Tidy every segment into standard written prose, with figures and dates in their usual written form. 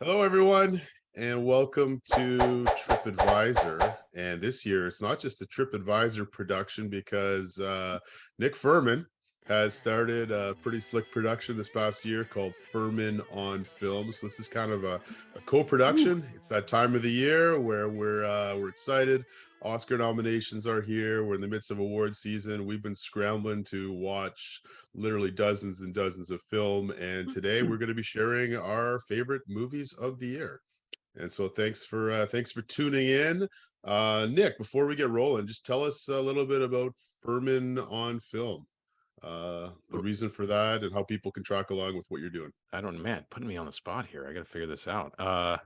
Hello, everyone, and welcome to TripAdvisor. And this year, it's not just a TripAdvisor production because Nick Furman has started a pretty slick production this past year called Furman on Film. So this is kind of a co-production. It's that time of the year where we're excited. Oscar nominations are here. We're in the midst of award season. We've been scrambling to watch literally dozens and dozens of film, and today we're going to be sharing our favorite movies of the year. And so thanks for tuning in. Nick, before we get rolling, just tell us a little bit about Furman on Film, the reason for that, and how people can track along with what you're doing. I don't, man, putting me on the spot here. I got to figure this out.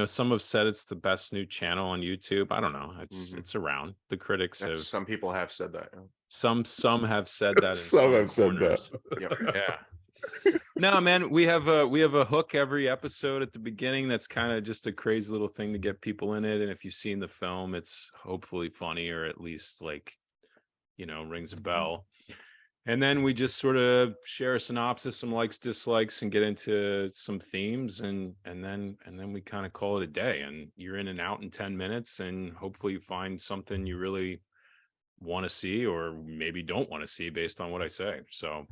Some have said it's the best new channel on YouTube. I don't know. It's around. The critics have. Some people have said that. Some have said that. In Some have said corners. that. Yep. Yeah. No, man, we have a hook every episode at the beginning. That's kind of just a crazy little thing to get people in it. And if you've seen the film, it's hopefully funny, or at least rings a bell. And then we just sort of share a synopsis, some likes, dislikes, and get into some themes, and then we kind of call it a day. And you're in and out in 10 minutes, and hopefully you find something you really want to see, or maybe don't want to see based on what I say. So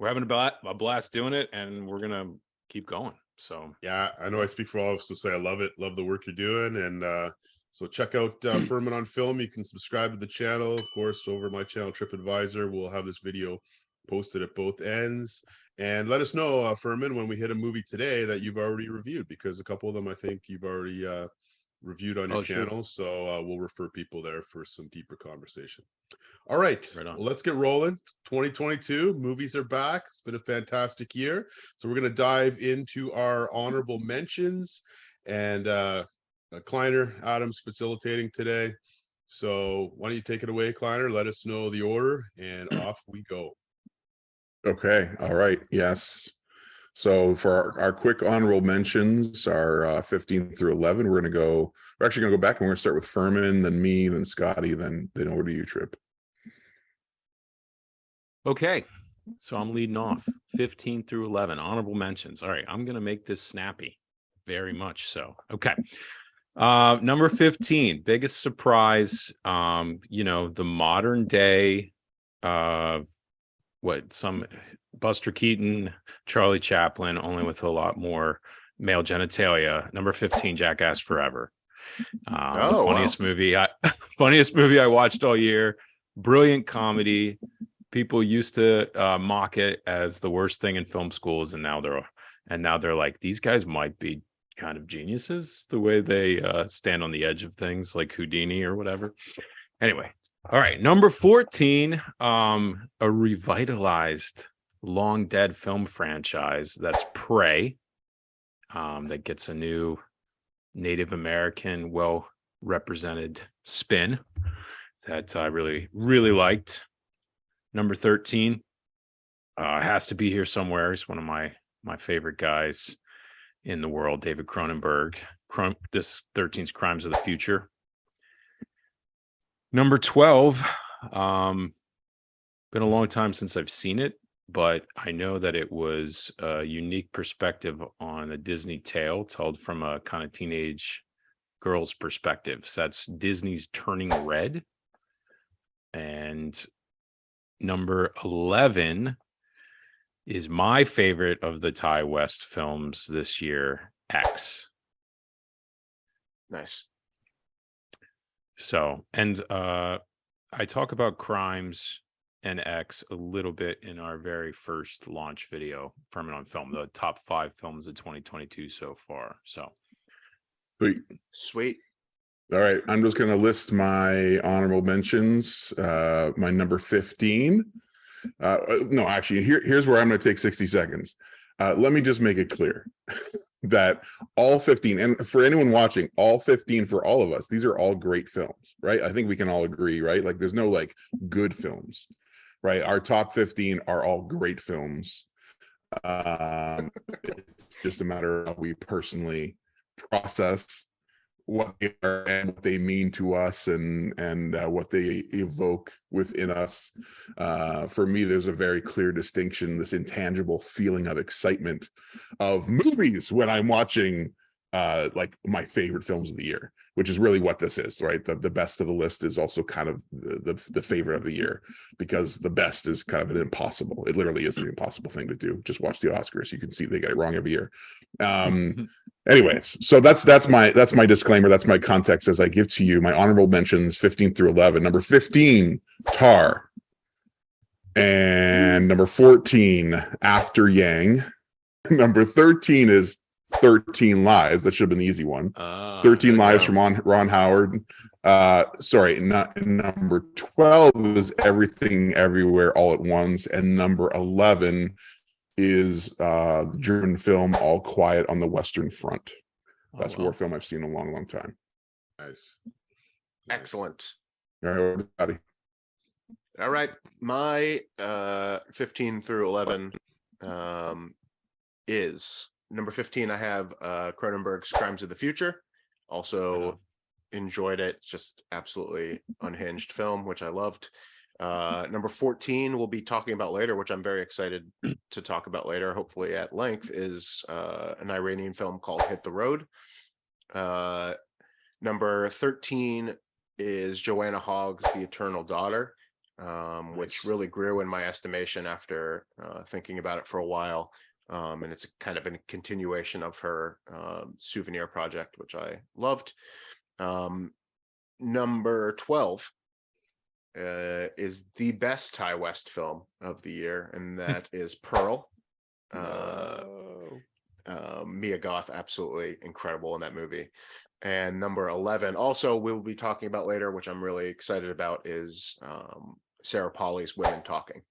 we're having a blast doing it, and we're gonna keep going. So yeah, I know I speak for all of us to say I love it, love the work you're doing, and so check out Furman on Film. You can subscribe to the channel, of course, over my channel TripAdvisor. We'll have this video posted at both ends. And let us know, Furman, when we hit a movie today that you've already reviewed, because a couple of them I think you've already reviewed on your channel. Sure. So we'll refer people there for some deeper conversation. All right, well, let's get rolling. 2022, movies are back. It's been a fantastic year. So we're going to dive into our honorable mentions, and Kleiner Adams facilitating today. So why don't you take it away, Kleiner? Let us know the order, and off we go. Okay. All right. Yes. So for our quick honorable mentions, our 15 through 11, we're actually going to go back, and we're going to start with Furman, then me, then Scotty, then over to you, Trip. Okay. So I'm leading off 15 through 11 honorable mentions. All right. I'm going to make this snappy, very much so. Okay. Number 15, biggest surprise, the modern day, some Buster Keaton, Charlie Chaplin, only with a lot more male genitalia. Number 15, Jackass Forever. The funniest movie I watched all year. Brilliant comedy. People used to mock it as the worst thing in film schools, and now they're like, these guys might be kind of geniuses, the way they stand on the edge of things, like Houdini or whatever. Anyway, all right, number 14, a revitalized long dead film franchise, that's Prey, that gets a new Native American well represented spin that I really, really liked. Number 13, has to be here somewhere. He's one of my favorite guys in the world, David Cronenberg. This 13's Crimes of the Future. Number 12, been a long time since I've seen it, but I know that it was a unique perspective on a Disney tale told from a kind of teenage girl's perspective. So that's Disney's Turning Red. And number 11 is my favorite of the Ty West films this year, X. Nice. So, and I talk about Crimes and X a little bit in our very first launch video, Furman on Film, the top 5 films of 2022 so far. So, sweet. All right, I'm just going to list my honorable mentions. My number 15. No, actually, here's where I'm going to take 60 seconds. Let me just make it clear that all 15, and for anyone watching, all 15 for all of us, these are all great films, right? I think we can all agree, right? Like, there's no like good films, right? Our top 15 are all great films. It's just a matter of how we personally process what they are and what they mean to us, and what they evoke within us. For me, there's a very clear distinction, this intangible feeling of excitement of movies when I'm watching like my favorite films of the year, which is really what this is, right? The best of the list is also kind of the favorite of the year, because the best is kind of an impossible. It literally is an impossible thing to do. Just watch the Oscars. You can see they get it wrong every year. Anyways, so that's my disclaimer. That's my context as I give to you my honorable mentions 15 through 11. Number 15, Tar. And number 14, After Yang. Number 13 is 13 Lives. That should have been the easy one. 13 Lives from Ron Howard. Sorry, not number 12 is Everything Everywhere All at Once, and number 11 is the German film All Quiet on the Western Front. Best war film I've seen in a long, long time. Nice. Excellent. All right, everybody. All right, my 15 through 11 is number 15. I have Cronenberg's Crimes of the Future. Also enjoyed it. Just absolutely unhinged film, which I loved. Number 14 we'll be talking about later, which I'm very excited to talk about later, hopefully at length, is an Iranian film called Hit the Road. Number 13 is Joanna Hogg's The Eternal Daughter, which really grew in my estimation after thinking about it for a while. And it's kind of a continuation of her Souvenir project, which I loved. Number 12 is the best Ty West film of the year, and that is Pearl. Mia Goth, absolutely incredible in that movie. And number 11, also we'll be talking about later, which I'm really excited about, is Sarah Polley's Women Talking.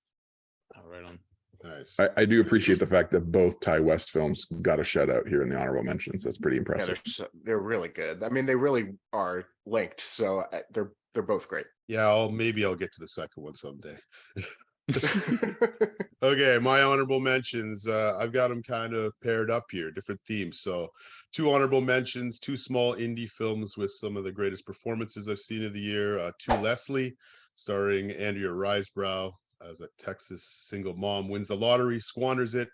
Right on. Nice. I do appreciate the fact that both Ty West films got a shout out here in the honorable mentions. That's pretty impressive. Yeah, they're really good. I mean, they really are linked, so they're both great. Yeah, maybe I'll get to the second one someday. Okay, my honorable mentions. I've got them kind of paired up here, different themes. So 2 honorable mentions, 2 small indie films with some of the greatest performances I've seen of the year. To Leslie, starring Andrea Riseborough as a Texas single mom, wins the lottery, squanders it,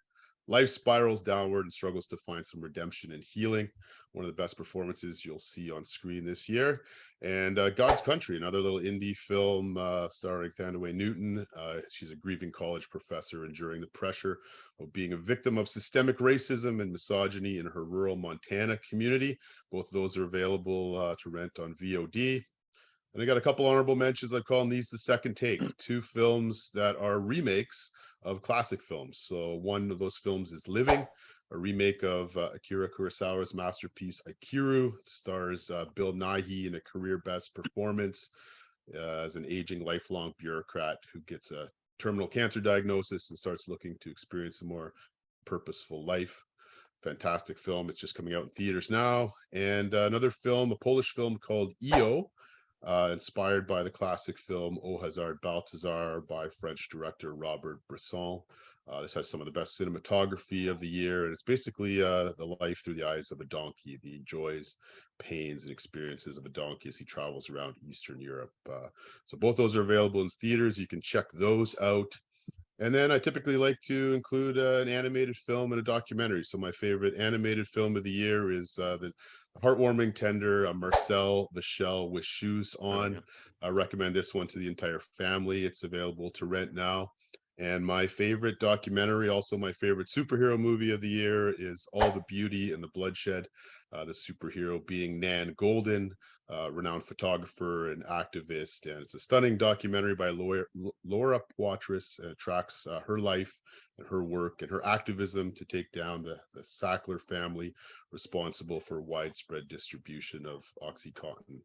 life spirals downward and struggles to find some redemption and healing. One of the best performances you'll see on screen this year. And God's Country, another little indie film starring Thandiwe Newton. She's a grieving college professor enduring the pressure of being a victim of systemic racism and misogyny in her rural Montana community. Both of those are available to rent on VOD. And I got a couple honorable mentions. I call them these the second take, 2 films that are remakes of classic films. So one of those films is Living, a remake of Akira Kurosawa's masterpiece Akiru. It stars Bill Nighy in a career best performance as an aging lifelong bureaucrat who gets a terminal cancer diagnosis and starts looking to experience a more purposeful life. Fantastic film. It's just coming out in theaters now. And another film, a Polish film called EO, inspired by the classic film O Hazard Balthazar by French director Robert Bresson. This has some of the best cinematography of the year, and it's basically the life through the eyes of a donkey, the joys, pains, and experiences of a donkey as he travels around Eastern Europe. So both those are available in theaters. You can check those out. And then I typically like to include an animated film and a documentary. So my favorite animated film of the year is the heartwarming, tender Marcel the Shell with Shoes On. I recommend this one to the entire family. It's available to rent now. And my favorite documentary, also my favorite superhero movie of the year, is All the Beauty and the Bloodshed. The superhero being Nan Golden, renowned photographer and activist. And it's a stunning documentary by Laura Poitras, and it tracks her life and her work and her activism to take down the Sackler family responsible for widespread distribution of OxyContin,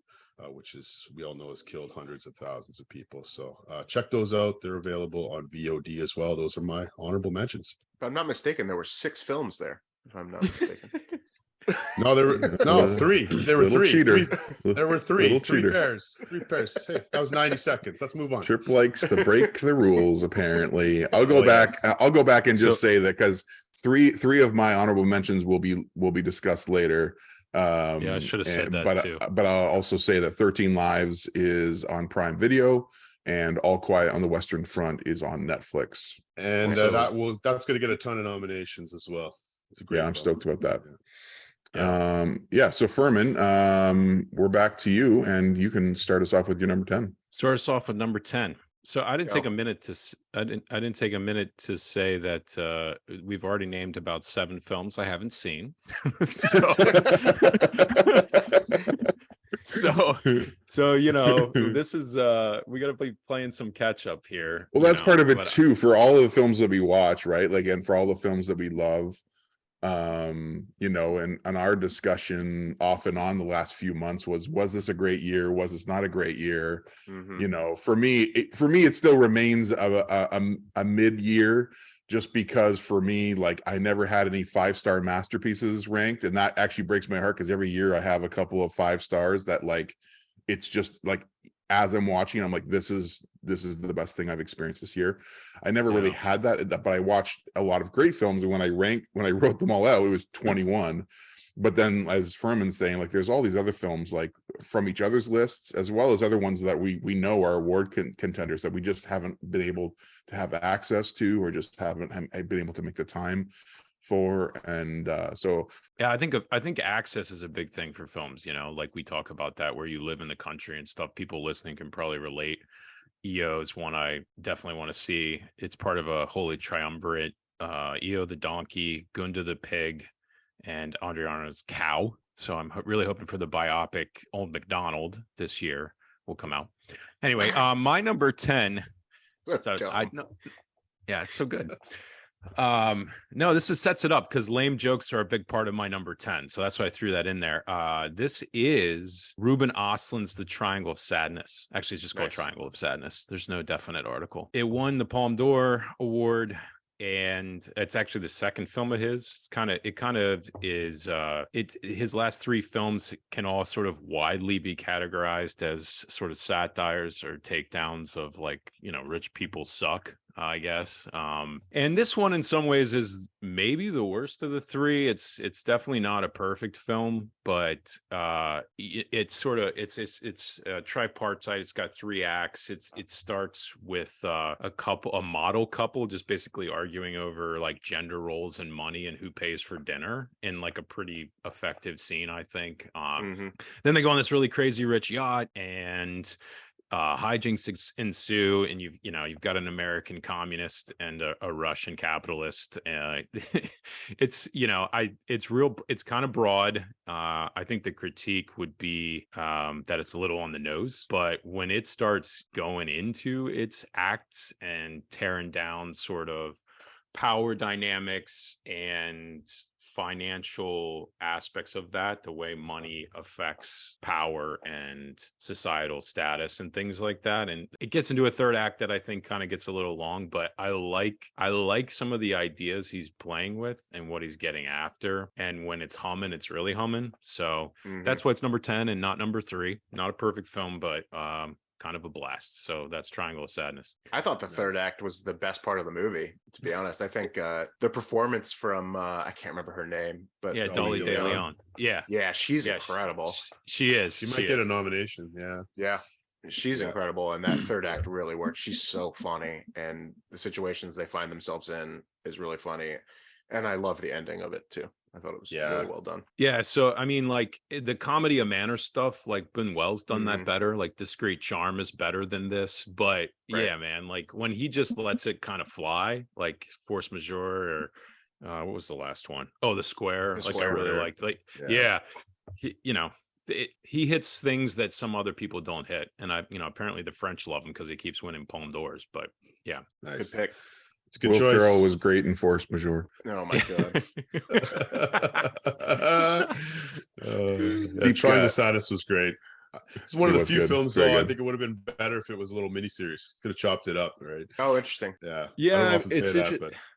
which is, we all know, has killed hundreds of thousands of people. So check those out. They're available on VOD as well. Those are my honorable mentions. If I'm not mistaken, there were 6 films there, if I'm not mistaken. No, there were 3. There were 3. Cheater. There were 3. 3 cheater. pairs. 3 pairs. Hey, that was 90 seconds. Let's move on. Trip likes to break the rules. Apparently, I'll go back. Yes. I'll go back and just say that because three of my honorable mentions will be discussed later. Yeah, I should have said that too. But I'll also say that 13 Lives is on Prime Video, and All Quiet on the Western Front is on Netflix. And that's going to get a ton of nominations as well. It's a great. Yeah, I'm stoked about that. Yeah. So Furman, we're back to you, and you can start us off with your number 10. Start us off with number 10. So I didn't take a minute to say that we've already named about 7 films I haven't seen. So you know, this is we got to be playing some catch up here. Well, that's part of it too, for all of the films that we watch, right? Like, and for all the films that we love. You know, and our discussion off and on the last few months was this a great year? Was this not a great year? You know, for me, it still remains a mid-year, just because for me, like, I never had any 5-star masterpieces ranked, and that actually breaks my heart, because every year I have a couple of 5 stars that, like, it's just like, as I'm watching, I'm like, this is the best thing I've experienced this year. I never really had that, but I watched a lot of great films, and when I wrote them all out, it was 21. But then, as Furman's saying, like, there's all these other films, like, from each other's lists, as well as other ones that we know are award contenders that we just haven't been able to have access to, or just haven't been able to make the time for. And so yeah, I think access is a big thing for films, you know, like we talk about that, where you live in the country and stuff. People listening can probably relate. EO is one I definitely want to see. It's part of a holy triumvirate. EO the donkey, Gunda the pig, and Adriano's cow. So I'm really hoping for the biopic Old MacDonald this year will come out. Anyway, my number 10. Yeah, it's so good. No, this sets it up, because lame jokes are a big part of my number 10, so that's why I threw that in there. This is Ruben Östlund's The Triangle of Sadness. Actually, it's just called Triangle of Sadness. There's no definite article. It won the Palme d'Or award, and it's actually the second film of his. His last 3 films can all sort of widely be categorized as sort of satires or takedowns of, like, you know, rich people suck, I guess. And this one in some ways is maybe the worst of the 3. It's definitely not a perfect film, but it's tripartite. It's got 3 acts. It starts with a model couple just basically arguing over, like, gender roles and money and who pays for dinner, in, like, a pretty effective scene, I think. Then they go on this really crazy rich yacht, and hijinks ensue, and you've got an American communist and a Russian capitalist. It's kind of broad. I think the critique would be that it's a little on the nose, but when it starts going into its acts and tearing down sort of power dynamics and financial aspects of that, the way money affects power and societal status and things like that, and it gets into a third act that I think kind of gets a little long, but I like some of the ideas he's playing with and what he's getting after, and when it's humming, it's really humming. So that's why it's number 10 and not number 3. Not a perfect film, but kind of a blast. So that's Triangle of Sadness. I thought the third act was the best part of the movie, to be honest. I think the performance from I can't remember her name, but Dolly De Leon. Yeah, she's incredible. She is. She might get a nomination. Yeah. She's incredible, and that third act really works. She's so funny, and the situations they find themselves in is really funny. And I love the ending of it too. I thought it was really well done. Yeah, so I mean, like, the comedy of manners stuff, like, Buñuel's done that better. Like, Discreet Charm is better than this, but yeah, man, like, when he just lets it kind of fly, like Force Majeure, or what was the last one? Oh, The Square. I really liked. Like, he hits things that some other people don't hit, and apparently the French love him because he keeps winning Palme d'Ors. But yeah, nice. Good pick. It's a good Will choice. Ferrell was great in Force Majeure. Oh my god. Triangle of Sadness was great. It's one of the few films, though, I think it would have been better if it was a little miniseries. Could have chopped it up, right? Oh, interesting. Yeah.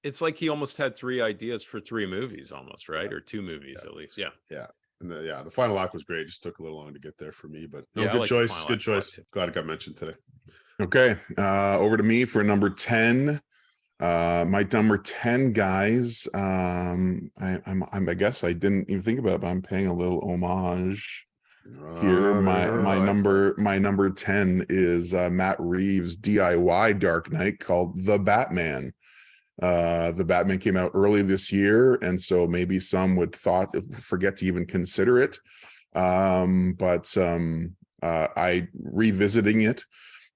It's like he almost had 3 ideas for 3 movies, almost, right? Or 2 movies at least. Yeah. And the final act was great. It just took a little long to get there for me, but good choice. Good choice. Glad it got mentioned today. Okay, over to me for number 10. My number 10, guys. I guess I didn't even think about it, but I'm paying a little homage here. My number 10 is Matt Reeves' DIY Dark Knight called The Batman. The Batman came out early this year, and so maybe some would forget to even consider it. But I revisiting it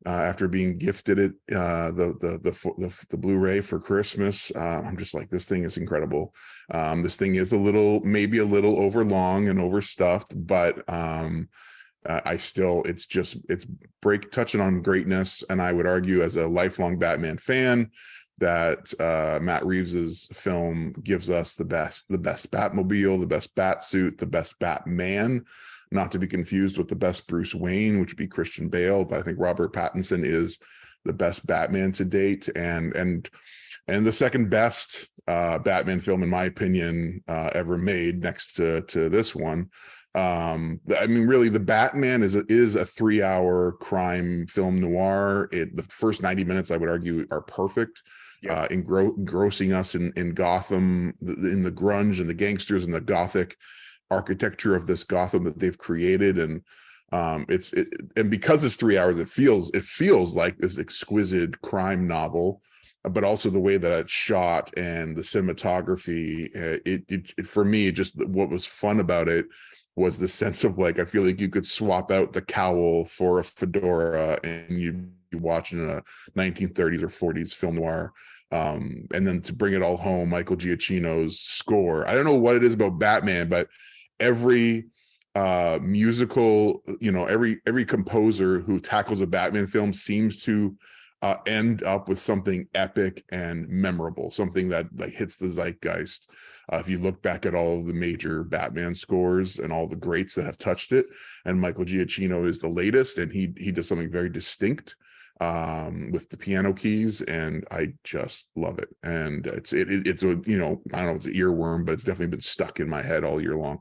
after being gifted it the Blu-ray for Christmas. I'm just like, this thing is incredible. This thing is maybe a little overlong and overstuffed, but it's touching on greatness. And I would argue, as a lifelong Batman fan, that Matt Reeves's film gives us the best Batmobile, the best Batsuit, the best Batman, not to be confused with the best Bruce Wayne, which would be Christian Bale. But I think Robert Pattinson is the best Batman to date, and the second best Batman film, in my opinion, ever made, next to this one. I mean, really, The Batman is a 3-hour crime film noir. The first 90 minutes, I would argue, are perfect. Yeah. Engrossing us in Gotham, in the grunge and the gangsters and the gothic architecture of this Gotham that they've created. And and because it's 3 hours, it feels like this exquisite crime novel, but also the way that it's shot and the cinematography. For me, just what was fun about it was the sense of, like, I feel like you could swap out the cowl for a fedora and you'd be watching a 1930s or 40s film noir. And then to bring it all home, Michael Giacchino's score. I don't know what it is about Batman, but every musical, every composer who tackles a Batman film seems to end up with something epic and memorable, something that, like, hits the zeitgeist. If you look back at all of the major Batman scores and all the greats that have touched it, and Michael Giacchino is the latest, and he does something very distinct with the piano keys, and I just love it. And it's a, I don't know if it's an earworm, but it's definitely been stuck in my head all year long.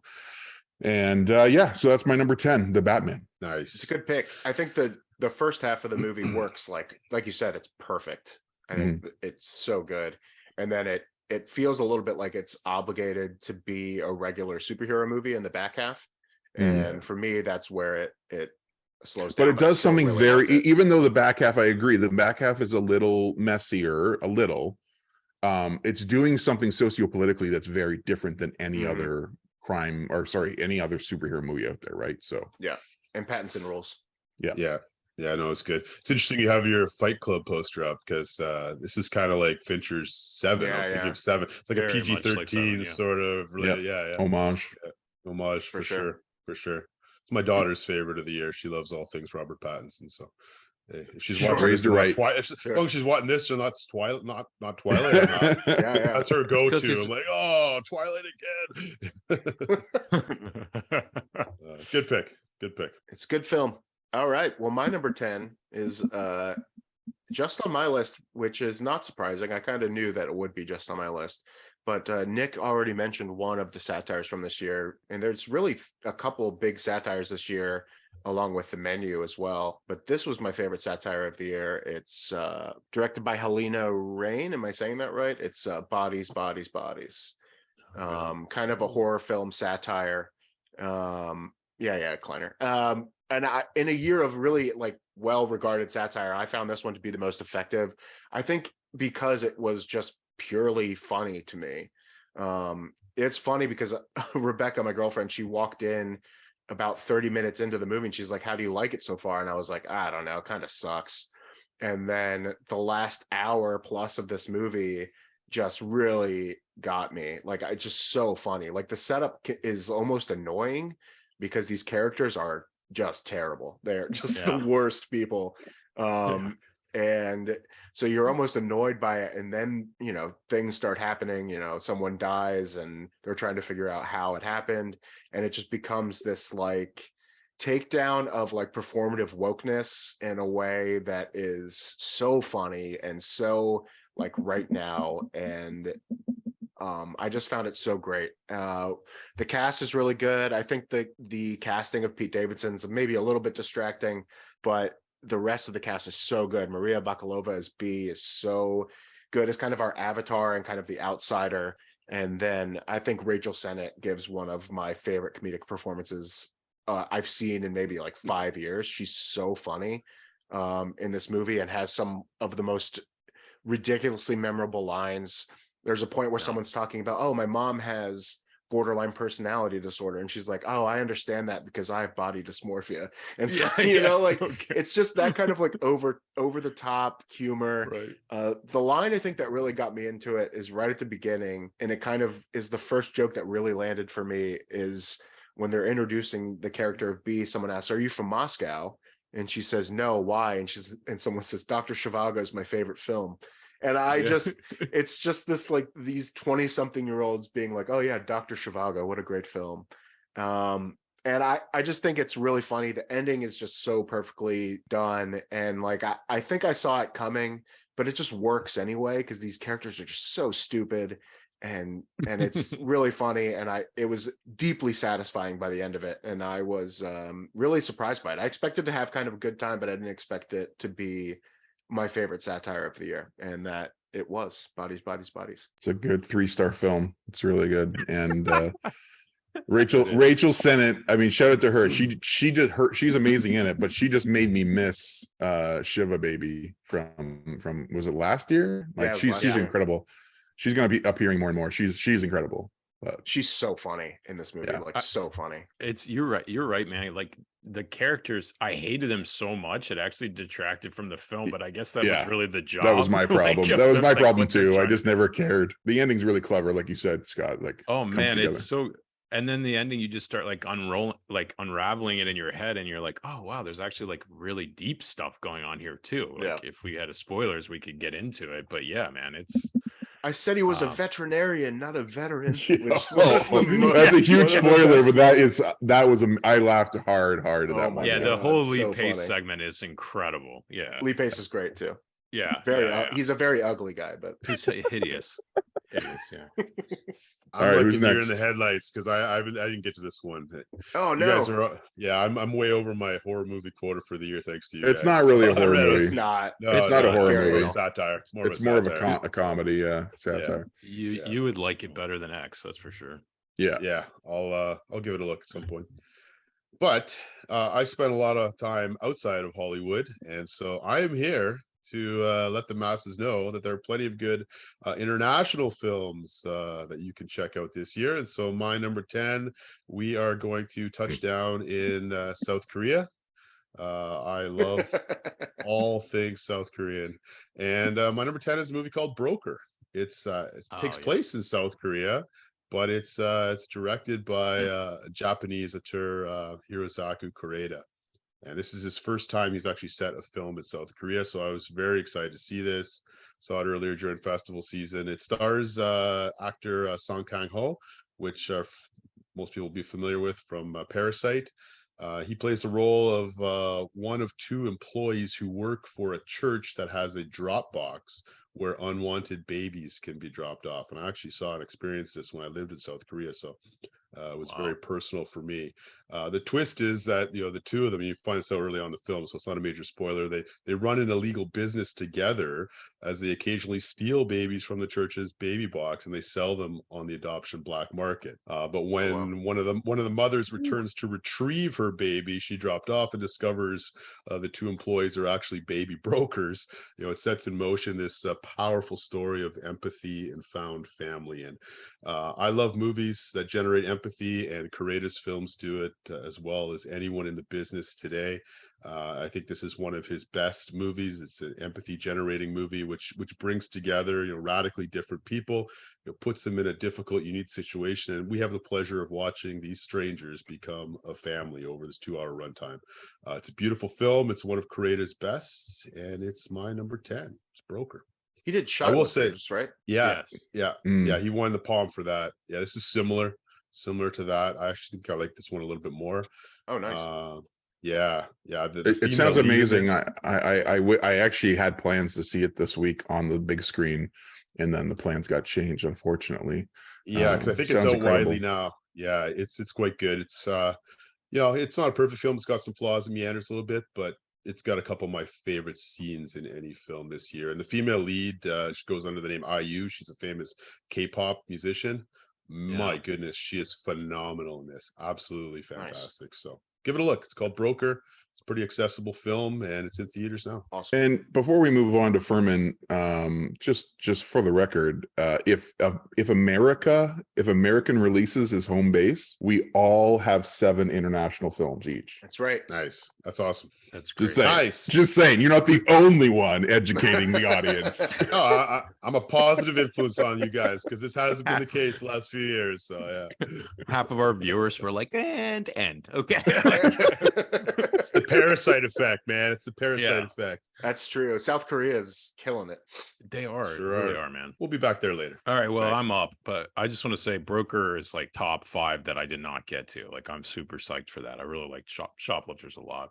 And so that's my number 10, The Batman. Nice. It's a good pick. I think the first half of the movie works like you said, it's perfect. I think it's so good. And then it feels a little bit like it's obligated to be a regular superhero movie in the back half. And for me, that's where it slows down. But it does something even though the back half, I agree, the back half is a little messier, it's doing something sociopolitically that's very different than any other any other superhero movie out there, right? So yeah, and Pattinson rules. Yeah, no, it's good. It's interesting you have your Fight Club poster up, because this is kind of like Fincher's Seven. I was thinking of Seven. It's like very a PG-13 like sort of related. Homage. Homage for sure. It's my daughter's favorite of the year. She loves all things Robert Pattinson. So if she's watching this, as long as she's watching this, so not Twilight, not Twilight. That's her go-to. I'm like, oh, Twilight again. Good pick. It's a good film. All right. Well, my number 10 is just on my list, which is not surprising. I kind of knew that it would be just on my list. But Nick already mentioned one of the satires from this year. And there's really a couple big satires this year, along with The Menu as well. But this was my favorite satire of the year. It's directed by Helena Rain. Am I saying that right? It's Bodies, Bodies, Bodies. Kind of a horror film satire. Kleiner. And in a year of really, like, well-regarded satire, I found this one to be the most effective. I think because it was just purely funny to me. It's funny because Rebecca, my girlfriend, she walked in about 30 minutes into the movie and she's like, how do you like it so far? And I was like, I don't know, it kind of sucks. And then the last hour plus of this movie just really got me. Like, it's just so funny. Like, the setup is almost annoying because these characters are just terrible. They're just the worst people. And so you're almost annoyed by it. And then, things start happening, someone dies and they're trying to figure out how it happened. And it just becomes this, like, takedown of, like, performative wokeness in a way that is so funny and so, like, right now. And I just found it so great. The cast is really good. I think the casting of Pete Davidson's maybe a little bit distracting, but the rest of the cast is so good. Maria Bakalova as B is so good as kind of our avatar and kind of the outsider. And then I think Rachel Sennett gives one of my favorite comedic performances I've seen in maybe like 5 years. She's so funny in this movie and has some of the most ridiculously memorable lines. There's a point where someone's talking about, oh, my mom has borderline personality disorder, and she's like, oh, I understand that because I have body dysmorphia. And so it's just that kind of like over the top humor. Right. The line I think that really got me into it is right at the beginning, and it kind of is the first joke that really landed for me, is when they're introducing the character of B. Someone asks, are you from Moscow? And she says, no, why? And someone says, Dr. Zhivago is my favorite film. And it's just this, like, these 20-something-year-olds being like, oh yeah, Dr. Zhivago, what a great film. And I just think it's really funny. The ending is just so perfectly done. And like, I think I saw it coming, but it just works anyway, because these characters are just so stupid, and it's really funny. And it was deeply satisfying by the end of it. And I was really surprised by it. I expected to have kind of a good time, but I didn't expect it to be my favorite satire of the year, and that it was. Bodies. It's a good 3-star film. It's really good. And Rachel Sennett, I mean, shout out to her. She's amazing in it, but she just made me miss Shiva Baby from was it last year? Like, she's incredible. She's gonna be appearing more and more. She's incredible. But she's so funny in this movie, so funny. You're right, man. Like, the characters, I hated them so much it actually detracted from the film, but I guess that was really the job. That was my problem. That was my problem too. I just never cared. The ending's really clever, like you said, Scott. Like, oh man, it's so. And then the ending, you just start like unraveling it in your head, and you're like, oh wow, there's actually like really deep stuff going on here too. Like, if we had spoilers, we could get into it. But yeah, man, it's. I said he was a veterinarian, not a veteran. That's a huge spoiler, but I laughed hard at that one. Yeah, the whole Lee Pace segment is incredible. Yeah, Lee Pace is great too. Yeah, he's a very ugly guy, but he's hideous. Yeah. I'm like deer in the headlights because I didn't get to this one. Oh no! You guys are, I'm way over my horror movie quota for the year, thanks to you. It's not really a horror movie. It's not. No, it's not a horror movie. It's satire. It's more of a comedy. Satire. You would like it better than X, that's for sure. Yeah. I'll give it a look at some point. But I spent a lot of time outside of Hollywood, and so I am here to let the masses know that there are plenty of good international films that you can check out this year. And so my number 10, we are going to touch down in South Korea. I love all things South Korean. And my number 10 is a movie called Broker. It takes place in South Korea, but it's directed by a Japanese auteur, Hirosaku Koreeda. And this is his first time he's actually set a film in South Korea. So I was very excited to see this. Saw it earlier during festival season. It stars actor Song Kang-ho, which most people will be familiar with from Parasite. He plays the role of one of 2 employees who work for a church that has a drop box where unwanted babies can be dropped off. And I actually saw and experienced this when I lived in South Korea. So it was very personal for me. The twist is that, the 2 of them, you find this out early on in the film, so it's not a major spoiler. They run an illegal business together as they occasionally steal babies from the church's baby box and they sell them on the adoption black market. But when one of the mothers returns to retrieve her baby she dropped off and discovers the 2 employees are actually baby brokers, it sets in motion this powerful story of empathy and found family. And I love movies that generate empathy, and Koreeda's films do it as well as anyone in the business today. I think this is one of his best movies. It's an empathy generating movie which brings together radically different people, puts them in a difficult, unique situation, and we have the pleasure of watching these strangers become a family over this 2-hour runtime. It's a beautiful film. It's one of Koreeda's best, and it's my number 10. It's Broker. He did Shot, I will say, right? Yeah. He won the Palm for that. Yeah, this is similar to that. I actually think I like this one a little bit more. Oh, nice. It sounds amazing. I actually had plans to see it this week on the big screen, and then the plans got changed, unfortunately. Because I think it's out widely now. Yeah, it's quite good. It's it's not a perfect film. It's got some flaws and meanders a little bit, but it's got a couple of my favorite scenes in any film this year. And the female lead, she goes under the name IU. She's a famous K-pop musician. My goodness, she is phenomenal in this. Absolutely fantastic. Nice. So give it a look. It's called Broker. It's a pretty accessible film, and it's in theaters now. Awesome. And before we move on to Furman, just for the record, if American releases is home base, we all have 7 international films each. That's right. Nice. That's awesome. That's great. Just saying, nice. Just saying, you're not the only one educating the audience. No, I'm a positive influence on you guys because this hasn't been the case the last few years. So yeah, half of our viewers were like, and okay. It's the parasite effect, man. It's the parasite effect. That's true. South Korea is killing it. They are. Sure they really are, man. We'll be back there later. All right. Well, I'm up, but I just want to say Broker is like top 5 that I did not get to. Like, I'm super psyched for that. I really like Shoplifters a lot.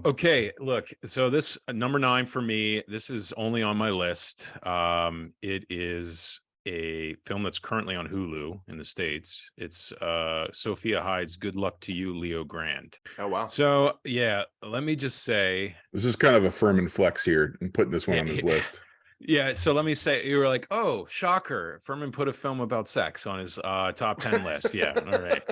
Okay. Look, so this number 9 for me, this is only on my list. It is a film that's currently on Hulu in the States. It's Sophia Hyde's Good Luck to You, Leo Grand. Oh, wow. So, yeah, let me just say. This is kind of a Furman flex here and putting this one on his list. Yeah, so let me say, you were like, oh, shocker. Furman put a film about sex on his top 10 list. Yeah, all right.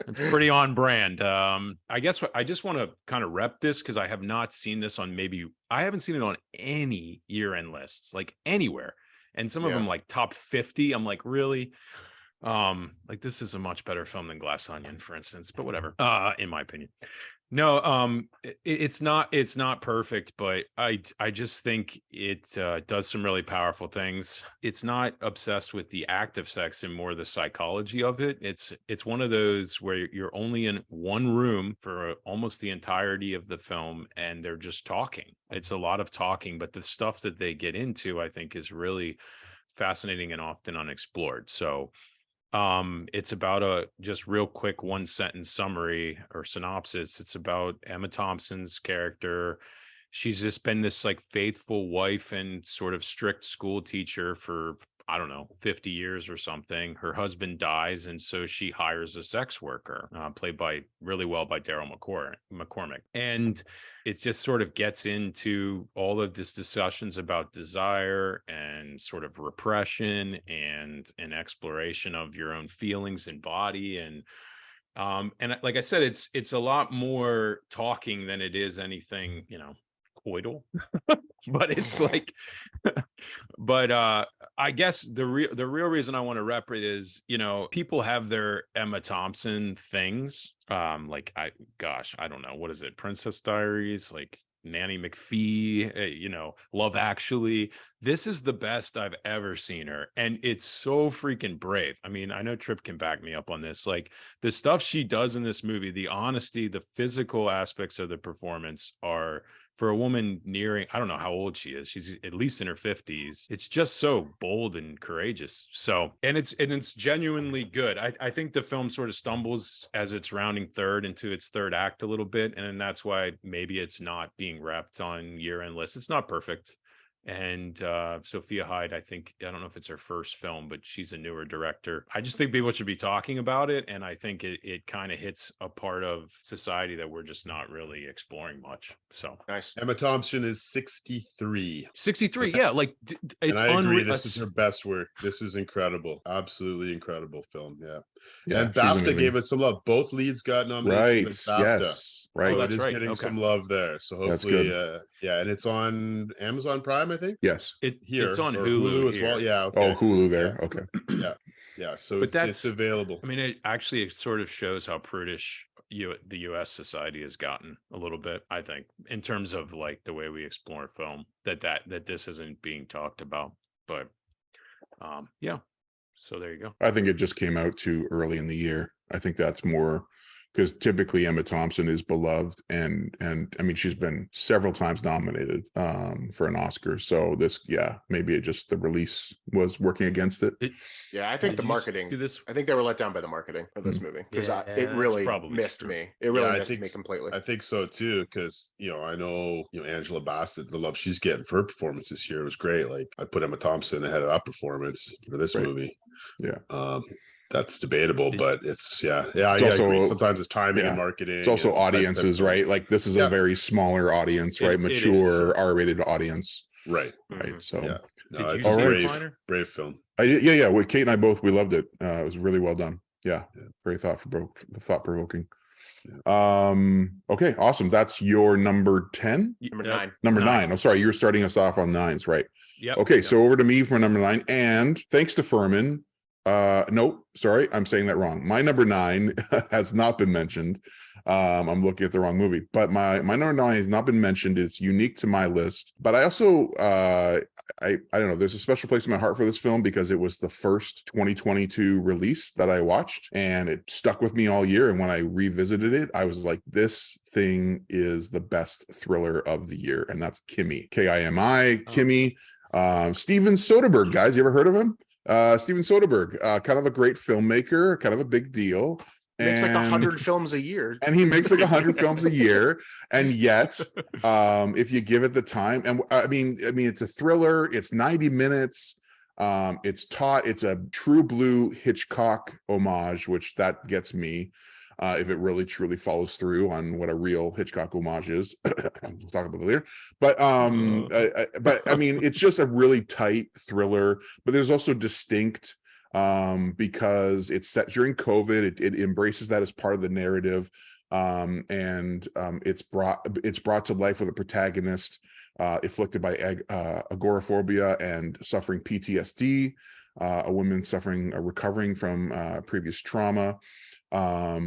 It's pretty on brand. I guess I just want to kind of rep this because I have not seen this on I haven't seen it on any year-end lists, like anywhere. And some of them like top 50. I'm like, really? Like this is a much better film than Glass Onion, for instance, but whatever, in my opinion. No, it's not perfect, but I just think it does some really powerful things. It's not obsessed with the act of sex and more the psychology of it. It's one of those where you're only in one room for almost the entirety of the film, and they're just talking. It's a lot of talking, but the stuff that they get into, I think, is really fascinating and often unexplored. So it's about a just real quick 1-sentence summary or synopsis. It's about Emma Thompson's character. She's just been this like faithful wife and sort of strict school teacher for, I don't know, 50 years or something. Her husband dies, and so she hires a sex worker, played by really well by Daryl McCormick. And it just sort of gets into all of this discussions about desire and sort of repression and an exploration of your own feelings and body. And like I said, it's a lot more talking than it is anything, coital. But it's like, but I guess the real reason I want to rep it is, people have their Emma Thompson things. Like I don't know, what is it? Princess Diaries, like Nanny McPhee, Love Actually. This is the best I've ever seen her. And it's so freaking brave. I mean, I know Tripp can back me up on this. Like the stuff she does in this movie, the honesty, the physical aspects of the performance are, for a woman nearing, I don't know how old she is. She's at least in her 50s. It's just so bold and courageous. So, and it's genuinely good. I think the film sort of stumbles as it's rounding third into its third act a little bit. And that's why maybe it's not being repped on year-end lists. It's not perfect. And Sophia Hyde, I don't know if it's her first film, but she's a newer director. I just think people should be talking about it. And I think it kind of hits a part of society that we're just not really exploring much. So nice. Emma Thompson is 63. 63. Yeah. Like it's and I agree. unreal. This is her best work. This is incredible. Absolutely incredible film. Yeah. And she's BAFTA amazing. gave it some love. Both leads got nominations Right. at BAFTA. Yes. Right. So that's it is right. getting Okay. some love there. So hopefully, and it's on Amazon Prime, I think. Yes. It's on or Hulu as well. Yeah. Okay. Oh, Hulu there. Okay. Yeah. So But it's available. I mean, it sort of shows how prudish the U.S. society has gotten a little bit, I think, in terms of like the way we explore film, that this isn't being talked about. But so there you go. I think it just came out too early in the year. I think that's more because typically Emma Thompson is beloved and I mean she's been several times nominated for an Oscar. So maybe it just the release was working against it. I think the marketing. I think they were let down by the marketing of this movie because it really missed me. It really missed me completely. I think so too because I know Angela Bassett, the love she's getting for her performance this year was great. Like I put Emma Thompson ahead of that performance for this movie. Yeah. That's debatable, but it's I also, agree. Sometimes it's timing and marketing. It's also audiences, right? Like this is a very smaller audience, right? Mature R-rated audience, right? So, did you see brave film? Yeah. With Kate and I both, we loved it. It was really well done. Yeah. Very thought provoking. Okay, awesome. That's your number 10. Number 9. I'm sorry, you're starting us off on 9s, right? Yeah. Okay, so over to me for number 9, and thanks to Furman. No, sorry, I'm saying that wrong. My number 9 has not been mentioned. I'm looking at the wrong movie, but my number 9 has not been mentioned. It's unique to my list, but I also I don't know, there's a special place in my heart for this film because it was the first 2022 release that I watched, and it stuck with me all year. And when I revisited it, I was like, this thing is the best thriller of the year, and that's Kimi, Kimi. Steven Soderbergh, guys, you ever heard of him? Steven Soderbergh, kind of a great filmmaker, kind of a big deal. Makes like 100 films a year. And he makes like 100 films a year. And yet, if you give it the time, and I mean, it's a thriller, it's 90 minutes. It's a true blue Hitchcock homage, which that gets me. If it really truly follows through on what a real Hitchcock homage is. We'll talk about it later. But I mean, it's just a really tight thriller, but there's also distinct because it's set during COVID. It embraces that as part of the narrative. It's brought to life with a protagonist afflicted by agoraphobia and suffering PTSD, a woman recovering from previous trauma. I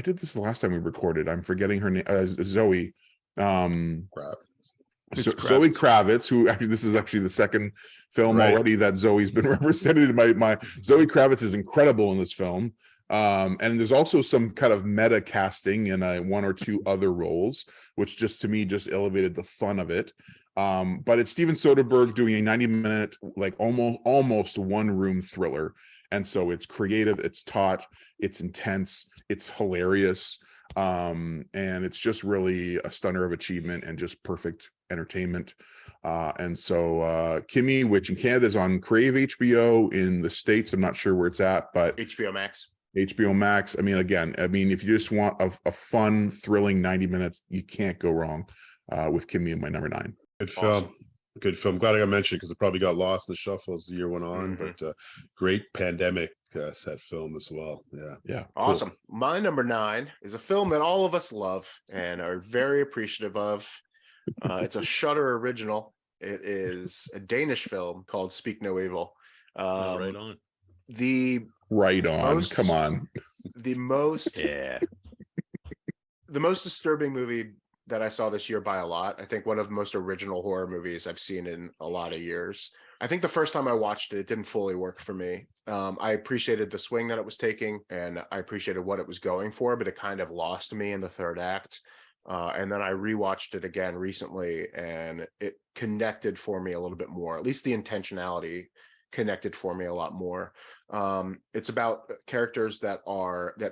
did this the last time we recorded. I'm forgetting her name. Zoe. Zoe Kravitz, who actually, this is actually the second film already that Zoe's been represented in my Zoe Kravitz is incredible in this film. And there's also some kind of meta casting in one or two other roles, which just to me just elevated the fun of it. But it's Steven Soderbergh doing a 90-minute, like almost one-room thriller. And so it's creative, it's taut, it's intense, it's hilarious. And it's just really a stunner of achievement and just perfect entertainment. And so Kimi, which in Canada is on Crave HBO, in the States, I'm not sure where it's at, but HBO Max. I mean, again, if you just want a fun, thrilling 90 minutes, you can't go wrong with Kimi in my number 9. Good film. Awesome. Good film. Glad I got mentioned because it probably got lost in the shuffle as the year went on. But great pandemic set film as well. Yeah. Awesome. Cool. My number 9 is a film that all of us love and are very appreciative of. It's a Shudder original. It is a Danish film called Speak No Evil. Right on. Come on. The most disturbing movie that I saw this year by a lot. I think one of the most original horror movies I've seen in a lot of years. I think the first time I watched it, it didn't fully work for me. I appreciated the swing that it was taking, and I appreciated what it was going for, but it kind of lost me in the third act. And then I rewatched it again recently, and it connected for me a little bit more. At least the intentionality connected for me a lot more. It's about characters that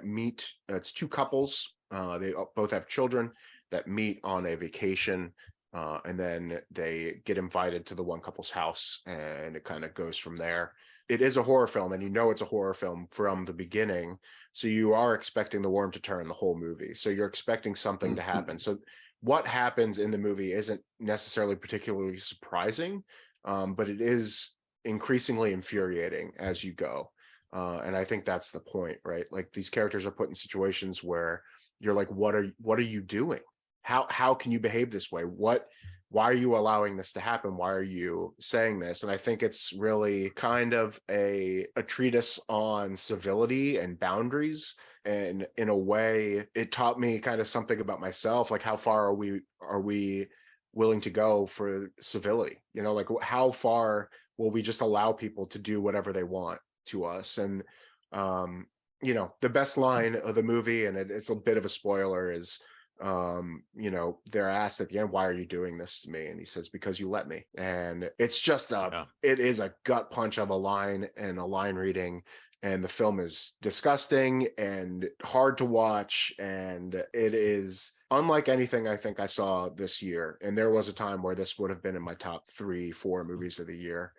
meet. It's two couples. They both have children that meet on a vacation, and then they get invited to the one couple's house, and it kind of goes from there. It is a horror film, and you know it's a horror film from the beginning, so you are expecting the worm to turn the whole movie. So you're expecting something to happen. So what happens in the movie isn't necessarily particularly surprising, but it is increasingly infuriating as you go. And I think that's the point, right? Like, these characters are put in situations where you're like, what are you doing? How can you behave this way? Why are you allowing this to happen? Why are you saying this? And I think it's really kind of a treatise on civility and boundaries. And in a way, it taught me kind of something about myself. Like, how far are we willing to go for civility? You know, like, how far will we just allow people to do whatever they want to us? And, you know, the best line of the movie, and it's a bit of a spoiler, is, you know, they're asked at the end, why are you doing this to me? And he says, because you let me. And it's just it is a gut punch of a line and a line reading. And the film is disgusting and hard to watch. And it is unlike anything I think I saw this year. And there was a time where this would have been in my top 3-4 movies of the year.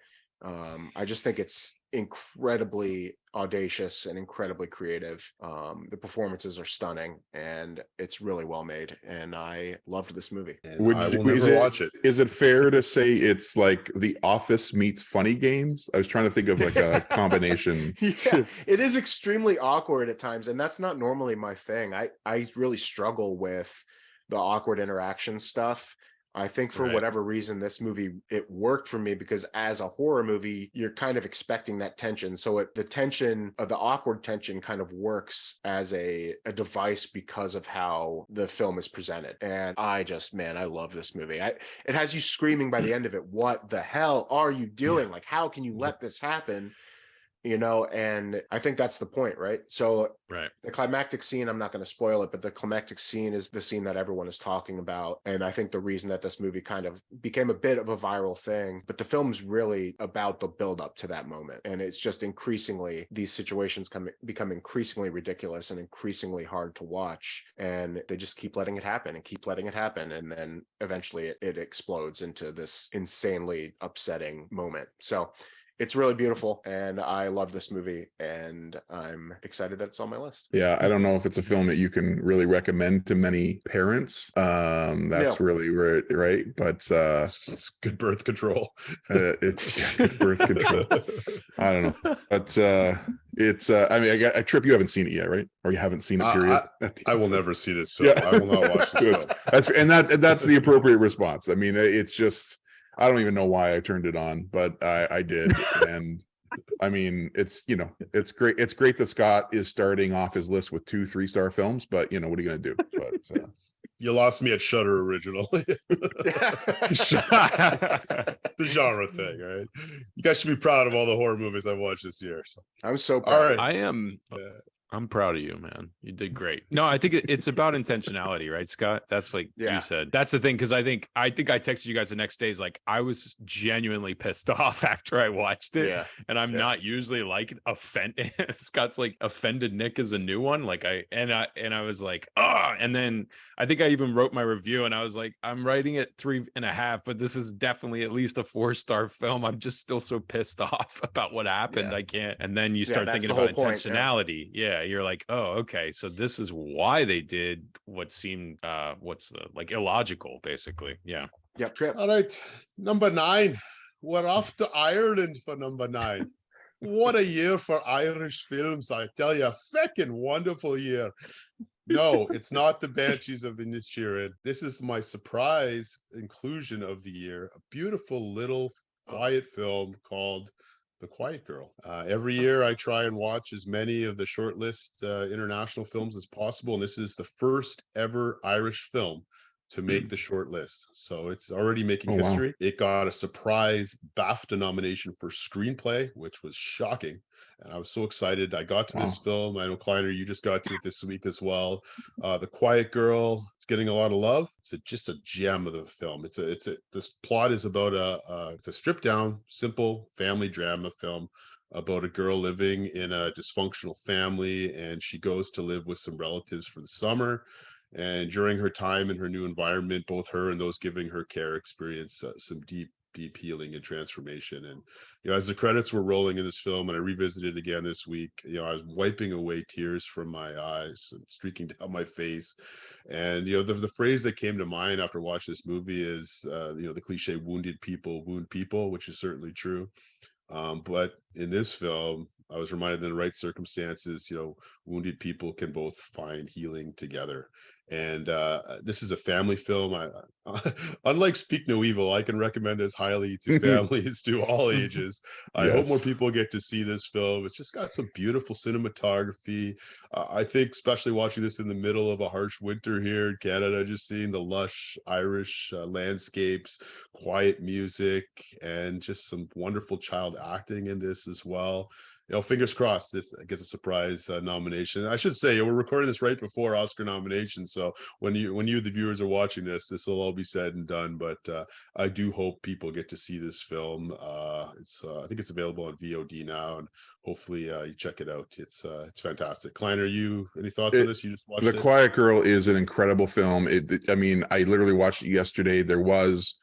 I just think it's incredibly audacious and incredibly creative. The performances are stunning, and it's really well made, and I loved this movie. And I will never watch it. Is it fair to say it's like The Office meets Funny Games? I was trying to think of like a combination. Yeah, it is extremely awkward at times, and that's not normally my thing. I really struggle with the awkward interaction stuff. I think for whatever reason, this movie, it worked for me because as a horror movie, you're kind of expecting that tension. So the tension of the awkward tension kind of works as a device because of how the film is presented. And I love this movie. It has you screaming by the end of it, what the hell are you doing? Like, how can you let this happen? And I think that's the point, right? So the climactic scene, I'm not going to spoil it, but the climactic scene is the scene that everyone is talking about. And I think the reason that this movie kind of became a bit of a viral thing, but the film's really about the build up to that moment. And it's just increasingly, these situations become increasingly ridiculous and increasingly hard to watch. And they just keep letting it happen and keep letting it happen. And then eventually it explodes into this insanely upsetting moment. So it's really beautiful, and I love this movie, and I'm excited that it's on my list. Yeah, I don't know if it's a film that you can really recommend to many parents. That's really right, but it's good birth control. It's good birth control. I don't know, but it's. I mean, I Trip, you haven't seen it yet, right? Or you haven't seen it? Period. I will never see this film. I will not watch this film. That's the appropriate response. I mean, it's just. I don't even know why I turned it on, but I did. And I mean, it's great. It's great that Scott is starting off his list with 2 3-star films, but what are you going to do? But you lost me at Shudder originally. The genre thing, right? You guys should be proud of all the horror movies I've watched this year. So I'm so proud. All right. I am. I'm proud of you, man. You did great. No, I think it's about intentionality, right, Scott? That's like you said. That's the thing, because I think I texted you guys the next day. Is like I was genuinely pissed off after I watched it, and I'm not usually like offended. Scott's like offended Nick is a new one. Like I was like, and then I think I even wrote my review, and I was like, I'm writing it 3.5, but this is definitely at least a 4-star film. I'm just still so pissed off about what happened. I can't. And then you start thinking about intentionality. You're like, oh, okay, so this is why they did what seemed illogical, basically. Yep. All right, number 9. We're off to Ireland for number 9. What a year for Irish films, I tell you. Feckin' wonderful year. No, it's not the Banshees of Inisherin. This is my surprise inclusion of the year. A beautiful little quiet film called The Quiet Girl. Every year I try and watch as many of the shortlist international films as possible, and this is the first ever Irish film to make the short list. So it's already making history. Wow. It got a surprise BAFTA nomination for screenplay, which was shocking. And I was so excited. I got to this film. I know, Kleiner, you just got to it this week as well. The Quiet Girl, it's getting a lot of love. It's just a gem of the film. This plot is about it's a stripped down, simple family drama film about a girl living in a dysfunctional family, and she goes to live with some relatives for the summer. And during her time in her new environment, both her and those giving her care experience some deep healing and transformation. And as the credits were rolling in this film, and I revisited it again this week, I was wiping away tears from my eyes and streaking down my face. And the phrase that came to mind after watching this movie is the cliche "wounded people wound people," which is certainly true. But in this film, I was reminded that in the right circumstances, wounded people can both find healing together. And this is a family film. Unlike Speak No Evil, I can recommend this highly to families to all ages. I hope more people get to see this film. It's just got some beautiful cinematography. I think, especially watching this in the middle of a harsh winter here in Canada, just seeing the lush Irish landscapes, quiet music, and just some wonderful child acting in this as well. Fingers crossed this gets a surprise nomination. I should say, we're recording this right before Oscar nominations, so when you the viewers are watching this will all be said and done. But I do hope people get to see this film. I think it's available on VOD now, and hopefully you check it out. It's fantastic. Kleiner, any thoughts on this? You just watched it? The Quiet Girl is an incredible film. I mean, I literally watched it yesterday. There was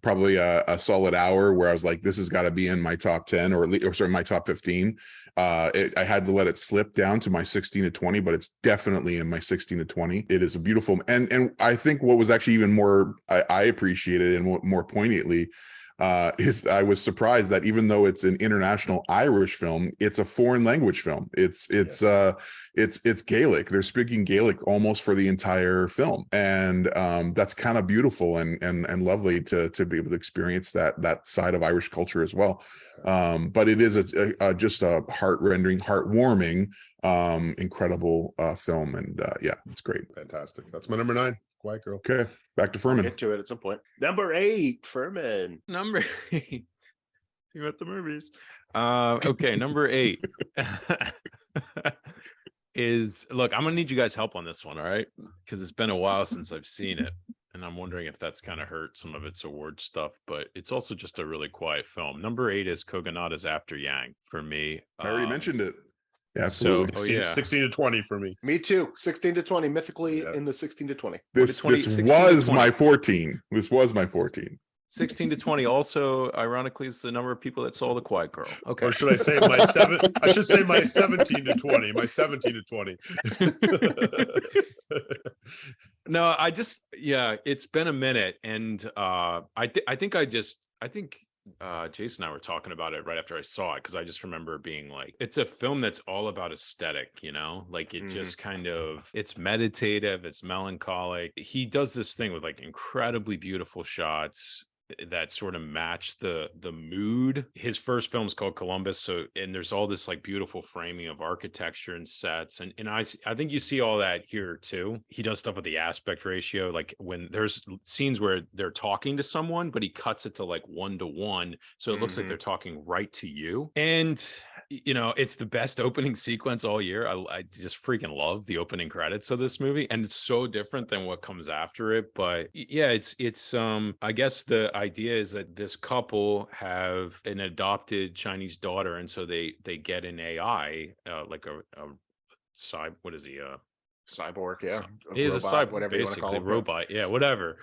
probably a solid hour where I was like, this has got to be in my top 10 or sorry, my top 15. I had to let it slip down to my 16 to 20, but it's definitely in my 16 to 20. It is a beautiful, and I think what was actually even more I appreciated and more poignantly is I was surprised that even though it's an international Irish film, it's a foreign language film. It's Gaelic. They're speaking Gaelic almost for the entire film, and that's kind of beautiful and lovely to be able to experience that side of Irish culture as well. But it is just a heart-rending, heartwarming, incredible film, and yeah, it's great. Fantastic. That's my number 9. Quiet Girl. Okay, back to Furman. We'll get to it at some point. Number 8, Furman. Number 8. You at the movies. Okay, number 8 is, look, I'm gonna need you guys' help on this one, all right? Because it's been a while since I've seen it, and I'm wondering if that's kind of hurt some of its award stuff, but it's also just a really quiet film. Number 8 is Kogonada's After Yang for me. I already mentioned it. Yeah, absolutely. 16 to 20 for me. Me too. 16 to 20, mythically in the 16 to 20. This was my 14. This was my 14. 16 to 20 also, ironically, is the number of people that saw The Quiet Girl. Okay. Or should I say my 17 to 20. My 17 to 20. No, it's been a minute, and I think Jason and I were talking about it right after I saw it, because I just remember being like, it's a film that's all about aesthetic, like it just kind of, it's meditative, it's melancholic. He does this thing with like incredibly beautiful shots that sort of match the mood. His first film is called Columbus, and there's all this like beautiful framing of architecture and sets, and I think you see all that here too. He does stuff with the aspect ratio, like when there's scenes where they're talking to someone, but he cuts it to like 1-to-1, so it looks like they're talking right to you. And it's the best opening sequence all year. I just freaking love the opening credits of this movie, and it's so different than what comes after it. But yeah, it's I guess the idea is that this couple have an adopted Chinese daughter, and so they get an AI, like a what is he? Cyborg, yeah. He's a cyborg, whatever you want to call him. Robot, yeah, whatever.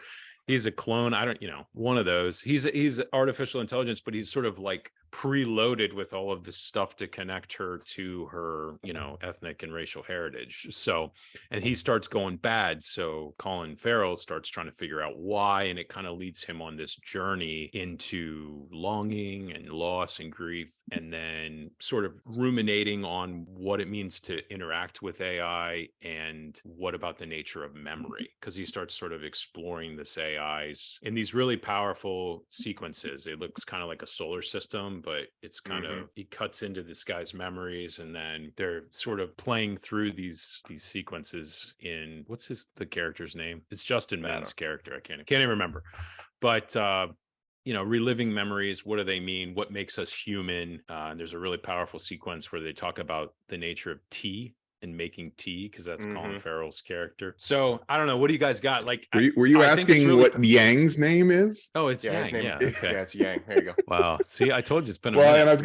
He's a clone. I don't, one of those. He's artificial intelligence, but he's sort of like preloaded with all of this stuff to connect her to her, ethnic and racial heritage. So, and he starts going bad. So Colin Farrell starts trying to figure out why, and it kind of leads him on this journey into longing and loss and grief, and then sort of ruminating on what it means to interact with AI and what about the nature of memory, because he starts sort of exploring this AIs in these really powerful sequences. It looks kind of like a solar system, but it's kind of, he cuts into this guy's memories, and then they're sort of playing through these sequences in, what's the character's name? It's Justin Min's character. I can't even remember, but reliving memories. What do they mean? What makes us human? And there's a really powerful sequence where they talk about the nature of tea and making tea, because that's Colin Farrell's character. So I don't know. What do you guys got? Like, were you asking really what Yang's name is? Oh, it's Yang. Yeah, okay. Yeah, it's Yang. There you go. Wow. See, I told you it's been a well, minute. And I was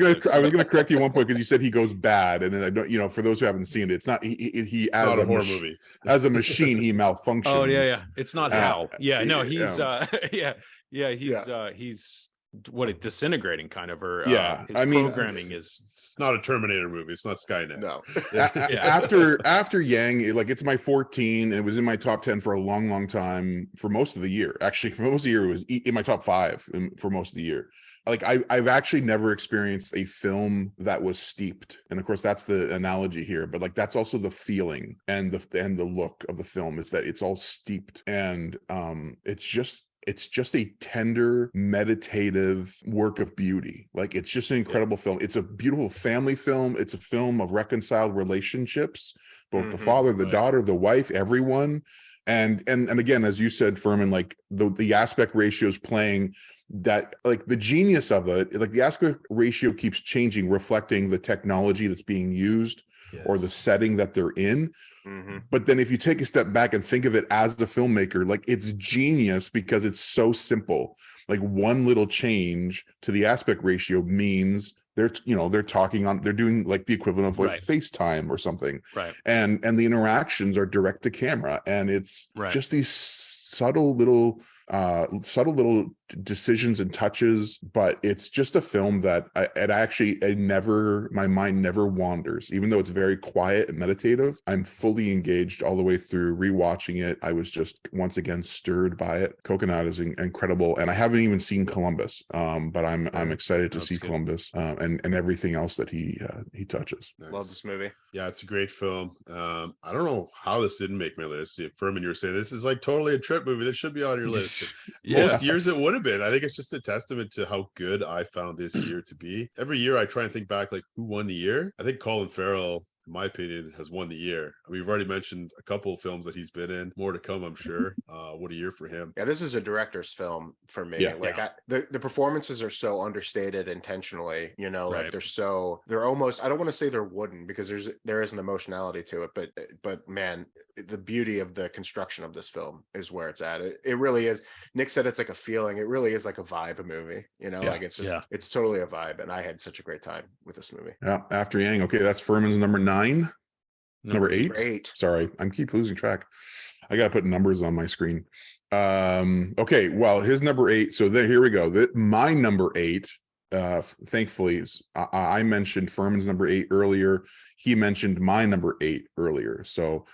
gonna correct you at one point, because you said he goes bad, and then I don't. For those who haven't seen it, it's not he as not a horror movie. As a machine, he malfunctions. Oh yeah. It's not Hal. Yeah, no, he's he's disintegrating kind of, or his programming is. It's not a Terminator movie. It's not Skynet. No. After Yang, like, it's my 14, and it was in my top 10 for a long time, for most of the year. Actually, for most of the year, it was in my top 5 for most of the year. Like, I've actually never experienced a film that was steeped, and of course that's the analogy here, but like that's also the feeling and the look of the film, is that it's all steeped, and it's just a tender, meditative work of beauty. Like, it's just an incredible film. It's a beautiful family film. It's a film of reconciled relationships, both the father, the daughter, the wife, everyone. And again, as you said, Furman, like the aspect ratios playing that, like the genius of it, like the aspect ratio keeps changing, reflecting the technology that's being used or the setting that they're in. But then if you take a step back and think of it as the filmmaker, like, it's genius because it's so simple. Like, one little change to the aspect ratio means they're doing like the equivalent of like FaceTime or something. Right. And the interactions are direct to camera, and it's just these subtle little subtle little decisions and touches, but it's just a film that my mind never wanders. Even though it's very quiet and meditative, I'm fully engaged all the way through. Rewatching it, I was just once again stirred by it. Coconut is incredible, and I haven't even seen Columbus, but I'm excited to see Columbus and everything else that he touches. Nice. Love this movie. Yeah, it's a great film. I don't know how this didn't make my list. If Furman, you were saying this is like totally a trip movie, this should be on your list. Most years it would have been. I think it's just a testament to how good I found this year to be. Every year I try and think back, like, who won the year. I think Colin Farrell, in my opinion, has won the year. I mean, we've already mentioned a couple of films that he's been in. More to come, I'm sure. What a year for him. Yeah, this is a director's film for me. The performances are so understated intentionally, you know, like they're almost, I don't want to say they're wooden, because there is an emotionality to it, but man, the beauty of the construction of this film is where it's at. It really is. Nick said it's like a feeling. It really is like a vibe movie, you know, like it's just, it's totally a vibe. And I had such a great time with this movie. Yeah. After Yang. Okay. That's Furman's number 9. Number 8. Sorry, I keep losing track. I got to put numbers on my screen. Okay, well, his number 8. So here we go. My number 8, thankfully, I mentioned Furman's number 8 earlier. He mentioned my number 8 earlier. So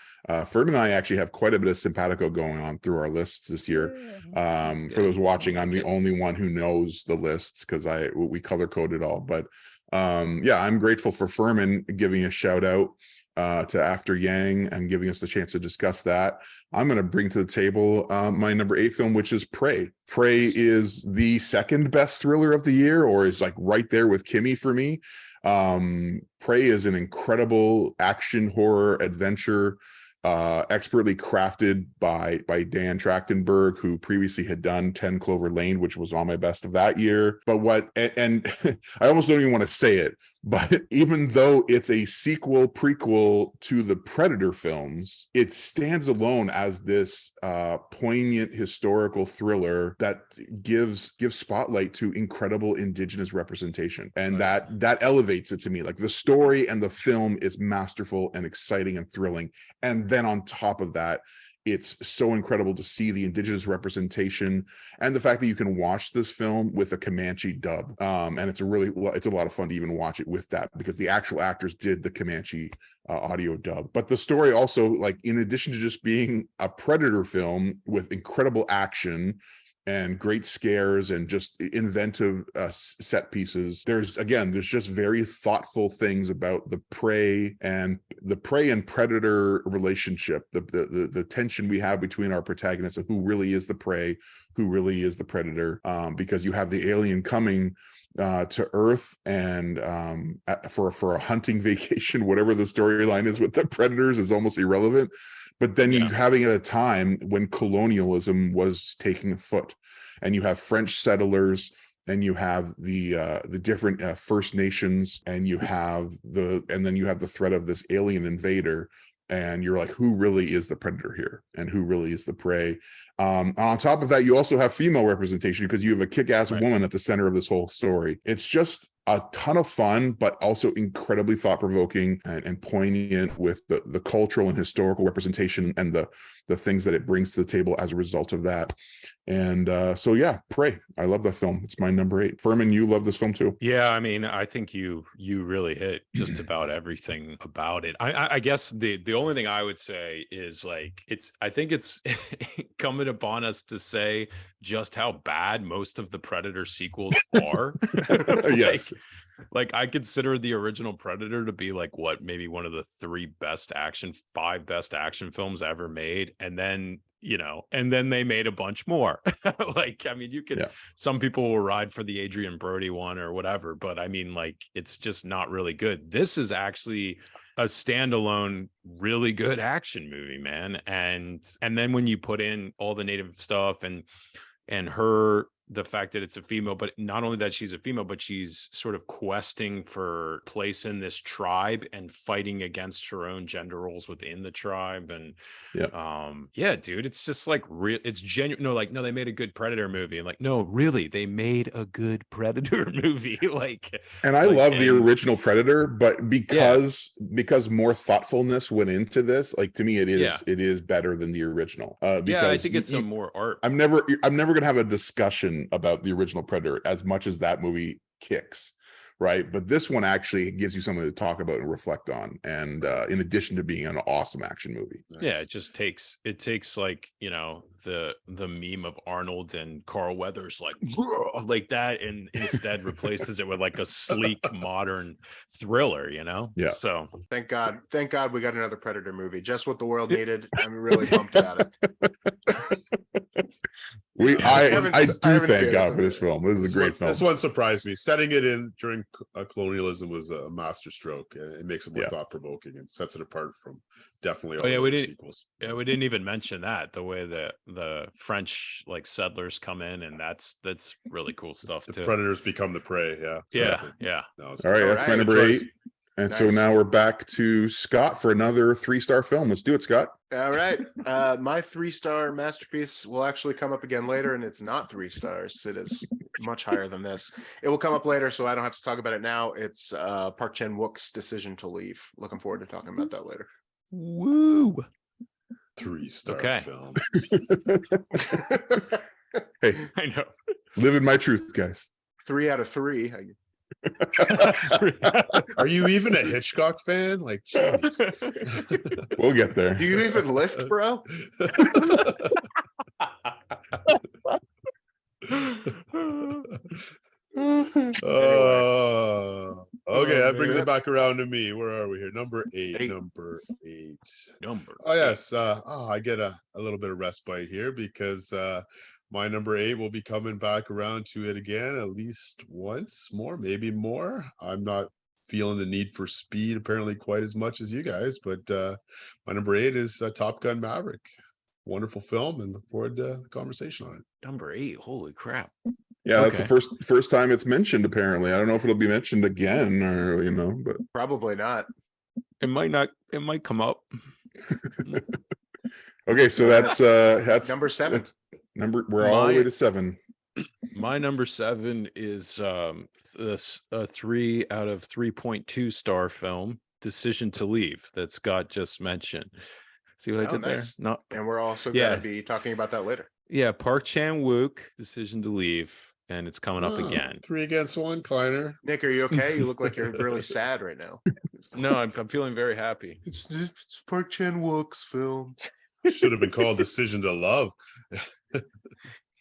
Furman and I actually have quite a bit of simpatico going on through our lists this year. For those watching, I'm the only one who knows the lists because we color code it all. But I'm grateful for Furman giving a shout out to After Yang and giving us the chance to discuss that. I'm going to bring to the table my number 8 film, which is Prey. Prey is the second best thriller of the year, or is like right there with Kimmy for me. Prey is an incredible action horror adventure, expertly crafted by Dan Trachtenberg, who previously had done 10 Clover Lane, which was on my best of that year. But and I almost don't even want to say it, but even though it's a prequel to the Predator films, it stands alone as this poignant historical thriller that gives spotlight to incredible indigenous representation, and that elevates it to me. Like, the story and the film is masterful and exciting and thrilling, and then on top of that, it's so incredible to see the indigenous representation and the fact that you can watch this film with a Comanche dub. And it's a lot of fun to even watch it with that, because the actual actors did the Comanche audio dub. But the story also, like, in addition to just being a Predator film with incredible action and great scares and just inventive set pieces, there's just very thoughtful things about the prey and predator relationship, the tension we have between our protagonists and who really is the prey, who really is the predator, because you have the alien coming to Earth and for a hunting vacation. Whatever the storyline is with the predators is almost irrelevant. But then you're having it at a time when colonialism was taking foot, and you have French settlers, and you have the different First Nations, and you have the threat of this alien invader. And you're like, who really is the predator here, and who really is the prey? On top of that, you also have female representation, because you have a kick-ass woman at the center of this whole story. It's just a ton of fun, but also incredibly thought-provoking and poignant with the cultural and historical representation and the things that it brings to the table as a result of that. And Prey. I love that film. It's my number 8. Furman, you love this film too. Yeah, I mean, I think you really hit just about everything about it. I guess the only thing I would say is, like, I think it's incumbent upon us to say just how bad most of the Predator sequels are. Yes. Like, I consider the original Predator to be like maybe one of the 5 best action films ever made. And then, they made a bunch more. Like, I mean, some people will ride for the Adrian Brody one or whatever, but I mean, like, it's just not really good. This is actually a standalone, really good action movie, man. And then when you put in all the native stuff and her the fact that it's a female, but not only that she's a female, but she's sort of questing for place in this tribe and fighting against her own gender roles within the tribe. And yeah, dude, it's just like real. It's genuine. No, like, no, they made a good Predator movie. And like, no, really, they made a good Predator movie. Like, and I love the original Predator, but because more thoughtfulness went into this, like, to me, it is better than the original. Because I think it's some more art. I'm never gonna have a discussion about the original Predator as much as that movie kicks, right? But this one actually gives you something to talk about and reflect on, and in addition to being an awesome action movie. Yeah, it takes like, you know, the meme of Arnold and Carl Weathers like that, and instead replaces it with like a sleek modern thriller, you know? Yeah. So thank God we got another Predator movie, just what the world needed. I'm really pumped about it. I do thank God for this film. This is a great film. This one surprised me. Setting it in during colonialism was a masterstroke. It makes it more thought provoking and sets it apart from definitely all the sequels. Yeah, we didn't even mention that, the way that the French like settlers come in, and that's really cool stuff too. The predators become the prey. Yeah. Exactly. Yeah. No, all right, that's my number 8. And so now we're back to Scott for another 3-star film. Let's do it, Scott. All right. My 3-star masterpiece will actually come up again later, and it's not 3 stars. It is much higher than this. It will come up later, so I don't have to talk about it now. It's Park Chan-wook's Decision to Leave. Looking forward to talking about that later. Woo! 3-star film. Hey, I know. Living my truth, guys. 3 out of 3. Are you even a Hitchcock fan? Like, geez. We'll get there. Do you even lift, bro? Okay, that brings it back around to me. Where are we here? Number 8. Number 8. Oh yes. I get a little bit of respite here because my number 8 will be coming back around to it again at least once more, maybe more. I'm not feeling the need for speed apparently quite as much as you guys, but my number 8 is Top Gun Maverick. Wonderful film, and look forward to the conversation on it. Number 8, holy crap. Yeah, that's the first time it's mentioned, apparently. I don't know if it'll be mentioned again, or, you know, but probably not. It might come up. Okay, so that's number 7. We're all the way to 7. My number 7 is this 3 out of 3.2 star film, Decision to Leave, that Scott just mentioned. See what I did there? No, and we're also going to be talking about that later. Yeah, Park Chan-wook, Decision to Leave, and it's coming up again. 3 against 1, Kleiner. Nick, are you okay? You look like you're really sad right now. No, I'm feeling very happy. It's Park Chan-wook's film. Should have been called Decision to Love.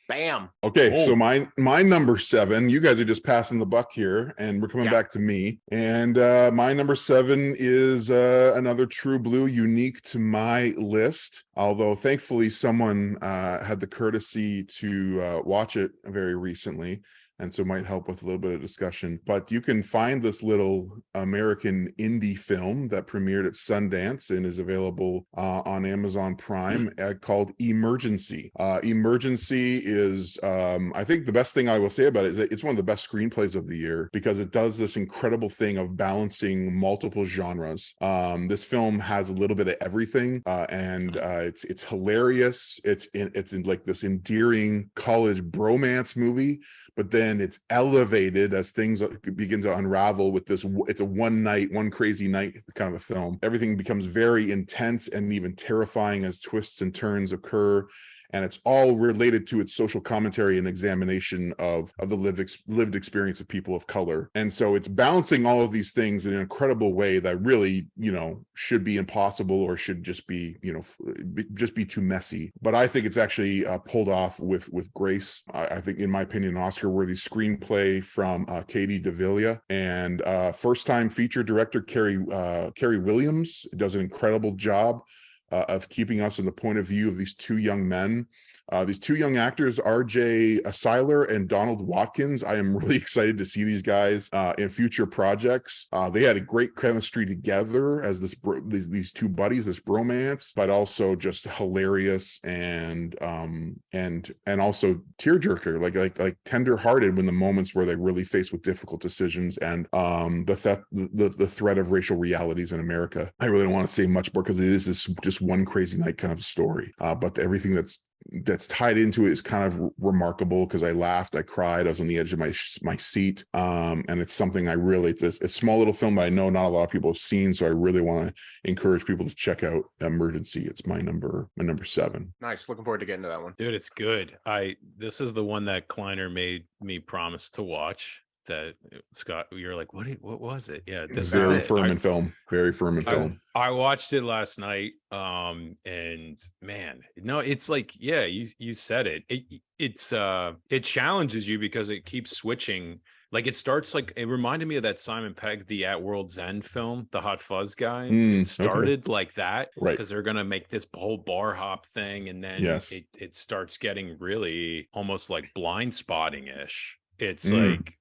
Bam. Okay, so my number 7, you guys are just passing the buck here, and we're coming back to me. And my number 7 is another True Blue, unique to my list. Although thankfully someone had the courtesy to watch it very recently, and so might help with a little bit of discussion. But you can find this little American indie film that premiered at Sundance and is available on Amazon Prime called Emergency. Emergency is, I think the best thing I will say about it is that it's one of the best screenplays of the year because it does this incredible thing of balancing multiple genres. This film has a little bit of everything, and it's hilarious. It's in like this endearing college bromance movie, but then it's elevated as things begin to unravel with this. It's a one crazy night kind of a film. Everything becomes very intense and even terrifying as twists and turns occur. And it's all related to its social commentary and examination of the lived experience of people of color. And so it's balancing all of these things in an incredible way that really, you know, should be impossible or should just be, you know, just be too messy. But I think it's actually pulled off with grace. I think, in my opinion, an Oscar-worthy screenplay from Katie DeVilla, and first-time feature director Carrie Williams does an incredible job of keeping us in the point of view of these 2 young men These two young actors, RJ Seiler and Donald Watkins. I am really excited to see these guys in future projects. They had a great chemistry together as these two buddies, this bromance, but also just hilarious and also tearjerker, like tender-hearted when the moments where they're really faced with difficult decisions and the threat of racial realities in America. I really don't want to say much more because it is this just one crazy night kind of story. But everything that's tied into it is kind of remarkable because I laughed, I cried, I was on the edge of my seat. And it's something it's a small little film that I know not a lot of people have seen. So I really want to encourage people to check out Emergency. It's my number 7. Nice. Looking forward to getting to that one. Dude, it's good. This is the one that Kleiner made me promise to watch. That Scott, you're like, what was it? Yeah, this is very Furman film. Very Furman film. I watched it last night. And man, no, it's like, yeah, you said it. It challenges you because it keeps switching. Like it starts like it reminded me of that Simon Pegg, the At World's End film, the Hot Fuzz guys. It started like that, right? Because they're gonna make this whole bar hop thing, and then it starts getting really almost like Blind Spotting ish. It's like,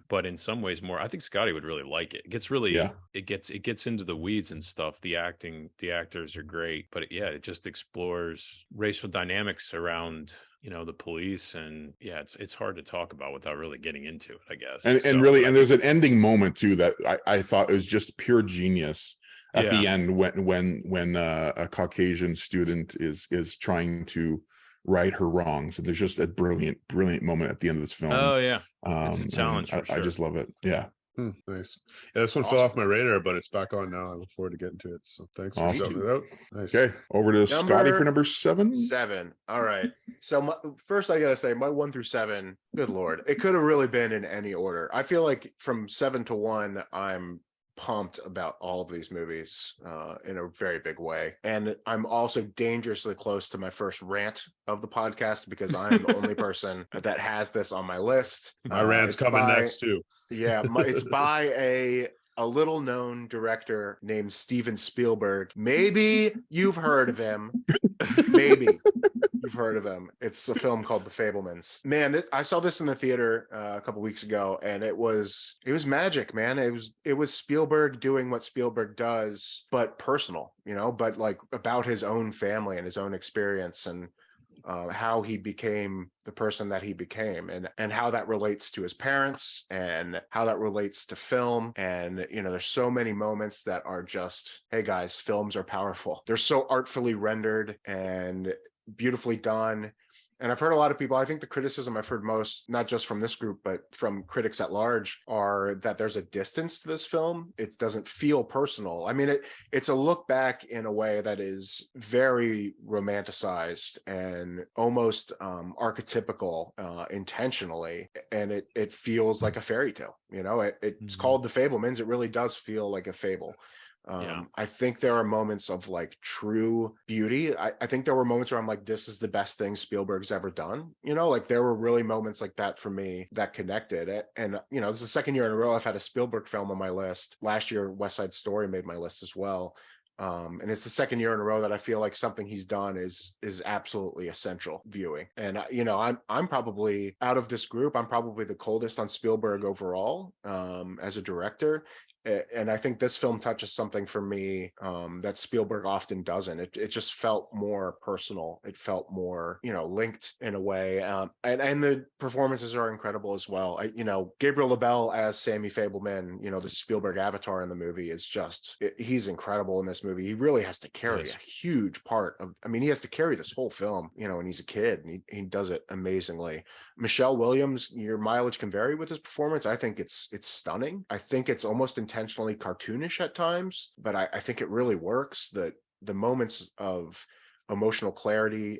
but in some ways more. I think Scotty would really like it. It gets really, it gets into the weeds and stuff. The actors are great, but it just explores racial dynamics around the police, and it's hard to talk about without really getting into it, I guess. And there's an ending moment too that I thought it was just pure genius at the end when a Caucasian student is trying to right her wrongs, and there's just a brilliant moment at the end of this film. It's a challenge for sure. I just love it. Nice. This one fell off my radar, but it's back on now. I look forward to getting to it, so thanks for shouting it out. Nice. Okay, over to Scotty for number 7. All right, so first I gotta say my 1 through 7, good lord, it could have really been in any order. I feel like from 7 to 1 I'm pumped about all of these movies in a very big way, and I'm also dangerously close to my first rant of the podcast because I'm the only person that has this on my list. My rant's coming next too. It's by a little known director named Steven Spielberg. Maybe you've heard of him. Maybe you've heard of him. It's a film called The Fabelmans. Man, I saw this in the theater a couple weeks ago, and it was magic, man. It was Spielberg doing what Spielberg does, but personal, but like about his own family and his own experience, and how he became the person that he became, and how that relates to his parents, and how that relates to film. And there's so many moments that are just, hey guys, films are powerful. They're so artfully rendered and beautifully done. And I've heard a lot of people, I think the criticism I've heard most, not just from this group, but from critics at large, are that there's a distance to this film. It doesn't feel personal. I mean, it's a look back in a way that is very romanticized and almost archetypical intentionally. And it feels like a fairy tale. It's called The Fabelmans. It really does feel like a fable. I think there are moments of like true beauty. I think there were moments where I'm like, this is the best thing Spielberg's ever done. Like there were really moments like that for me that connected it. And this is the second year in a row I've had a Spielberg film on my list. Last year, West Side Story made my list as well. And it's the second year in a row that I feel like something he's done is absolutely essential viewing. And I'm probably, out of this group, I'm probably the coldest on Spielberg overall as a director. And I think this film touches something for me that Spielberg often doesn't. It just felt more personal. It felt more, linked in a way. And the performances are incredible as well. Gabriel LaBelle as Sammy Fabelman, the Spielberg avatar in the movie is just, he's incredible in this movie. He really has to carry a huge part of, he has to carry this whole film, and he's a kid, and he does it amazingly. Michelle Williams, your mileage can vary with his performance. I think it's stunning. I think it's almost intentionally cartoonish at times, but I think it really works. The moments of emotional clarity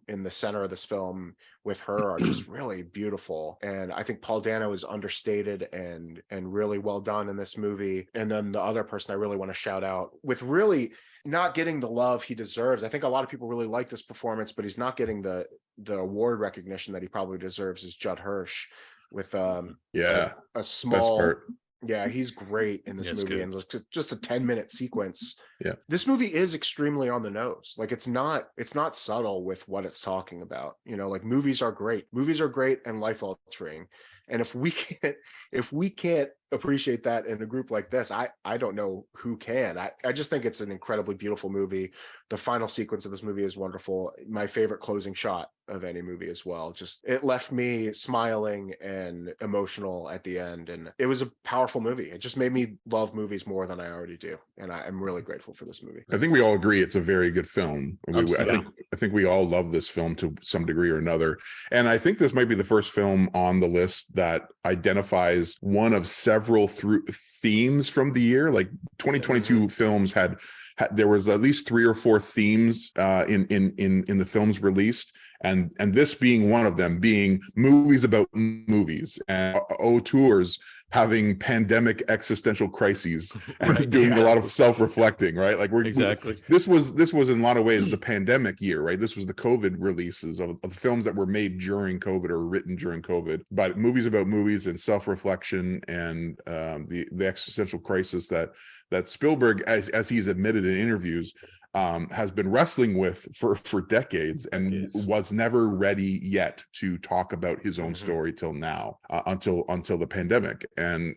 in the center of this film with her are just really beautiful. And I think Paul Dano is understated and really well done in this movie. And then the other person I really want to shout out, with really not getting the love he deserves. I think a lot of people really like this performance, but he's not getting the award recognition that he probably deserves, is Judd Hirsch with a small Yeah, he's great in this Yeah, it's movie, good. and just a 10-minute sequence. Yeah. This movie is extremely on the nose. Like it's not subtle with what it's talking about. You know, like movies are great. Movies are great and life altering. And if we can't appreciate that in a group like this, I don't know who can. I just think it's an incredibly beautiful movie. The final sequence of this movie is wonderful. My favorite closing shot of any movie as well. Just it left me smiling and emotional at the end, and it was a powerful movie. It just made me love movies more than I already do, and I'm really grateful for this movie. I think we all agree it's a very good film. Absolutely. I think we all love this film to some degree or another. And I think this might be the first film on the list that identifies one of several themes from the year. Like 2022 films had there was at least 3 or 4 themes in the films released, and this being one of them, being movies about movies, and auteurs having pandemic existential crises and Right, doing yeah. a lot of self-reflecting, right? Like Exactly. this was in a lot of ways the pandemic year, right? This was the COVID releases of films that were made during COVID or written during COVID, but movies about movies and self-reflection and the existential crisis that Spielberg, as he's admitted in interviews, has been wrestling with for decades and was never ready yet to talk about his own story till now, until the pandemic, and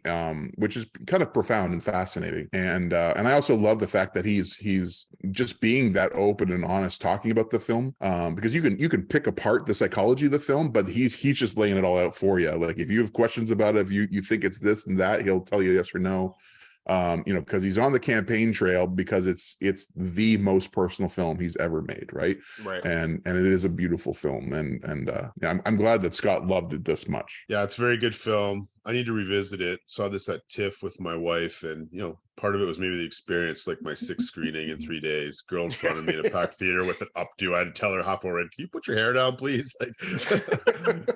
which is kind of profound and fascinating. And I also love the fact that he's just being that open and honest talking about the film, because you can pick apart the psychology of the film, but he's just laying it all out for you. Like if you have questions about it, if you think it's this and that, he'll tell you yes or no. Because he's on the campaign trail, because it's the most personal film he's ever made, right? And it is a beautiful film, and yeah, I'm glad that Scott loved it this much. Yeah, it's a very good film. I need to revisit it. Saw this at TIFF with my wife, and part of it was maybe the experience, like my 6th screening in 3 days. Girl in front of me in a packed theater with an updo. I had to tell her half over, can you put your hair down, please? Like,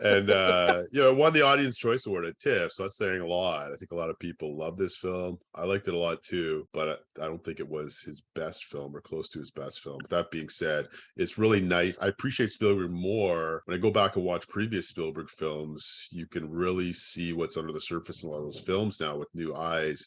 and it won the Audience Choice Award at TIFF, so that's saying a lot. I think a lot of people love this film. I liked it a lot too, but I don't think it was his best film or close to his best film. That being said, it's really nice. I appreciate Spielberg more. When I go back and watch previous Spielberg films, you can really see what's under the surface in a lot of those films now with new eyes,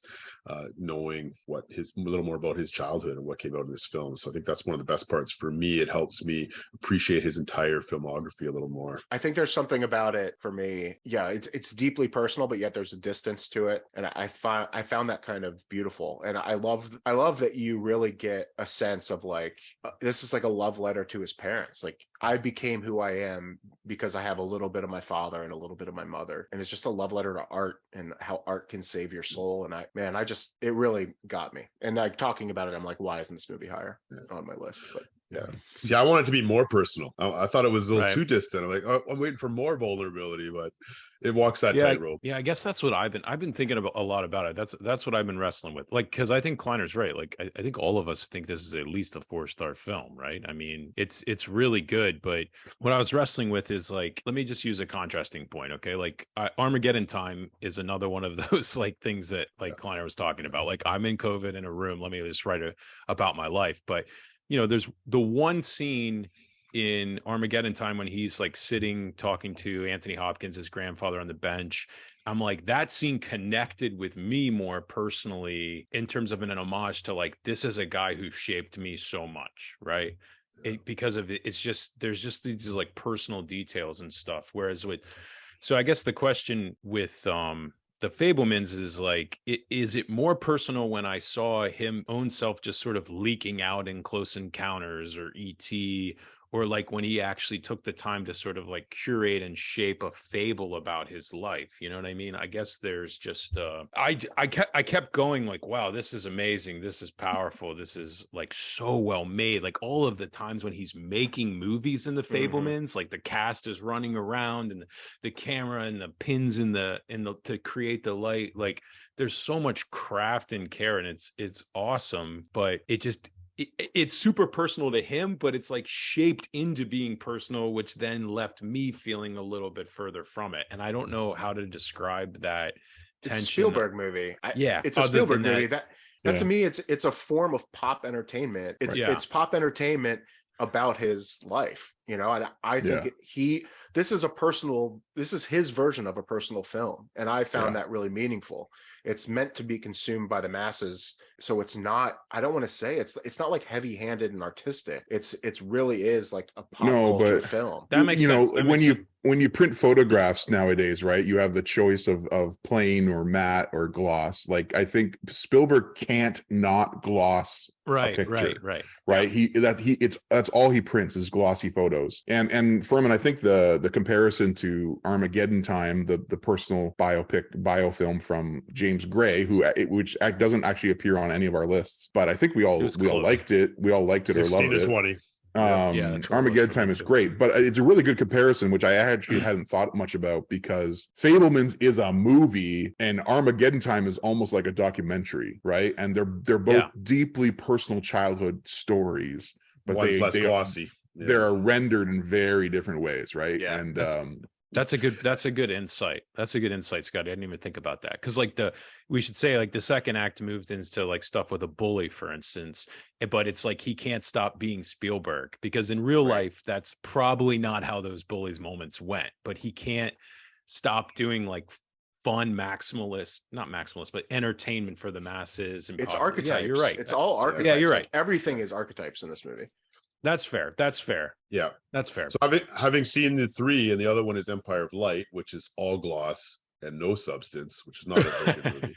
knowing a little more about his childhood and what came out in this film. So I think that's one of the best parts for me. It helps me appreciate his entire filmography a little more. I think there's something about it for me. Yeah, it's deeply personal, but yet there's a distance to it, and I found that kind of beautiful. And I love that you really get a sense of like this is like a love letter to his parents. Like I became who I am because I have a little bit of my father and a little bit of my mother, and it's just a love letter to art and how art can save your soul. And it really got me. And like talking about it, I'm like, why isn't this movie higher on my list? But yeah. See, I want it to be more personal. I thought it was a little too distant. I'm like, I'm waiting for more vulnerability, but it walks that tightrope. Yeah, I guess that's what I've been thinking about a lot about it. That's what I've been wrestling with. Like, because I think Kleiner's right. Like, I think all of us think this is at least a 4-star film, right? I mean, it's really good. But what I was wrestling with is like, let me just use a contrasting point, okay? Like, Armageddon Time is another one of those like things that like Kleiner was talking about. Like, I'm in COVID in a room. Let me just write about my life, but. There's the one scene in Armageddon Time when he's like sitting talking to Anthony Hopkins, his grandfather, on the bench. I'm like, that scene connected with me more personally in terms of an homage to like, this is a guy who shaped me so much, right? Because of it, it's just, there's just these like personal details and stuff. Whereas so I guess the question with the Fabelmans is like, is it more personal when I saw him own self just sort of leaking out in Close Encounters or E.T., or like when he actually took the time to sort of like curate and shape a fable about his life? You know what I mean? I guess there's just I kept going like, wow, this is amazing, this is powerful, this is like so well made. Like all of the times when he's making movies in the Fabelmans, like the cast is running around and the camera and the pins in the to create the light, like there's so much craft and care, and it's awesome. But it's super personal to him, but it's like shaped into being personal, which then left me feeling a little bit further from it. And I don't know how to describe that tension. It's a Spielberg movie. It's a Spielberg movie. That to me, it's a form of pop entertainment. It's pop entertainment about his life, and I think this is his version of a personal film, and I found that really meaningful. It's meant to be consumed by the masses. So it's not, I don't want to say it's not like heavy-handed and artistic. It's really is like a pop culture film. That makes sense. When you print photographs nowadays, right, you have the choice of plain or matte or gloss. Like, I think Spielberg can't not gloss a picture. Right. Yeah. That's all he prints is glossy photos. And Furman, I think the comparison to Armageddon Time, the personal biofilm from James Gray, which doesn't actually appear on any of our lists, but I think we all liked it. We all liked it or loved it. 20. Armageddon Time is great, but it's a really good comparison, which I actually hadn't thought much about, because Fabelmans is a movie and Armageddon Time is almost like a documentary, right? And they're both deeply personal childhood stories, but one's less glossy. They're rendered in very different ways, right? Yeah, and that's a good insight. That's a good insight, Scott. I didn't even think about that, because we should say, like, the second act moved into like stuff with a bully, for instance, but it's like he can't stop being Spielberg, because in real life that's probably not how those bullies moments went, but he can't stop doing like fun not maximalist, but entertainment for the masses. And it's archetypes. Yeah, you're right. It's all archetypes. Yeah, you're right. Like, everything is archetypes in this movie. That's fair. Yeah, that's fair. So having seen the 3, and the other one is Empire of Light, which is all gloss and no substance, which is not a very good movie.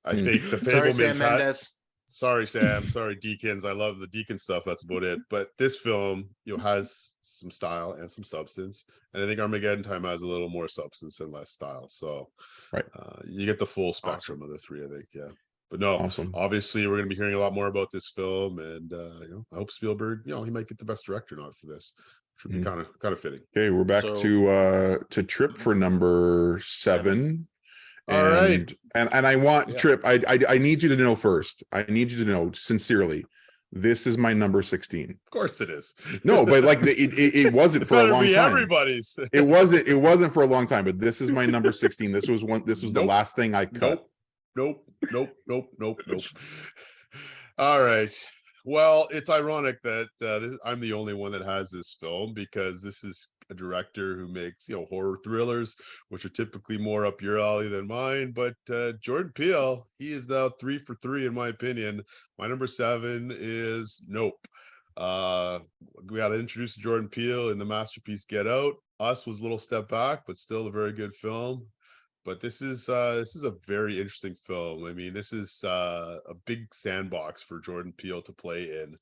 I think the Fabelmans sorry, Sam, sorry, Deakins. I love the Deakins stuff. That's about it. But this film, has some style and some substance, and I think Armageddon Time has a little more substance and less style. So, you get the full spectrum of the 3, I think. Yeah. But no, obviously we're going to be hearing a lot more about this film, and I hope Spielberg, he might get the best director nod for this, which would be kind of fitting. Okay, we're back to Trip for number 7. All right, and I want Trip. I need you to know first. I need you to know sincerely, this is my number 16. Of course it is. No, but like it wasn't for a long time. Everybody's. It wasn't for a long time, but this is my number 16. This was the last thing I cut. Nope. All right. Well, it's ironic that I'm the only one that has this film, because this is a director who makes horror thrillers, which are typically more up your alley than mine. But Jordan Peele, he is now 3 for 3 in my opinion. My number 7 is Nope. We got to introduce Jordan Peele in the masterpiece Get Out. Us was a little step back, but still a very good film. But this is a very interesting film. I mean, this is a big sandbox for Jordan Peele to play in,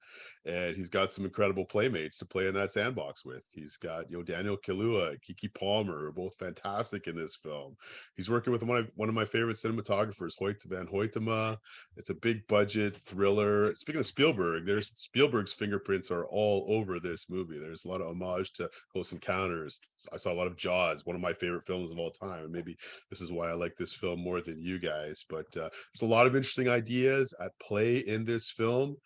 and he's got some incredible playmates to play in that sandbox with. He's got Daniel Kaluuya, Keke Palmer, are both fantastic in this film. He's working with one of my favorite cinematographers, Hoyt van Hoytema. It's a big budget thriller. Speaking of Spielberg, Spielberg's fingerprints are all over this movie. There's a lot of homage to Close Encounters. I saw a lot of Jaws, one of my favorite films of all time, and maybe this is why I like this film more than you guys. But there's a lot of interesting ideas at play in this film.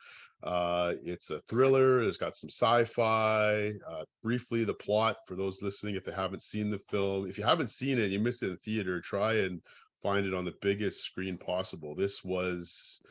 It's a thriller. It's got some sci-fi. Briefly, the plot for those listening, if they haven't seen the film, if you haven't seen it, you missed it in the theater, try and find it on the biggest screen possible. This was,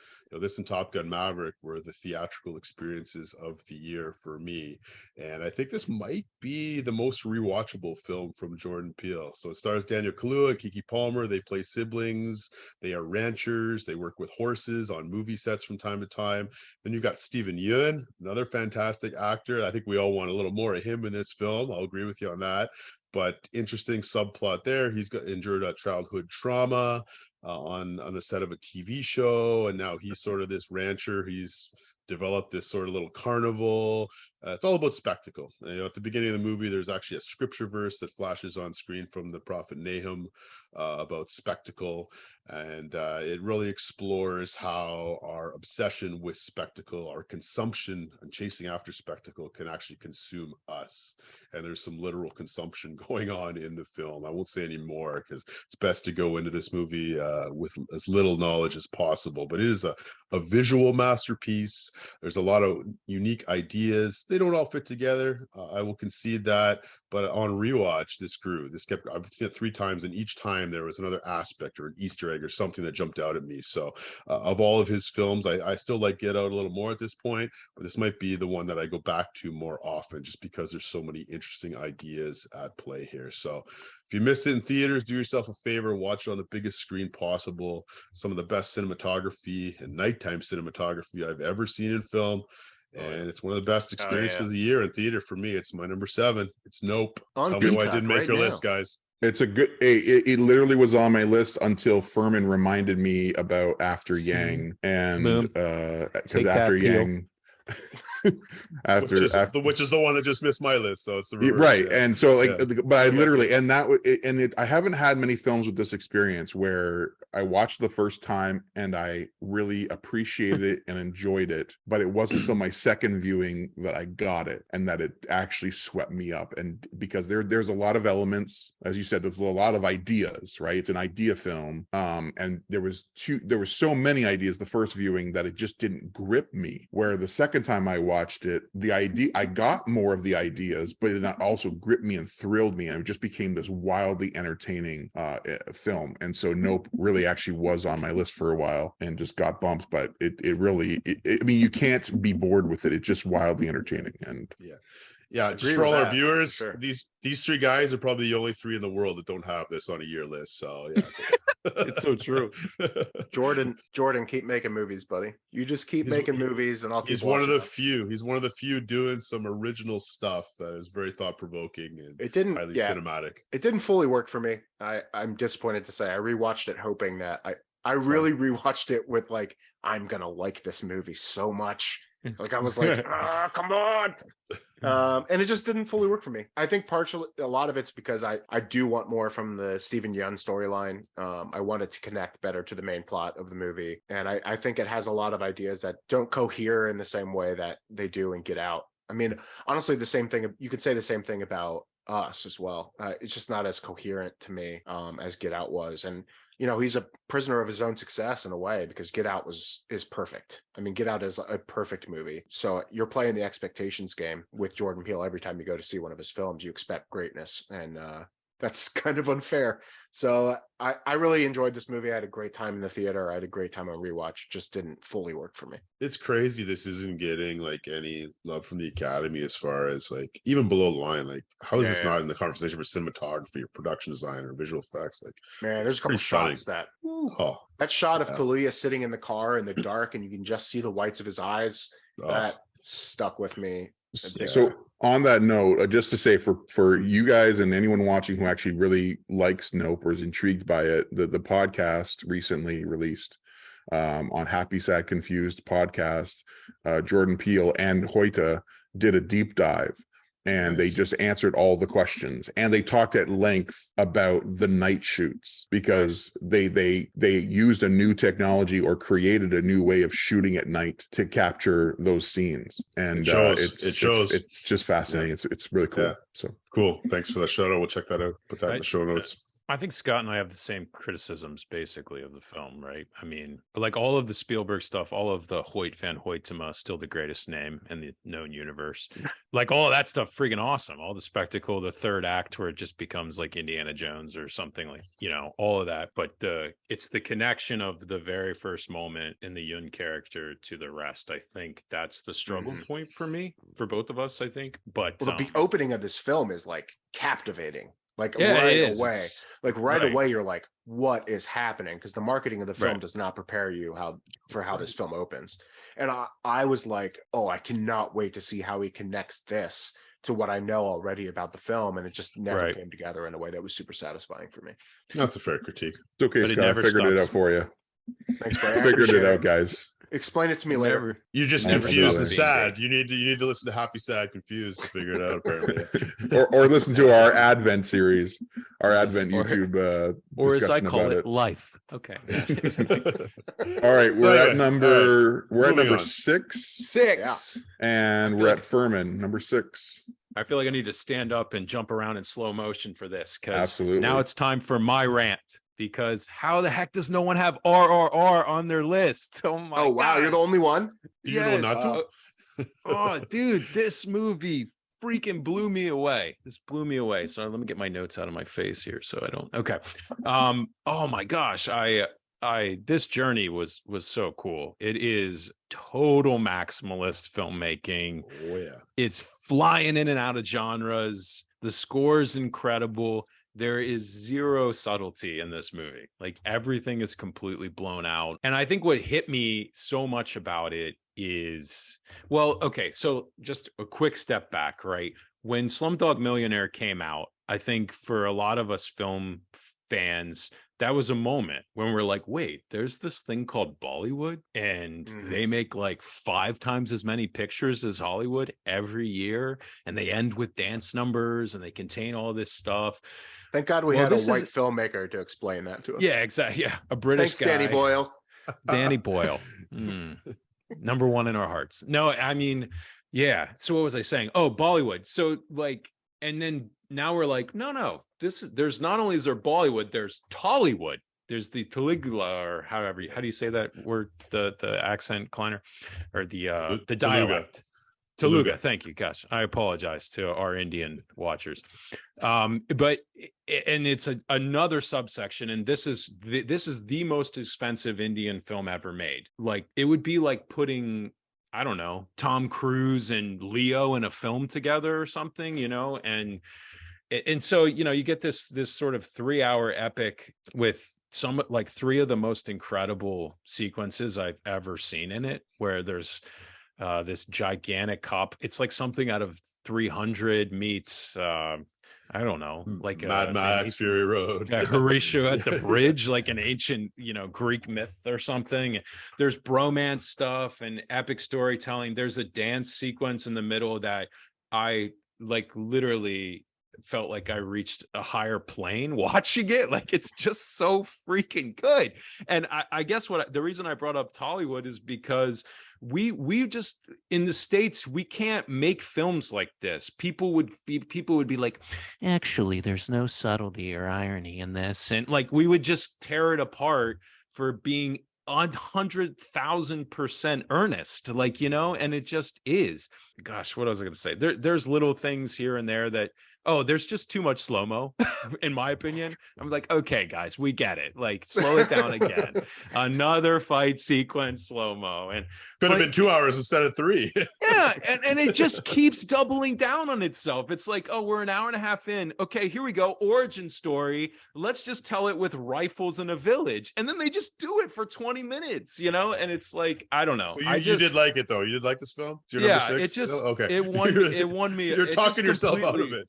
this and Top Gun Maverick were the theatrical experiences of the year for me. And I think this might be the most rewatchable film from Jordan Peele. So it stars Daniel Kaluuya, Keke Palmer. They play siblings. They are ranchers. They work with horses on movie sets from time to time. Then you've got Steven Yeun, another fantastic actor. I think we all want a little more of him in this film. I'll agree with you on that. But interesting subplot there. He's endured a childhood trauma on the set of a TV show, and now he's sort of this rancher. He's developed this sort of little carnival. It's all about spectacle. At the beginning of the movie, there's actually a scripture verse that flashes on screen from the prophet Nahum about spectacle. And it really explores how our obsession with spectacle, our consumption and chasing after spectacle can actually consume us. And there's some literal consumption going on in the film. I won't say any more because it's best to go into this movie with as little knowledge as possible. But it is a visual masterpiece. There's a lot of unique ideas. They don't all fit together. I will concede that. but on rewatch, this grew. I've seen it 3 times, and each time there was another aspect or an Easter egg or something that jumped out at me. So of all of his films, I still like Get Out a little more at this point, but this might be the one that I go back to more often, just because there's so many interesting ideas at play here. So if you missed it in theaters, do yourself a favor, watch it on the biggest screen possible. Some of the best cinematography and nighttime cinematography I've ever seen in film. And it's one of the best experiences of the year in theater for me. It's my number 7. It's Nope. Tell me why I didn't make your list, guys. It's a good. It literally was on my list until Furman reminded me about After Yang, and because After Yang, which is the one that just missed my list, so it's the reverse, right. Yeah. And so but I literally, and I haven't had many films with this experience where I watched the first time and I really appreciated it and enjoyed it, but it wasn't until my second viewing that I got it and that it actually swept me up. And because there's a lot of elements, as you said, there's a lot of ideas, right? It's an idea film, and there was so many ideas the first viewing that it just didn't grip me, where the second time I watched it, I got more of the ideas, but it also gripped me and thrilled me, and it just became this wildly entertaining film. And so Nope really actually was on my list for a while and just got bumped, but it really, I mean, you can't be bored with it. It's just wildly entertaining. And just for all our viewers, sure, these 3 guys are probably the only 3 in the world that don't have this on a year list. So yeah. It's so true. Jordan, keep making movies, buddy. You just keep making movies, and I'll keep. He's one of the few. He's one of the few doing some original stuff that is very thought provoking and highly cinematic. It didn't fully work for me. I'm disappointed to say. I rewatched it hoping that I really rewatched it with like, I'm gonna like this movie so much. Like I was like, come on. And it just didn't fully work for me. I think a lot of it's because I do want more from the Stephen Yeun storyline. I wanted to connect better to the main plot of the movie. And I think it has a lot of ideas that don't cohere in the same way that they do in Get Out. I mean, honestly, the same thing, you could say the same thing about Us as well. It's just not as coherent to me as Get Out was. And he's a prisoner of his own success in a way, because Get Out is perfect. I mean, Get Out is a perfect movie. So you're playing the expectations game with Jordan Peele. Every time you go to see one of his films, you expect greatness, and that's kind of unfair. So I really enjoyed this movie. I had a great time in the theater. I had a great time on rewatch. Just didn't fully work for me. It's crazy this isn't getting like any love from the Academy, as far as like even below the line. Like, how is this not in the conversation for cinematography or production design or visual effects? Like, man, there's a couple shots that shot of Kaluuya sitting in the car in the dark and you can just see the whites of his eyes. That stuck with me. So on that note, just to say for you guys and anyone watching who actually really likes Nope or is intrigued by it, the podcast recently released on Happy, Sad, Confused podcast, Jordan Peele and Hoyta did a deep dive. And they just answered all the questions, and they talked at length about the night shoots, because they used a new technology or created a new way of shooting at night to capture those scenes. And it's just fascinating. Yeah. It's really cool. Yeah. So cool. Thanks for the shout out. We'll check that out. Put that in the show notes. I think Scott and I have the same criticisms basically of the film, right? I mean, like all of the Spielberg stuff, all of the Hoyt van Hoytema, still the greatest name in the known universe. Like all of that stuff, freaking awesome. All the spectacle, the third act where it just becomes like Indiana Jones or something, like, all of that. But it's the connection of the very first moment in the Yun character to the rest. I think that's the struggle point for me, for both of us, I think. But the opening of this film is like captivating. Like right away, you're like, what is happening? Because the marketing of the film does not prepare you for how this film opens. And I was like, I cannot wait to see how he connects this to what I know already about the film. And it just never came together in a way that was super satisfying for me. That's a fair critique. It's okay, but Scott. I figured it out for you. Thanks, Brian. I figured it out, guys. Explain it to me later. You just confused and sad. You need to listen to Happy, Sad, Confused to figure it out, apparently. or listen to our Advent series, our Advent YouTube or as I call it, Life. Okay. All right, we're at number 6. And we're at Furman, number 6. I feel like I need to stand up and jump around in slow motion for this, because Absolutely. Now it's time for my rant. Because how the heck does no one have RRR on their list? Oh my! Oh wow, you're the only one. Yes. Dude, this movie freaking blew me away. This blew me away. So let me get my notes out of my face here so I don't. Okay. Oh my gosh. This journey was so cool. It is total maximalist filmmaking. Oh yeah. It's flying in and out of genres. The score's incredible. There is zero subtlety in this movie. Like everything is completely blown out. And I think what hit me so much about it is, well, okay, so just a quick step back, right? When Slumdog Millionaire came out, I think for a lot of us film fans, that was a moment when we're like, wait, there's this thing called Bollywood, and they make like 5 times as many pictures as Hollywood every year, and they end with dance numbers and they contain all this stuff. Thank God we had a white filmmaker to explain that to us. Yeah, exactly. Yeah, a British guy. Danny Boyle. Danny Boyle. Number one in our hearts. No, I mean, yeah. So what was I saying? Oh, Bollywood. So like, and then now we're like, no, there's not only is there Bollywood, there's Tollywood. There's the Telugu, or how do you say that word? The accent, Kleiner, or the dialect. Telugu. Thank you. Gosh, I apologize to our Indian watchers. But it's another subsection, and this is the most expensive Indian film ever made. Like it would be like putting, I don't know, Tom Cruise and Leo in a film together or something, and so you get this sort of 3-hour epic with some like 3 of the most incredible sequences I've ever seen in it, where there's this gigantic cop. It's like something out of 300 meets I don't know, like Mad Max Fury Road. Horatio at the bridge, like an ancient, Greek myth or something. There's bromance stuff and epic storytelling. There's a dance sequence in the middle that I like literally felt like I reached a higher plane watching it. Like it's just so freaking good. And I guess the reason I brought up Tollywood is because we just in the States, we can't make films like this. People would be like, actually, there's no subtlety or irony in this, and like we would just tear it apart for being 100,000% earnest, like and it just is. Gosh, what was I going to say? There's little things here and there that, there's just too much slow-mo, in my opinion. I'm like, okay, guys, we get it. Like, slow it down again. Another fight sequence, slow-mo. And could have been 2 hours instead of 3. Yeah, and it just keeps doubling down on itself. It's like, we're an hour and a half in. Okay, here we go. Origin story. Let's just tell it with rifles in a village. And then they just do it for 20 minutes, and it's like, I don't know. So you did like it, though. You did like this film? It's your number 6? It just, okay. It won me. You're talking yourself out of it.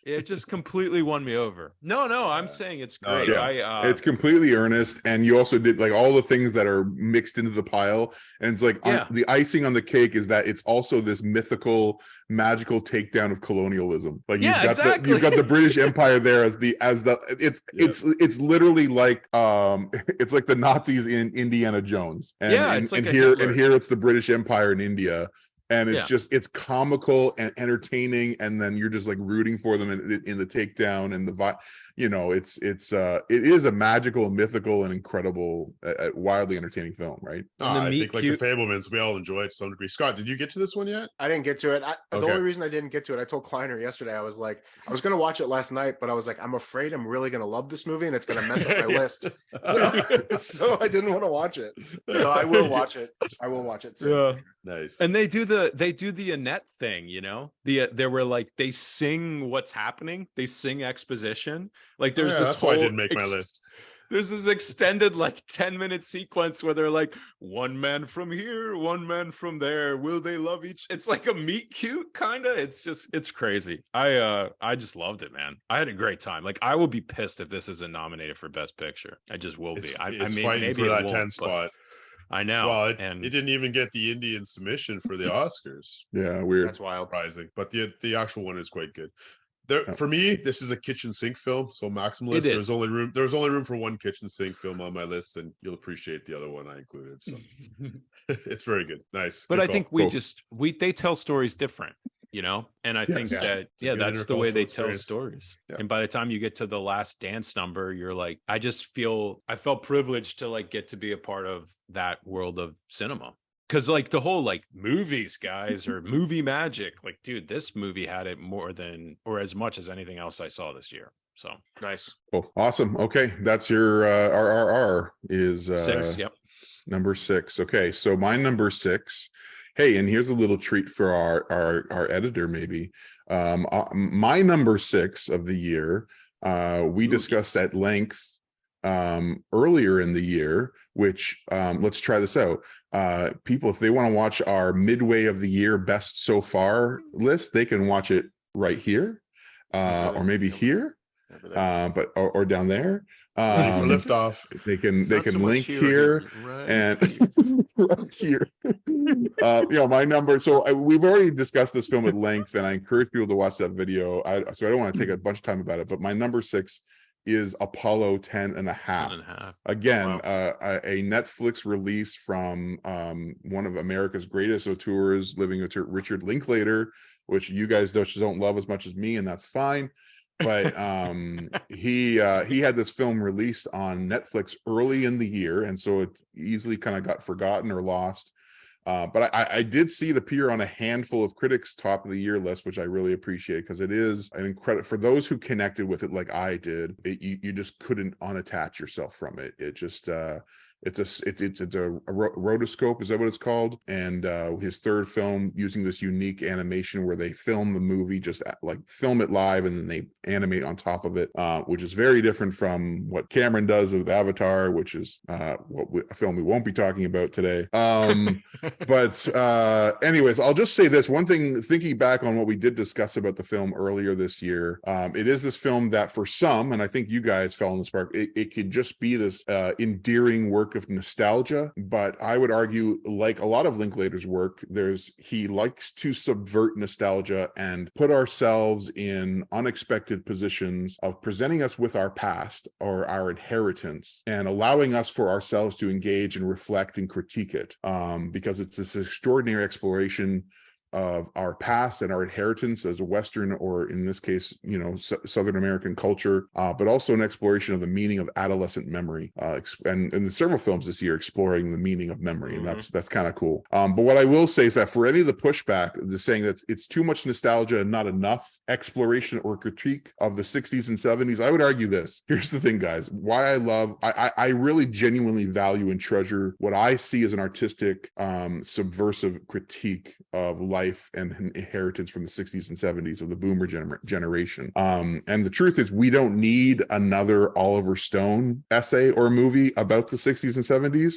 It just completely won me over. No, I'm saying it's great. It's completely earnest, and you also did like all the things that are mixed into the pile, and it's like the icing on the cake is that it's also this mythical, magical takedown of colonialism. Like you've got the British Empire there it's literally like it's like the Nazis in Indiana Jones, and here it's the British Empire in India. And it's just, it's comical and entertaining, and then you're just like rooting for them in the takedown and it is a magical, mythical, and incredible, wildly entertaining film, right? I think like the Fablemans, we all enjoy it to some degree. Scott, did you get to this one yet? I didn't get to it. The only reason I didn't get to it, I told Kleiner yesterday, I was like, I was going to watch it last night, but I was like, I'm afraid I'm really going to love this movie and it's going to mess up my list. So I didn't want to watch it. So I will watch it. I will watch it soon. Yeah. Nice. And they do the Annette thing, they were like, they sing what's happening. They sing exposition. Like there's that's why I didn't make my list. There's this extended like 10-minute sequence where they're like, one man from here, one man from there. Will they love each? It's like a meet cute kind of. It's crazy. I just loved it, man. I had a great time. Like I will be pissed if this isn't nominated for Best Picture. I just will be. I mean, fighting maybe for that won't, 10 spot. I know. Well, it didn't even get the Indian submission for the Oscars. Yeah, weird. That's wild. Surprising. But the actual one is quite good. For me, this is a kitchen sink film, so maximalist. There's only room for one kitchen sink film on my list, and you'll appreciate the other one I included. So it's very good. Nice. But good I think they tell stories different, and I think that's the way they tell stories. Yeah. And by the time you get to the last dance number, you're like, I felt privileged to like get to be a part of that world of cinema. because like the whole like movies, guys, or movie magic, like, dude, this movie had it more than or as much as anything else I saw this year. So Nice. Oh, awesome. Okay, that's your RRR is 6. Yep. number 6. Okay, so my number 6. Hey, and here's a little treat for our editor, maybe. My number 6 of the year, we discussed at length earlier in the year, which let's try this out. People, if they want to watch our midway of the year best so far list, they can watch it right here, or maybe here. But or down there. Ready for liftoff. They can Not so much link here right and right here. My number. So we've already discussed this film at length, and I encourage people to watch that video. So I don't want to take a bunch of time about it, but my number 6 is Apollo 10 and a half. Again, wow. A Netflix release from one of America's greatest auteurs, living auteur, Richard Linklater, which you guys don't love as much as me, and that's fine. But he had this film released on Netflix early in the year, and so it easily kind of got forgotten or lost. But I did see it appear on a handful of critics' top of the year list, which I really appreciate, because it is an incredible, for those who connected with it like I did. You just couldn't unattach yourself from it. It just it's a rotoscope, is that what it's called? And his third film, using this unique animation where they film the movie, just like film it live and then they animate on top of it, which is very different from what Cameron does with Avatar, which is a film we won't be talking about today. But anyways, I'll just say this one thing, thinking back on what we did discuss about the film earlier this year. It is this film that for some, and I think you guys fell in the spark, it could just be this endearing work of nostalgia. But I would argue, like a lot of Linklater's work, he likes to subvert nostalgia and put ourselves in unexpected positions of presenting us with our past or our inheritance and allowing us for ourselves to engage and reflect and critique it, because it's this extraordinary exploration of our past and our inheritance as a Western, or in this case, Southern American culture, but also an exploration of the meaning of adolescent memory. And the several films this year exploring the meaning of memory, and that's kind of cool. But what I will say is that for any of the pushback, the saying that it's too much nostalgia and not enough exploration or critique of the 60s and 70s, I would argue this. Here's the thing, guys. Why I really genuinely value and treasure what I see as an artistic, subversive critique of life and inheritance from the 60s and 70s of the boomer generation. And the truth is, we don't need another Oliver Stone essay or movie about the 60s and 70s.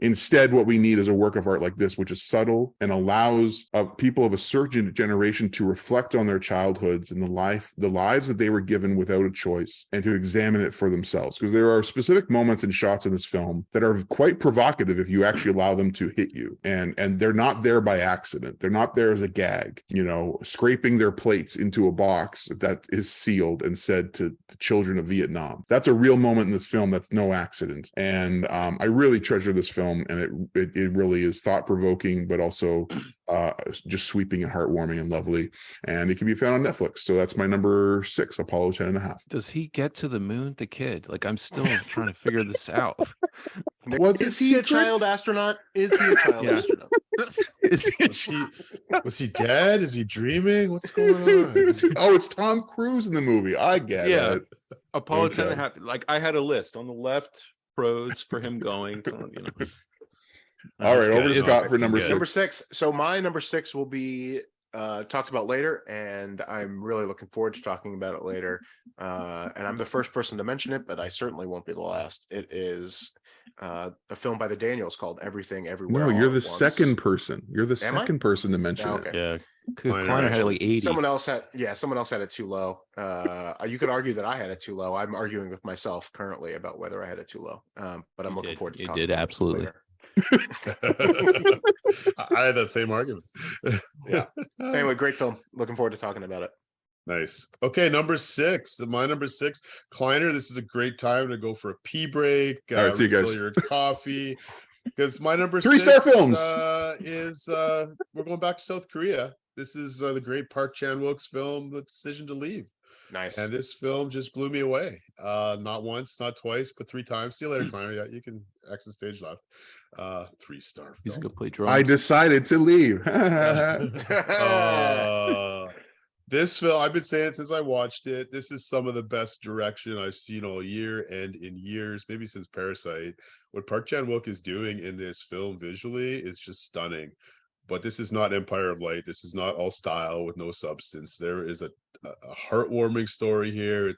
Instead, what we need is a work of art like this, which is subtle and allows people of a certain generation to reflect on their childhoods and the lives that they were given without a choice, and to examine it for themselves. Because there are specific moments and shots in this film that are quite provocative if you actually allow them to hit you. And they're not there by accident. They're not there as a gag, scraping their plates into a box that is sealed and said to the children of Vietnam. That's a real moment in this film. That's no accident. And I really treasure this film. And it really is thought-provoking, but also just sweeping and heartwarming and lovely. And it can be found on Netflix. So that's my number 6, Apollo 10 and a half. Does he get to the moon, the kid? Like, I'm still trying to figure this out. Is he a child astronaut? Is he a child astronaut? Was he dead? Is he dreaming? What's going on? It's Tom Cruise in the movie. I get it. Apollo 10 and a half. Like, I had a list on the left. Pros for him going. All right, over to Scott for number 6. Number 6. So my number 6 will be talked about later, and I'm really looking forward to talking about it later. And I'm the first person to mention it, but I certainly won't be the last. It is a film by the Daniels called Everything Everywhere. No, you're the second person. You're the second person to mention it. Yeah. Kleiner had like 80. Someone else had it too low. You could argue that I had it too low. I'm arguing with myself currently about whether I had it too low. But I'm looking forward to talking about absolutely. It I had that same argument. Yeah. Anyway, great film. Looking forward to talking about it. Nice. Okay, number 6. My number 6, Kleiner. This is a great time to go for a pee break. All right, see you guys. Your coffee. Because my number 3-star 6 films is we're going back to South Korea. This is the great Park Chan-wook's film, The Decision to Leave. Nice. And this film just blew me away. Not once, not twice, but 3 times. See you later, Connor. Yeah, you can exit stage left. 3-star He's film. gonna play drums. I decided to leave. This film, I've been saying since I watched it, this is some of the best direction I've seen all year and in years, maybe since Parasite. What Park Chan-wook is doing in this film visually is just stunning. But this is not Empire of Light. This is not all style with no substance. There is a heartwarming story here.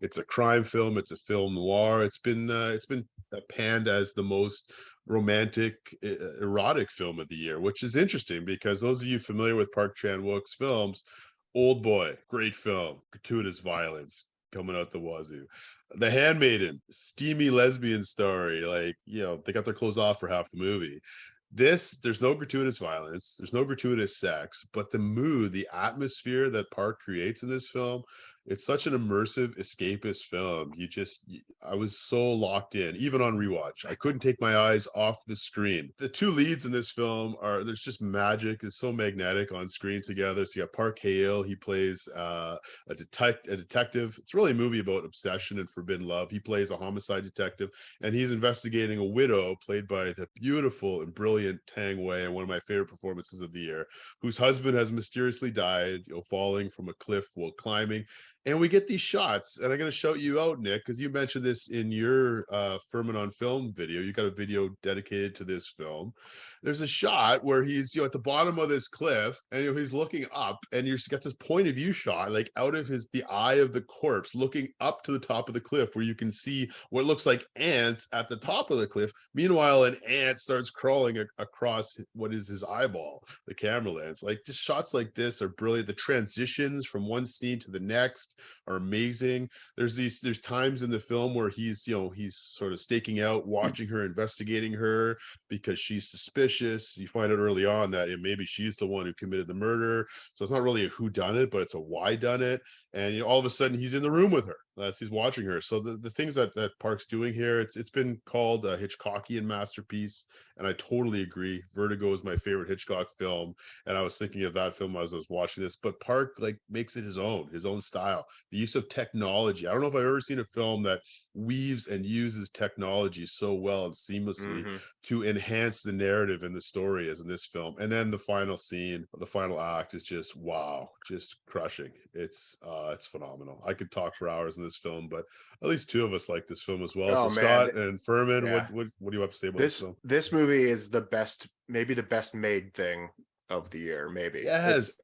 It's a crime film. It's a film noir. It's been panned as the most romantic erotic film of the year, which is interesting because those of you familiar with Park Chan-wook's films, Old Boy, great film, gratuitous violence coming out the wazoo. The Handmaiden, steamy lesbian story, like, you know, they got their clothes off for half the movie. There's no gratuitous violence, there's no gratuitous sex, but the mood, the atmosphere that Park creates in this film, it's such an immersive escapist film. I was so locked in, even on rewatch. I couldn't take my eyes off the screen. The 2 leads in this film there's just magic. It's so magnetic on screen together. So you got Park Hae-il, he plays a detective. It's really a movie about obsession and forbidden love. He plays a homicide detective, and he's investigating a widow played by the beautiful and brilliant Tang Wei, and one of my favorite performances of the year, whose husband has mysteriously died, falling from a cliff while climbing. And we get these shots, and I'm going to shout you out, Nick, because you mentioned this in your Furman on Film video. You got a video dedicated to this film. There's a shot where he's at the bottom of this cliff, and he's looking up, and you've got this point of view shot, like out of the eye of the corpse, looking up to the top of the cliff, where you can see what looks like ants at the top of the cliff. Meanwhile, an ant starts crawling across what is his eyeball, the camera lens. Like, just shots like this are brilliant. The transitions from one scene to the next are amazing. There's times in the film where he's sort of staking out, watching her, investigating her because she's suspicious. You find out early on that maybe she's the one who committed the murder. So it's not really a whodunit, but it's a why done it. And all of a sudden he's in the room with her as he's watching her. So the things that Park's doing here, it's been called a Hitchcockian masterpiece, and I totally agree. Vertigo is my favorite Hitchcock film, and I was thinking of that film as I was watching this. But Park makes it his own style. The use of technology. I don't know if I've ever seen a film that weaves and uses technology so well and seamlessly to enhance the narrative and the story as in this film. And then the final scene, the final act is just wow, just crushing. It's phenomenal. I could talk for hours in this film, but at least 2 of us like this film as well. So Scott and Furman, what do you have to say about this film? This movie is the best, maybe the best made thing of the year, maybe. Yes.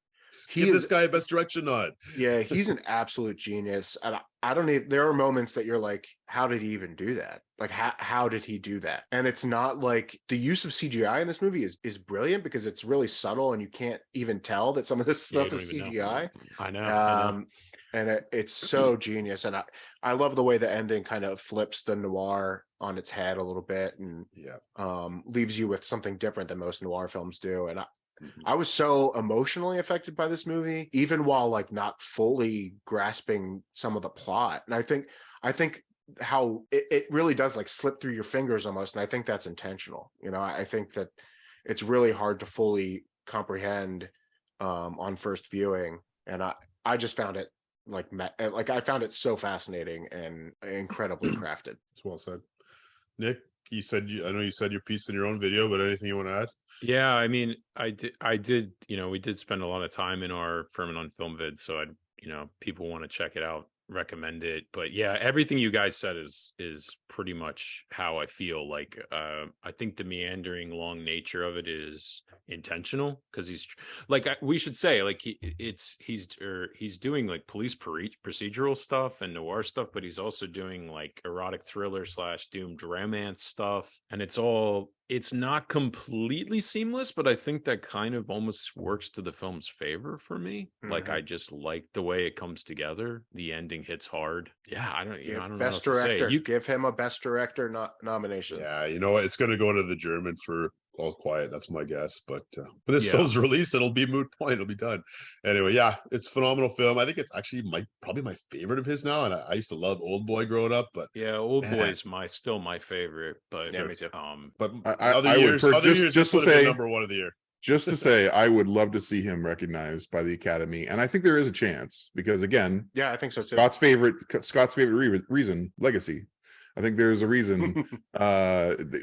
Give this guy a best direction nod. Yeah, he's an absolute genius. And I don't even, there are moments that you're like, how did he even do that? Like, how did he do that? And it's not like the use of CGI in this movie is brilliant because it's really subtle and you can't even tell that some of this stuff is CGI. I know. And it's so genius. And I love the way the ending kind of flips the noir on its head a little bit and leaves you with something different than most noir films do. And I was so emotionally affected by this movie, even while not fully grasping some of the plot. And I think how it really does slip through your fingers almost. And I think that's intentional. I think that it's really hard to fully comprehend on first viewing. And I just found it I found it so fascinating and incredibly crafted. It's well said. Nick, I know you said your piece in your own video, but anything you want to add? Yeah, I mean, I did, we did spend a lot of time in our Furman on Film vid, so people want to check it out, recommend it. But yeah, everything you guys said is pretty much how I feel. I think the meandering long nature of it is intentional because we should say he's doing police procedural stuff and noir stuff, but he's also doing erotic thriller / doomed romance stuff, and it's not completely seamless, but I think that kind of almost works to the film's favor for me. I just like the way it comes together. The ending hits hard. Yeah, I don't know. Best director. You give him a best director nomination. Yeah, you know what? It's going to go to the German for All Quiet. That's my guess. But when this film's released, it'll be moot point. It'll be done. Anyway, yeah, it's a phenomenal film. I think it's actually probably my favorite of his now. And I used to love Old Boy growing up, but yeah, Old Boy is still my favorite. But yeah, me too. But other years, this would have been number 1 of the year. just to say, I would love to see him recognized by the Academy, and I think there is a chance because, again, Yeah, I think so too. Scott's favorite reason, legacy. I think there's a reason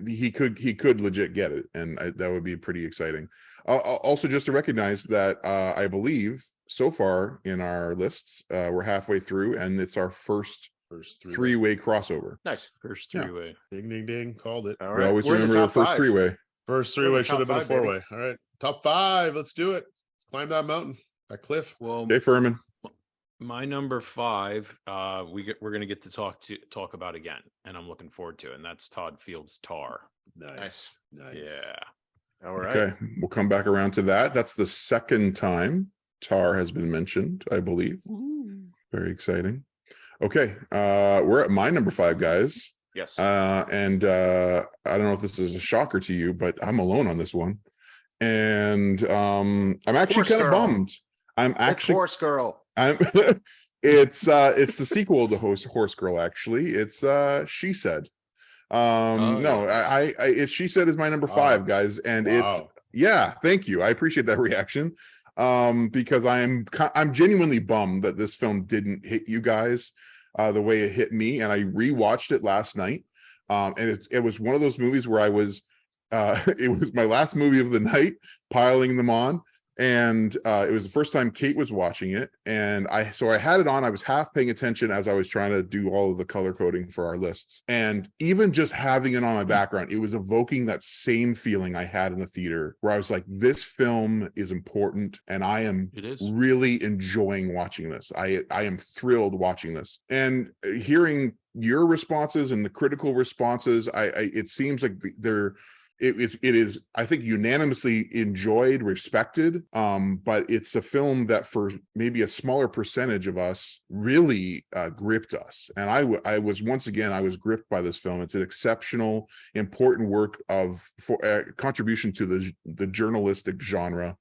he could legit get it, and that would be pretty exciting. Also, just to recognize that I believe so far in our lists, we're halfway through, and it's our first three-way crossover. Nice. First three-way. Ding, ding, ding. Called it. All We right. always We're in the remember the top first 5. three-way. First We're in three-way the should have top been a 5, baby. four-way. All right. Top 5. Let's do it. Let's climb that mountain, that cliff. Well, Hey, Furman. my number 5, we're going to get to talk about again, and I'm looking forward to it. And that's Todd Field's Tar. Nice. Yeah. All right. Okay, we'll come back around to that. That's the second time Tar has been mentioned, I believe. Very exciting. Okay, we're at my number 5, guys. Yes. And I don't know if this is a shocker to you, but I'm alone on this one. And I'm actually Horse kind of Girl. bummed. I'm It's actually Horse Girl. it's the sequel to Horse Girl, actually. It's She Said. No, yeah. it's She Said is my number 5, guys, and it's thank you. I appreciate that reaction. Because I'm genuinely bummed that this film didn't hit you guys the way it hit me, and I rewatched it last night. And it was one of those movies where I was it was my last movie of the night, piling them on. And it was the first time Kate was watching it, and I had it on. I was half paying attention as I was trying to do all of the color coding for our lists, and even just having it on my background, it was evoking that same feeling I had in the theater, where I was like, "This film is important, and I am really enjoying watching this. I am thrilled watching this." And hearing your responses and the critical responses, it seems like it is, I think, unanimously enjoyed, respected, but it's a film that for maybe a smaller percentage of us really gripped us. And I was gripped by this film. It's an exceptional, important work of contribution to the journalistic genre.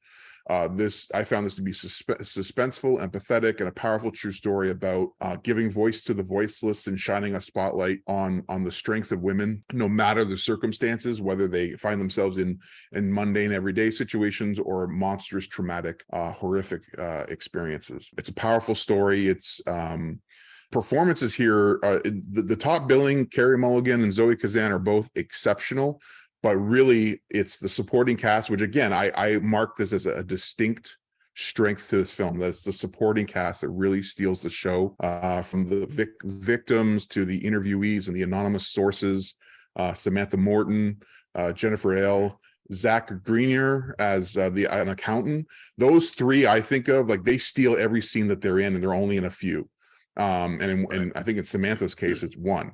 I found this to be suspenseful, empathetic, and a powerful true story about giving voice to the voiceless and shining a spotlight on the strength of women, no matter the circumstances, whether they find themselves in mundane everyday situations or monstrous, traumatic, horrific experiences. It's a powerful story. It's performances here. The top billing, Carey Mulligan and Zoe Kazan, are both exceptional. But really, it's the supporting cast, which, again, I mark this as a distinct strength to this film. That it's the supporting cast that really steals the show, from the victims to the interviewees and the anonymous sources. Samantha Morton, Jennifer Hale, Zach Greenier as an accountant. Those three, I think of, like, they steal every scene that they're in, and they're only in a few. And I think in Samantha's case, it's one.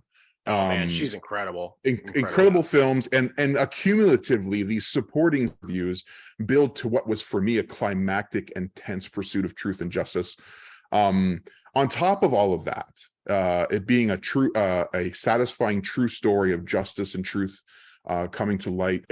Oh man, she's incredible. Incredible films, and accumulatively, these supporting reviews build to what was for me a climactic and tense pursuit of truth and justice. On top of all of that, it being a satisfying true story of justice and truth coming to light,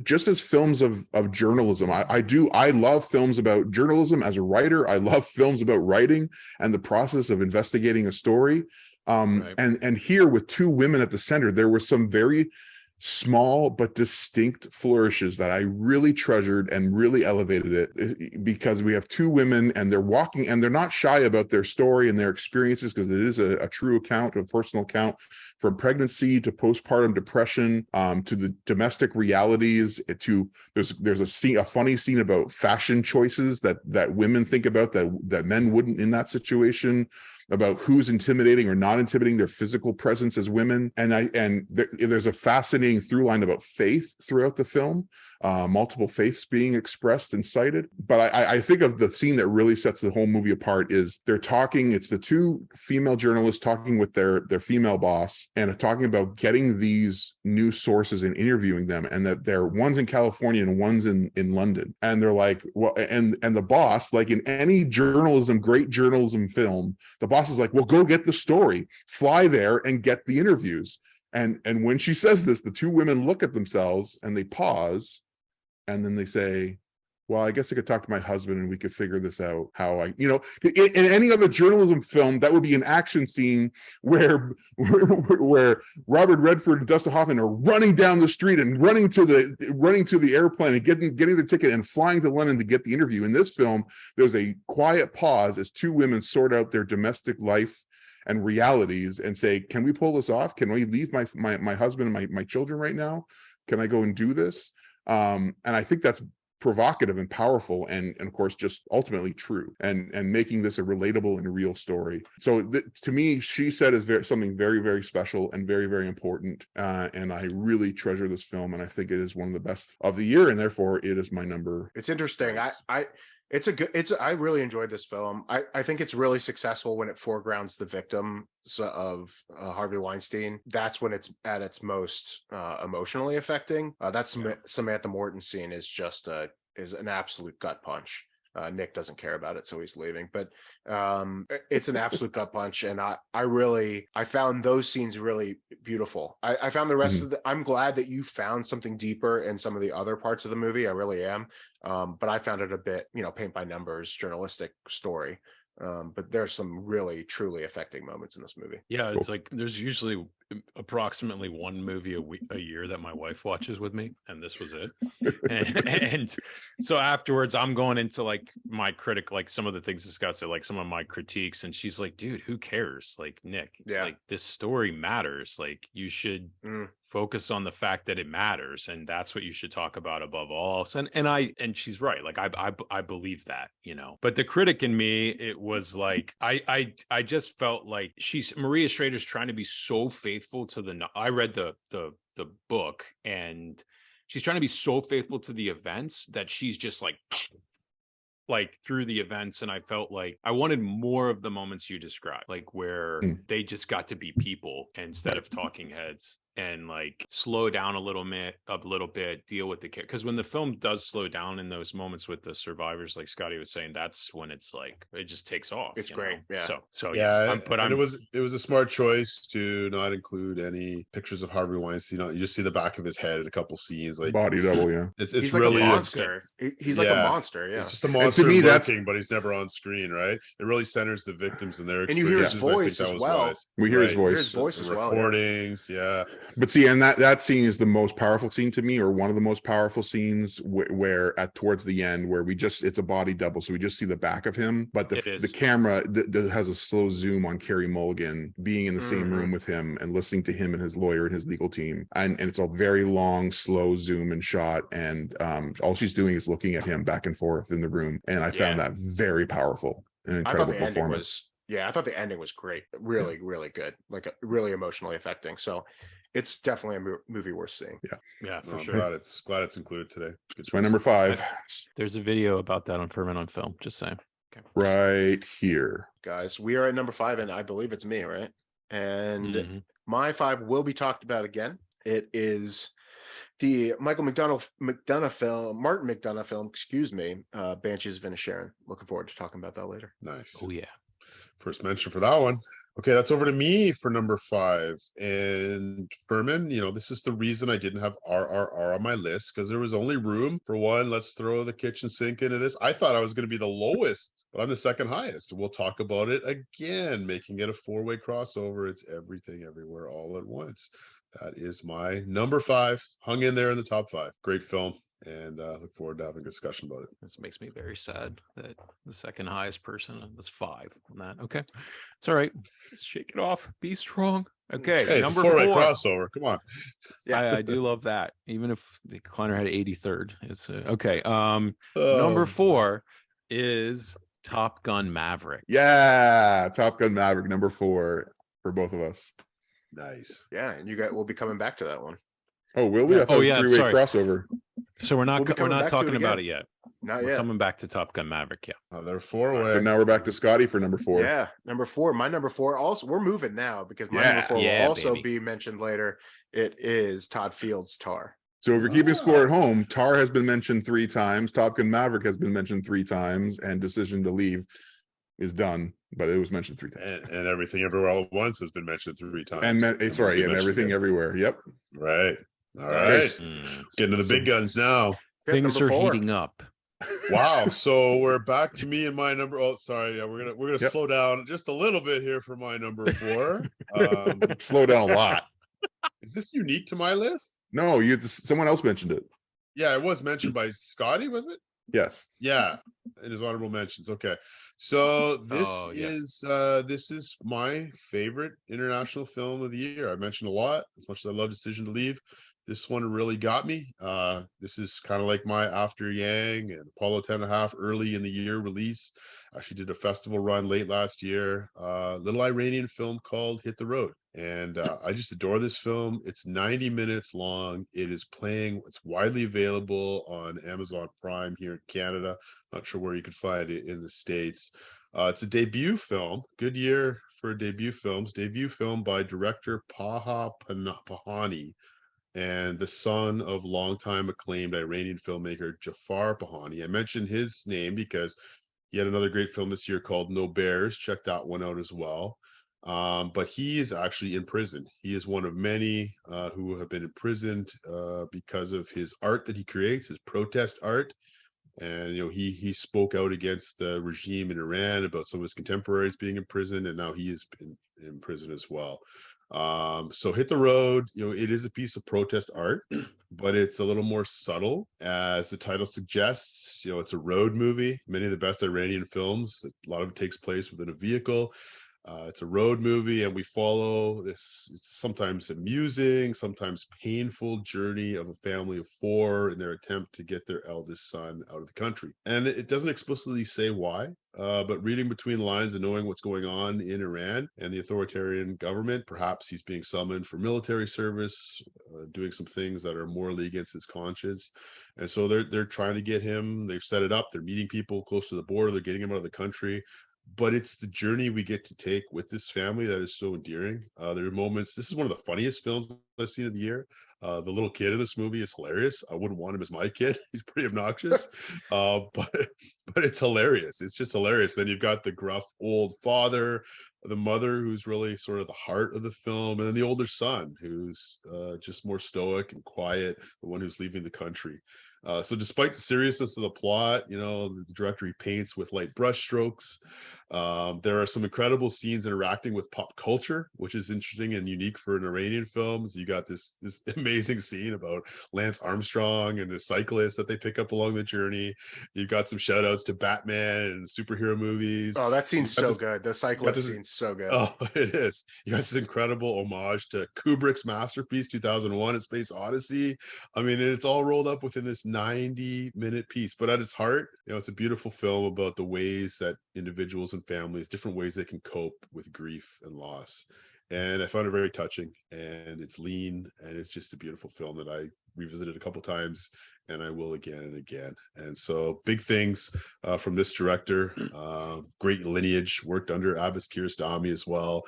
just as films of journalism. I love films about journalism as a writer. I love films about writing and the process of investigating a story. Right. And here, with two women at the center, there were some very small but distinct flourishes that I really treasured and really elevated it, because we have two women, and they're walking, and they're not shy about their story and their experiences, because it is a true account, a personal account, from pregnancy to postpartum depression, to the domestic realities, to there's a funny scene about fashion choices that women think about that men wouldn't in that situation, about who's intimidating or not intimidating their physical presence as women. And there's a fascinating through line about faith throughout the film, multiple faiths being expressed and cited. But I think of the scene that really sets the whole movie apart is they're talking, it's the two female journalists talking with their female boss, and talking about getting these new sources and interviewing them, and that one's in California and one's in London. And they're like, well, and the boss, like in any great journalism film, the boss is like, well, go get the story, fly there and get the interviews. And when she says this, the two women look at themselves and they pause, and then they say, well, I guess I could talk to my husband and we could figure this out. How in any other journalism film, that would be an action scene where Robert Redford and Dustin Hoffman are running down the street and running to the airplane and getting the ticket and flying to London to get the interview. In this film, there's a quiet pause as two women sort out their domestic life and realities and say, can we pull this off? Can we leave my husband and my children right now? Can I go and do this? And I think that's provocative and powerful, and of course just ultimately true, and making this a relatable and real story. So to me, She Said is something very, very special and very, very important, and I really treasure this film, and I think it is one of the best of the year, and therefore it is my number. It's interesting. I really enjoyed this film. I think it's really successful when it foregrounds the victim of Harvey Weinstein. That's when it's at its most emotionally affecting. Samantha Morton scene is just is an absolute gut punch. Nick doesn't care about it, so he's leaving. But it's an absolute gut punch, and I found those scenes really beautiful. I found the rest of I'm glad that you found something deeper in some of the other parts of the movie. I really am. But I found it a bit, paint by numbers, journalistic story. But there's some really truly affecting moments in this movie. Yeah, it's like there's usually approximately one movie a year that my wife watches with me, and this was it. and so afterwards, I'm going into like my critic, like some of the things that Scott said, like some of my critiques, and she's like, "Dude, who cares? Like, Nick, like this story matters. Like, you should focus on the fact that it matters, and that's what you should talk about above all else." And she's right. Like, I believe that, But the critic in me, it was like I just felt like Maria Schrader's trying to be so faithful to I read the book, and she's trying to be so faithful to the events that she's just like through the events. And I felt like I wanted more of the moments you described, like where they just got to be people instead of talking heads, and like slow down a little bit, deal with the kid. Because when the film does slow down in those moments with the survivors, like Scotty was saying, that's when it's like it just takes off. It's great. Yeah. So yeah. It was a smart choice to not include any pictures of Harvey Weinstein. You just see the back of his head in a couple scenes, like body double. Yeah, it's he's really like a monster. He's like a monster. Yeah, it's just a monster to me, lurking, but he's never on screen, right? It really centers the victims and their experiences. And you hear his voice as well. We hear his voice. Recordings, yeah. But see, and that scene is the most powerful scene to me, or one of the most powerful scenes, where towards the end, where it's a body double, so we just see the back of him, but the camera has a slow zoom on Carey Mulligan being in the same room with him and listening to him and his lawyer and his legal team, and it's a very long, slow zoom and shot, and all she's doing is looking at him back and forth in the room, and I found that very powerful and incredible performance. I thought the ending was great, really, really good, like really emotionally affecting. So it's definitely a movie worth seeing. Yeah, for sure. Glad it's included today. It's my number 5. There's a video about that on Furman on Film. Just saying. Okay. Right here, guys. We are at number 5, and I believe it's me, right? And my 5 will be talked about again. It is the Martin McDonagh film, Banshees of Inisherin. Looking forward to talking about that later. Nice. Oh yeah. First mention for that one. Okay, that's over to me for number 5. And Furman, this is the reason I didn't have RRR on my list, because there was only room for one. Let's throw the kitchen sink into this. I thought I was going to be the lowest, but I'm the second highest. We'll talk about it again, making it a 4-way crossover. It's Everything Everywhere All at Once. That is my number 5. Hung in there in the top 5. Great film. And look forward to having a discussion about it. This makes me very sad that the second highest person was 5 on that. Okay, it's all right. Just shake it off. Be strong. Okay, hey, number it's a 4-way 4 crossover. Come on. I do love that. Even if the Kleiner had 83rd, it's okay. Number 4 is Top Gun Maverick. Yeah, Top Gun Maverick, number 4 for both of us. Nice. Yeah, and we'll be coming back to that one. Oh, will we? I thought it was a 3-way crossover. So we're not talking about it yet. Not we're yet. Coming back to Top Gun Maverick. Yeah. They're 4-way. But now we're back to Scotty for number 4. Yeah, number 4. My number 4 also. We're moving now because my number 4 will also be mentioned later. It is Todd Field's Tar. So if you're keeping score at home, Tar has been mentioned 3 times. Top Gun Maverick has been mentioned 3 times, and Decision to Leave is done, but it was mentioned 3 times. And Everything Everywhere All at Once has been mentioned 3 times. And Everything Everywhere. Yep. Right. All right. Getting to the big guns now. Things are heating up. Wow. So we're back to me and my number. Oh, sorry. Yeah, we're gonna Yep. slow down just a little bit here for my number 4. Slow down a lot. Is this unique to my list? No, someone else mentioned it. Yeah, it was mentioned by Scotty, was it? Yes. Yeah, in his honorable mentions. Okay. So Oh, yeah. this is my favorite international film of the year. I mentioned a lot, as much as I love Decision to Leave. This one really got me. This is kind of like my After Yang and Apollo 10.5 early in the year release. Actually did a festival run late last year. Little Iranian film called Hit the Road. And I just adore this film. It's 90 minutes long. It is playing. It's widely available on Amazon Prime here in Canada. Not sure where you could find it in the States. It's a debut film. Good year for debut films. Debut film by director Paha Pahani, and the son of longtime acclaimed Iranian filmmaker Jafar Pahani. I mentioned his name because he had another great film this year called No Bears. Check that one out as well. But he is actually in prison. He is one of many who have been imprisoned because of his art that he creates, his protest art. And he spoke out against the regime in Iran about some of his contemporaries being in prison, and now he is in prison as well. So Hit the Road, it is a piece of protest art, but it's a little more subtle, as the title suggests. It's a road movie. Many of the best Iranian films, a lot of it takes place within a vehicle. It's a road movie, and we follow this sometimes amusing, sometimes painful journey of a family of 4 in their attempt to get their eldest son out of the country. And it doesn't explicitly say why, but reading between the lines and knowing what's going on in Iran and the authoritarian government, perhaps he's being summoned for military service, doing some things that are morally against his conscience. And so they're trying to get him. They've set it up. They're meeting people close to the border. They're getting him out of the country. But it's the journey we get to take with this family that is so endearing. There are moments. This is one of the funniest films I've seen of the year. The little kid in this movie is hilarious. I wouldn't want him as my kid. He's pretty obnoxious, but it's hilarious. It's just hilarious. Then you've got the gruff old father, the mother who's really sort of the heart of the film, and then the older son who's just more stoic and quiet, the one who's leaving the country. So despite the seriousness of the plot, the director, he paints with light brush strokes. There are some incredible scenes interacting with pop culture, which is interesting and unique for an Iranian film. So you got this amazing scene about Lance Armstrong and the cyclist that they pick up along the journey. You've got some shout outs to Batman and superhero movies. Oh, that scene's so good. The cyclist scene's so good. Oh, it is. You got this incredible homage to Kubrick's masterpiece, 2001, A Space Odyssey. I mean, it's all rolled up within this 90-minute piece, but at its heart, it's a beautiful film about the ways that individuals and families, different ways they can cope with grief and loss. And I found it very touching, and it's lean, and it's just a beautiful film that I revisited a couple times, and I will again and again. And so big things from this director. Great lineage, worked under Abbas Kiarostami as well.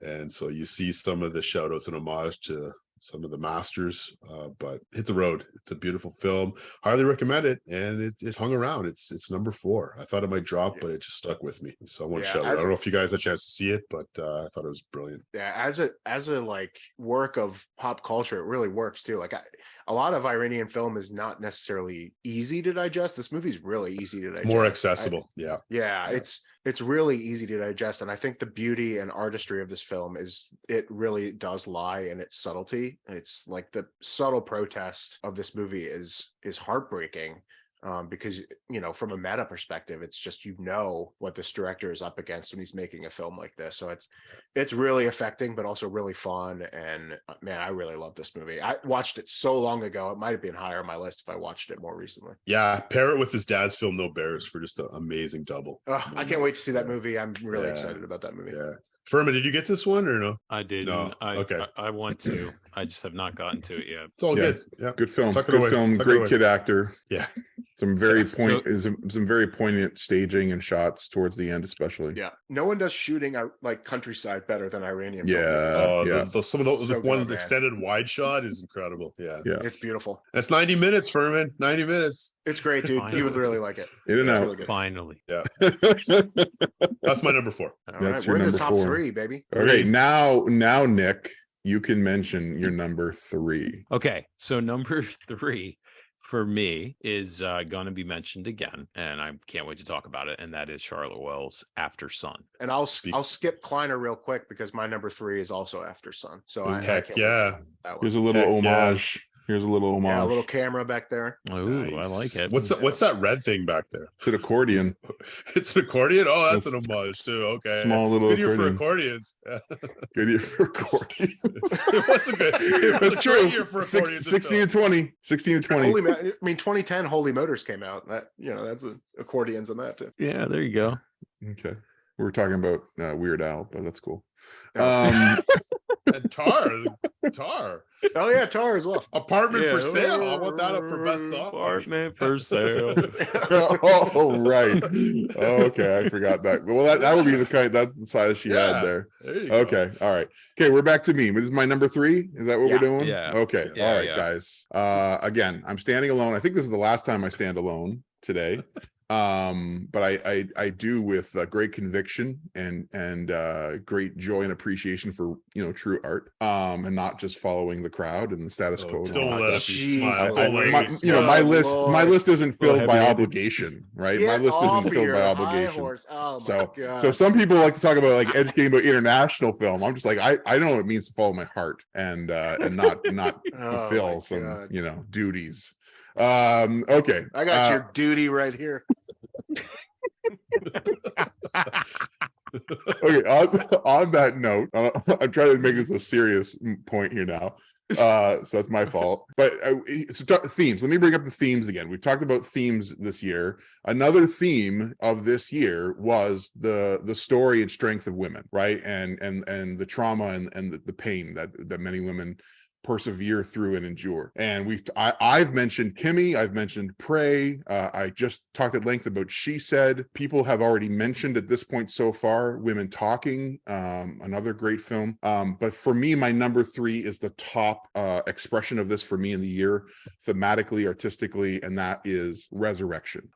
And so you see some of the shout outs and homage to some of the masters, but Hit the Road. It's a beautiful film. Highly recommend it. And it hung around. It's number 4. I thought it might drop, but it just stuck with me. So I want to shout it. I don't know if you guys had a chance to see it, but I thought it was brilliant. Yeah, as a like work of pop culture, it really works too. Like a lot of Iranian film is not necessarily easy to digest. This movie's really easy to digest. More accessible. Yeah, it's really easy to digest, and I think the beauty and artistry of this film is it really does lie in its subtlety. It's like the subtle protest of this movie is heartbreaking, because from a meta perspective, it's just what this director is up against when he's making a film like this. So it's really affecting, but also really fun. And man, I really love this movie. I watched it so long ago; it might have been higher on my list if I watched it more recently. Yeah, pair it with his dad's film No Bears for just an amazing double. I can't wait to see that movie. I'm really excited about that movie. Yeah. Furman, did you get this one or no? I did. No. Okay. I want to. I just have not gotten to it yet. It's all good. Yeah. Good film. Tuck it Good away. film. Tuck it Great away. kid actor. Yeah. Some very poignant staging and shots towards the end, especially. Yeah. No one does shooting like countryside better than Iranian. Yeah. Some of those, So one good, man. extended wide shot is incredible. Yeah. It's beautiful. That's 90 minutes, Furman. 90 minutes. It's great, dude. Finally. You would really like it. In and It's out. really good. Finally. Yeah. That's my number 4. All That's right, your we're in the number top 4. 3, baby. Okay, now Nick, you can mention your number 3. Okay, so number 3 for me is going to be mentioned again, and I can't wait to talk about it. And that is Charlotte Wells' After Sun. And I'll skip Kleiner real quick because my number 3 is also After Sun. So I Heck can't yeah. wait for that one. Here's a little homage. Here's a little homage. Yeah, a little camera back there. Ooh, Nice. I like it. What's that red thing back there? It's an accordion. It's an accordion. Oh, that's It's an homage too. Okay, small little good year for accordion. accordions. Good year for accordion. It was a good. It was That's a true. great year for accordions. 16 and 20. 16 and 20. I mean, 2010 Holy Motors came out. That that's accordions in that too. Yeah, there you go. Okay. We were talking about Weird Al, but that's cool. And Tar. Oh yeah, Tar as well. Apartment for sale. How about that up for best song? Apartment for sale. Oh, right. Okay, I forgot that. Well, that would be that's the size she had there. There you Okay, all right. Okay, we're back to me. This is my number 3. Is that what we're doing? Yeah. Okay, Yeah, all right, yeah. guys. Again, I'm standing alone. I think this is the last time I stand alone today. But I do with great conviction and great joy and appreciation for true art, and not just following the crowd and the status quo. and all Don't that let it stuff. be smile. Don't let it My, be smile. my list isn't filled by heavy-handed. obligation, right? Get My list off isn't filled your by high obligation. horse. Oh my So god. some people like to talk about like educating about international film. I'm just like I know what it means to follow my heart and not Oh fulfill my some God. duties. Okay, I got your duty right here. Okay, on that note, I'm trying to make this a serious point here now. So that's my fault. But themes. Let me bring up the themes again. We've talked about themes this year. Another theme of this year was the story and strength of women, right? And the trauma and the pain that many women persevere through and endure. And I've mentioned Kimmy, I've mentioned Prey, I just talked at length about She Said. People have already mentioned at this point so far Women Talking, another great film. But for me, my number 3 is the top expression of this for me in the year, thematically, artistically, and that is Resurrection.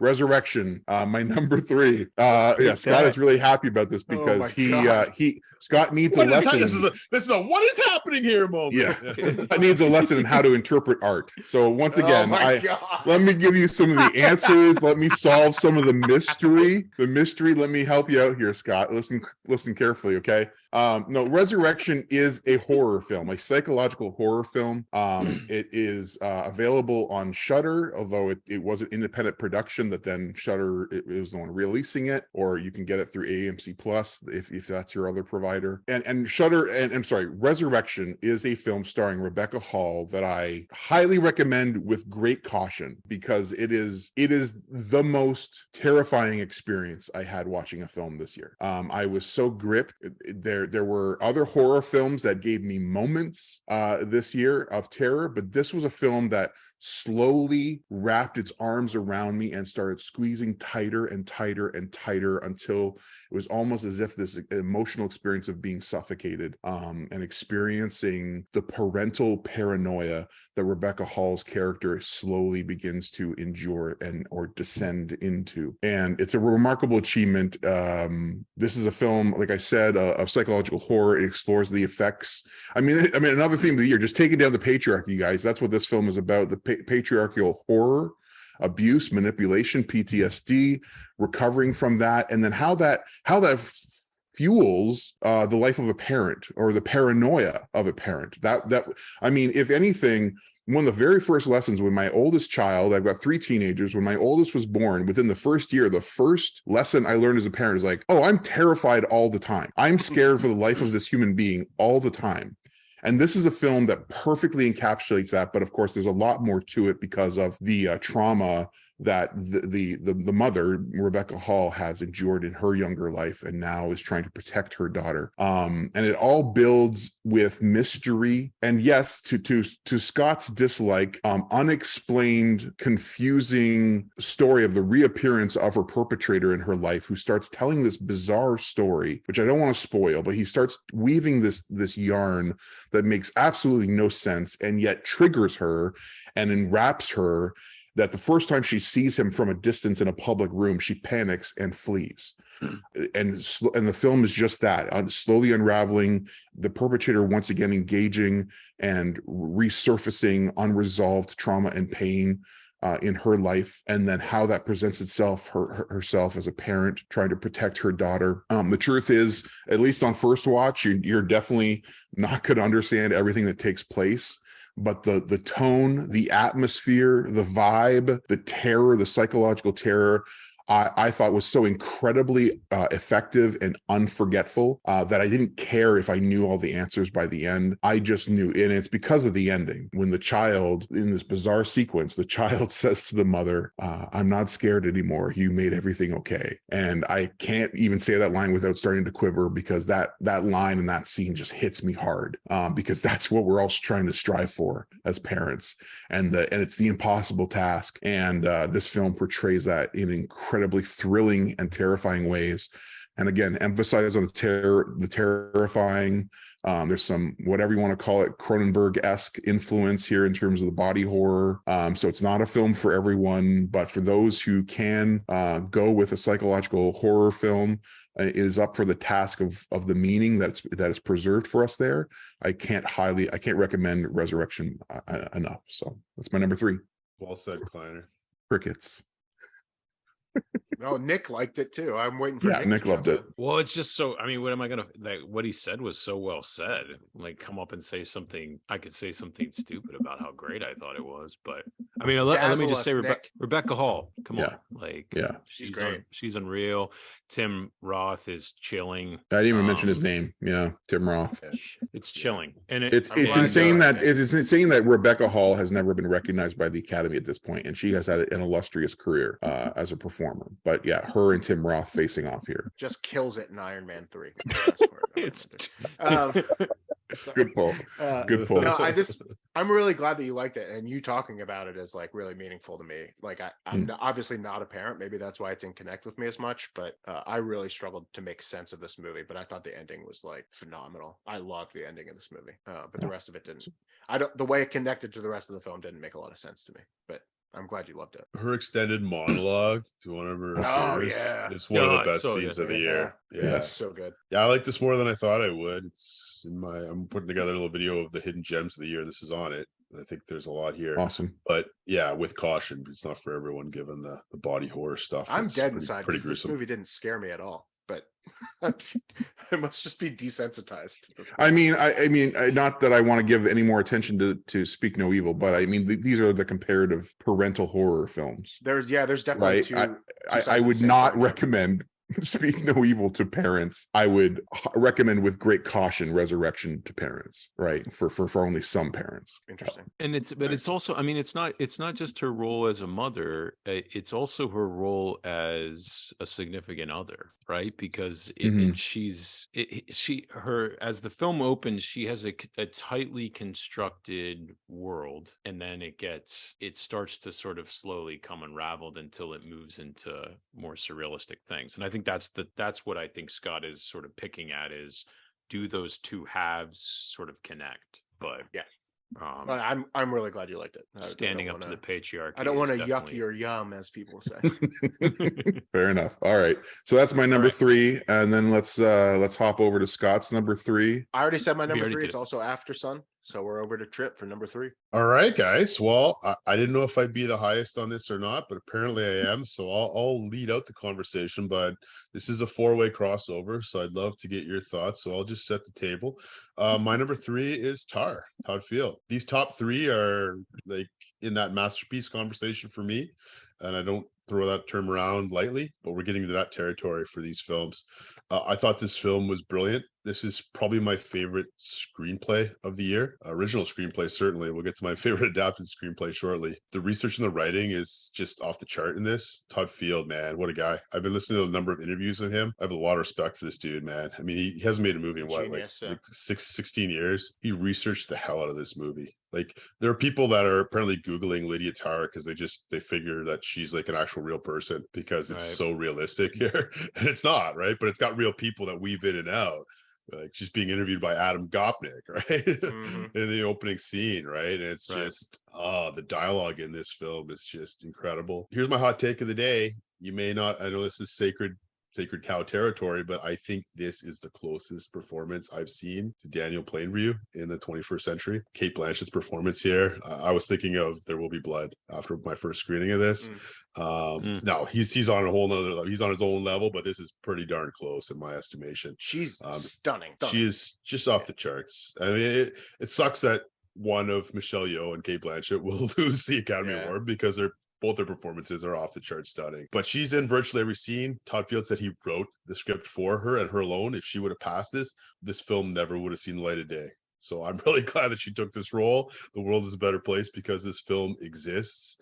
My number 3. Yeah, Scott is really happy about this because Scott needs a lesson. This is a what is happening here moment. Yeah. That needs a lesson in how to interpret art. So once again, let me give you some of the answers. Let me solve some of the mystery. Let me help you out here, Scott. Listen carefully, okay? No, Resurrection is a horror film, a psychological horror film. It is available on Shudder, although it was an independent production that then Shudder it was the one releasing it, or you can get it through AMC Plus if that's your other provider. And Shudder, and I'm sorry, Resurrection is a film starring Rebecca Hall that I highly recommend with great caution because it is the most terrifying experience I had watching a film this year. I was so gripped. There were other horror films that gave me moments this year of terror, but this was a film that slowly wrapped its arms around me and started squeezing tighter and tighter and tighter until it was almost as if this emotional experience of being suffocated and experiencing the parental paranoia that Rebecca Hall's character slowly begins to endure or descend into. And it's a remarkable achievement. This is a film, like I said, of psychological horror. It explores the effects. I mean, another theme of the year, just taking down the patriarchy, guys. That's what this film is about. The patriarchal horror, abuse, manipulation, PTSD, recovering from that, and then how that fuels the life of a parent or the paranoia of a parent. That I mean, if anything, one of the very first lessons when my oldest child, I've got 3 teenagers, when my oldest was born, within the first year, the first lesson I learned as a parent is like, oh, I'm terrified all the time. I'm scared for the life of this human being all the time. And this is a film that perfectly encapsulates that. But of course, there's a lot more to it because of the trauma that the mother, Rebecca Hall, has endured in her younger life and now is trying to protect her daughter. And it all builds with mystery. And yes, to Scott's dislike, unexplained, confusing story of the reappearance of her perpetrator in her life, who starts telling this bizarre story, which I don't want to spoil, but he starts weaving this yarn that makes absolutely no sense and yet triggers her and enwraps her, that the first time she sees him from a distance in a public room, she panics and flees. And the film is just that, slowly unraveling, the perpetrator once again engaging and resurfacing unresolved trauma and pain in her life, and then how that presents itself herself as a parent trying to protect her daughter. The truth is, at least on first watch, you're definitely not going to understand everything that takes place. But the tone, the atmosphere, the vibe, the terror, the psychological terror, I thought was so incredibly effective and unforgettable that I didn't care if I knew all the answers by the end. I just knew, and it's because of the ending. When the child, in this bizarre sequence, the child says to the mother, "I'm not scared anymore. You made everything okay." And I can't even say that line without starting to quiver, because that line in that scene just hits me hard, because that's what we're all trying to strive for as parents, and it's the impossible task. And this film portrays that in incredibly thrilling and terrifying ways. And again, emphasize on the terrifying. There's some, whatever you want to call it, Cronenberg-esque influence here in terms of the body horror. So it's not a film for everyone, but for those who can go with a psychological horror film, it is up for the task of the meaning that is preserved for us there. I can't recommend Resurrection enough. So that's my number 3. Well said, Kleiner. Crickets. No, Nick liked it too. I'm waiting for Nick loved it. Well, it's just so, I mean, what am I gonna, like, what he said was so well said. Like, come up and say something, I could say something stupid about how great I thought it was, but I mean, let me just say, Rebecca Hall, come on, like, she's great. She's unreal. Tim Roth is chilling. I didn't even mention his name. Yeah, Tim Roth. It's chilling, and it's insane that Rebecca Hall has never been recognized by the Academy at this point, and she has had an illustrious career as a performer. But yeah, her and Tim Roth facing off here. Just kills it in Iron Man 3. It's good pull. Good pull. No, I'm really glad that you liked it, and you talking about it is like really meaningful to me. Like I'm obviously not a parent, maybe that's why it didn't connect with me as much, but I really struggled to make sense of this movie. But I thought the ending was like phenomenal. I loved the ending of this movie, but the rest of it didn't. The way it connected to the rest of the film didn't make a lot of sense to me. But I'm glad you loved it. Her extended monologue to one of her affairs is one of the best scenes of the year. Yeah, so good. Yeah, I like this more than I thought I would. It's I'm putting together a little video of the hidden gems of the year. This is on it. I think there's a lot here. Awesome. But yeah, with caution, it's not for everyone given the body horror stuff. I'm dead inside because this movie didn't scare me at all. But I must just be desensitized. I mean, not that I want to give any more attention to Speak No Evil, but I mean, these are the comparative parental horror films. There's definitely right? I would not recommend Speak No Evil to parents. I would recommend with great caution Resurrection to parents, right? For only some parents. Interesting. And it's also, I mean, it's not just her role as a mother, it's also her role as a significant other, right? Because as the film opens, she has a tightly constructed world, and then it starts to sort of slowly come unraveled until it moves into more surrealistic things. And I think that's what I think Scott is sort of picking at, is do those two halves sort of connect? But yeah, but I'm really glad you liked it. Standing up to the patriarchy. I don't want to yuck your yum, as people say. Fair enough. All right, so that's my number 3, and then let's hop over to Scott's number 3. I already said my number 3. It's also After Sun. So we're over to Trip for number 3. All right, guys. Well, I didn't know if I'd be the highest on this or not, but apparently I am. So I'll lead out the conversation, but this is a 4-way crossover. So I'd love to get your thoughts. So I'll just set the table. My number 3 is Tar, Todd Field. These top 3 are like in that masterpiece conversation for me. And I don't throw that term around lightly, but we're getting to that territory for these films. I thought this film was brilliant. This is probably my favorite screenplay of the year. Original screenplay, certainly. We'll get to my favorite adapted screenplay shortly. The research and the writing is just off the chart in this. Todd Field, man, what a guy. I've been listening to a number of interviews of him. I have a lot of respect for this dude, man. I mean, he hasn't made a movie in like 16 years. He researched the hell out of this movie. Like, there are people that are apparently Googling Lydia Tarr because they figure that she's like an actual real person because it's so realistic here. And it's not, right? But it's got real people that weave in and out. Like, she's being interviewed by Adam Gopnik, right? In the opening scene, right? And it's just the dialogue in this film is just incredible. Here's my hot take of the day. You may not, I know this is sacred sacred cow territory, but I think this is the closest performance I've seen to Daniel Plainview in the 21st century. Cate Blanchett's performance here, I was thinking of There Will Be Blood after my first screening of this. No, he's on a whole nother level. He's on his own level, but this is pretty darn close in my estimation. She's stunning. She is just off the charts. I mean, it sucks that one of Michelle Yeoh and Cate Blanchett will lose the Academy Award because both their performances are off the chart stunning. But she's in virtually every scene. Todd Field said he wrote the script for her and her alone. If she would have passed this film never would have seen the light of day. So I'm really glad that she took this role. The world is a better place because this film exists.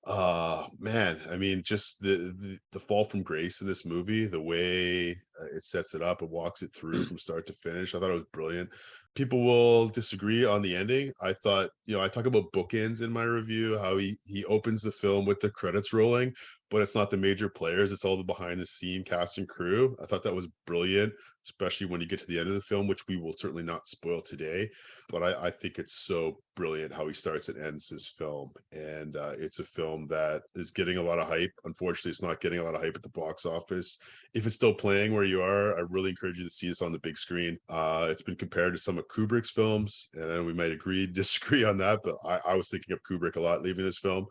Man, I mean, just the fall from grace in this movie, the way it sets it up and walks it through from start to finish, I thought it was brilliant. People will disagree on the ending. I thought, I talk about bookends in my review, how he opens the film with the credits rolling, but it's not the major players, it's all the behind the scene cast and crew. I thought that was brilliant, especially when you get to the end of the film, which we will certainly not spoil today. But I think it's so brilliant how he starts and ends his film. And it's a film that is getting a lot of hype. Unfortunately, it's not getting a lot of hype at the box office. If it's still playing where you are, I really encourage you to see this on the big screen. It's been compared to some of Kubrick's films, and we might disagree on that, but I was thinking of Kubrick a lot leaving this film.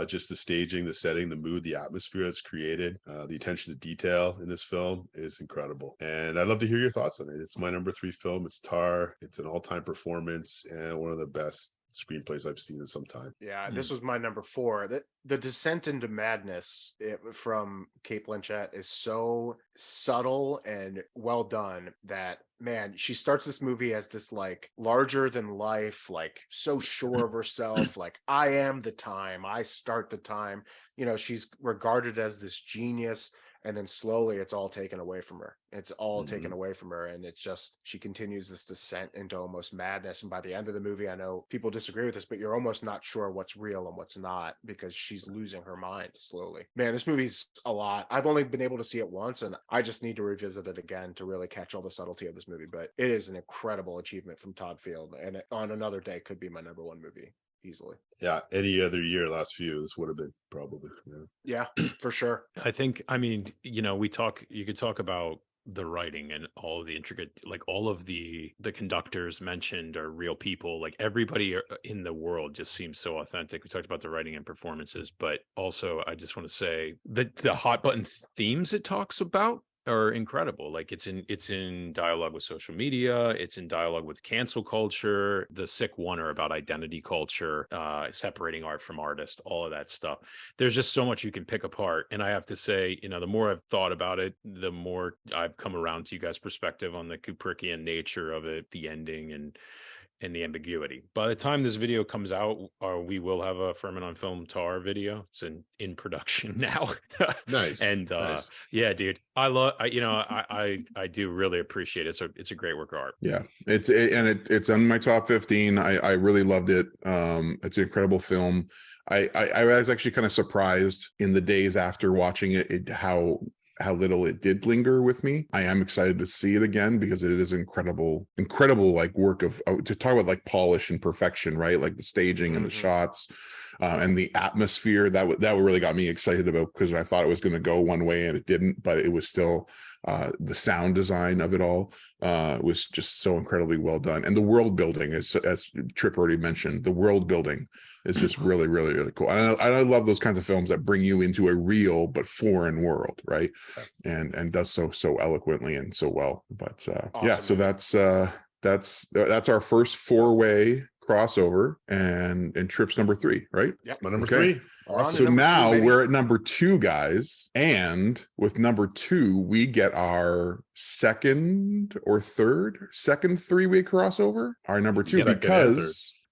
Just the staging, the setting, the mood, the atmosphere that's created, the attention to detail in this film is incredible. And I'd love to hear your thoughts on it. It's my number 3 film. It's Tar. It's an all-time performance and one of the best screenplays I've seen in some time. Yeah, this was my number 4. The descent into madness from Cate Blanchett is so subtle and well done that, man, she starts this movie as this like larger than life, like so sure of herself, like I am the time, I start the time. She's regarded as this genius. And then slowly it's all taken away from her. It's all taken away from her. And it's just, she continues this descent into almost madness. And by the end of the movie, I know people disagree with this, but you're almost not sure what's real and what's not because she's losing her mind slowly. Man, this movie's a lot. I've only been able to see it once and I just need to revisit it again to really catch all the subtlety of this movie. But it is an incredible achievement from Todd Field. And on another day could be my number 1 movie. Easily. Yeah, any other year, last few, this would have been probably. Yeah, for sure. I think, I mean, you could talk about the writing and all of the intricate, like all of the conductors mentioned are real people. Like everybody in the world just seems so authentic. We talked about the writing and performances, but also I just want to say that the hot button themes it talks about are incredible. Like it's in dialogue with social media, it's in dialogue with cancel culture, the sick one are about identity culture, separating art from artist, all of that stuff. There's just so much you can pick apart. And I have to say, the more I've thought about it, the more I've come around to you guys' perspective on the Kubrickian nature of it, the ending and the ambiguity. By the time this video comes out, we will have a Furman on Film Tar video. It's in production now. Nice. And nice. Yeah, dude, I do really appreciate it. So it's a great work of art. Yeah, it's on my top 15. I really loved it. It's an incredible film. I was actually kind of surprised in the days after watching it how little it did linger with me. I am excited to see it again because it is incredible like work of to talk about like polish and perfection, right? Like the staging and the shots and the atmosphere that really got me excited about, because I thought it was going to go one way and it didn't, but it was still the sound design of it all was just so incredibly well done. And the world building, as Trip already mentioned, the world building is just really, really, really cool. And I love those kinds of films that bring you into a real but foreign world, right? And does so eloquently and so well. But awesome, yeah, so that's our first 4-way crossover and Trip's number 3, right? Yep, my number 3. Awesome. So now we're at number 2, guys, and with number 2 we get our second 3-way crossover. Our number 2,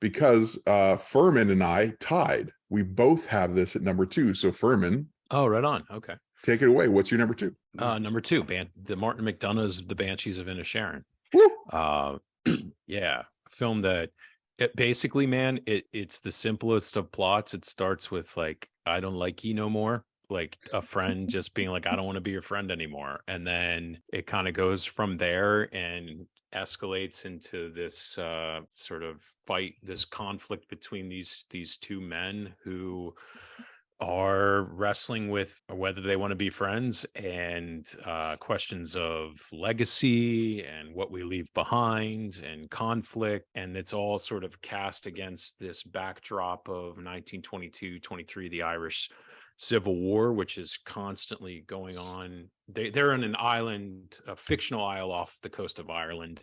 because Furman and I tied. We both have this at number 2. So Furman. Oh, right on. Okay. Take it away. What's your number 2? Number 2, the Martin McDonagh's The Banshees of Inisherin. Yeah, a film that basically, man, it's the simplest of plots. It starts with like, I don't like you no more. Like a friend just being like, I don't want to be your friend anymore. And then it kind of goes from there and escalates into this sort of fight, this conflict between these two men who are wrestling with whether they want to be friends and questions of legacy and what we leave behind and conflict. And it's all sort of cast against this backdrop of 1922-23, the Irish Civil War, which is constantly going on. They're in an island, a fictional isle off the coast of Ireland,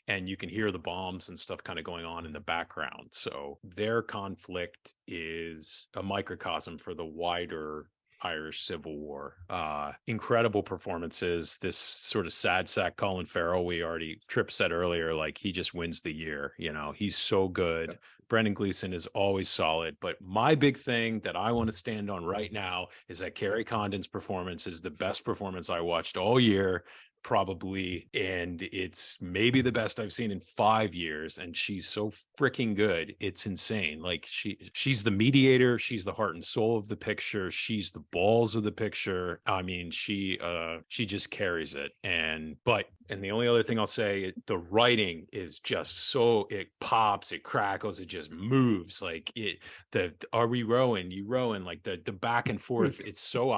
and you can hear the bombs and stuff kind of going on in the background. So their conflict is a microcosm for the wider Irish Civil War. Incredible performances. This sort of sad sack Colin Farrell, Tripp said earlier, like he just wins the year. You know, he's so good. Yeah. Brendan Gleeson is always solid, but my big thing that I want to stand on right now is that Kerry Condon's performance is the best performance I watched all year, probably, and it's maybe the best I've seen in 5 years, and she's so freaking good. It's insane. Like she's the mediator, she's the heart and soul of the picture, she's the balls of the picture. I mean, she just carries it. And the only other thing I'll say, the writing is just so, it pops, it crackles, it just moves. Like are we rowing, you rowing, like the back and forth. It's so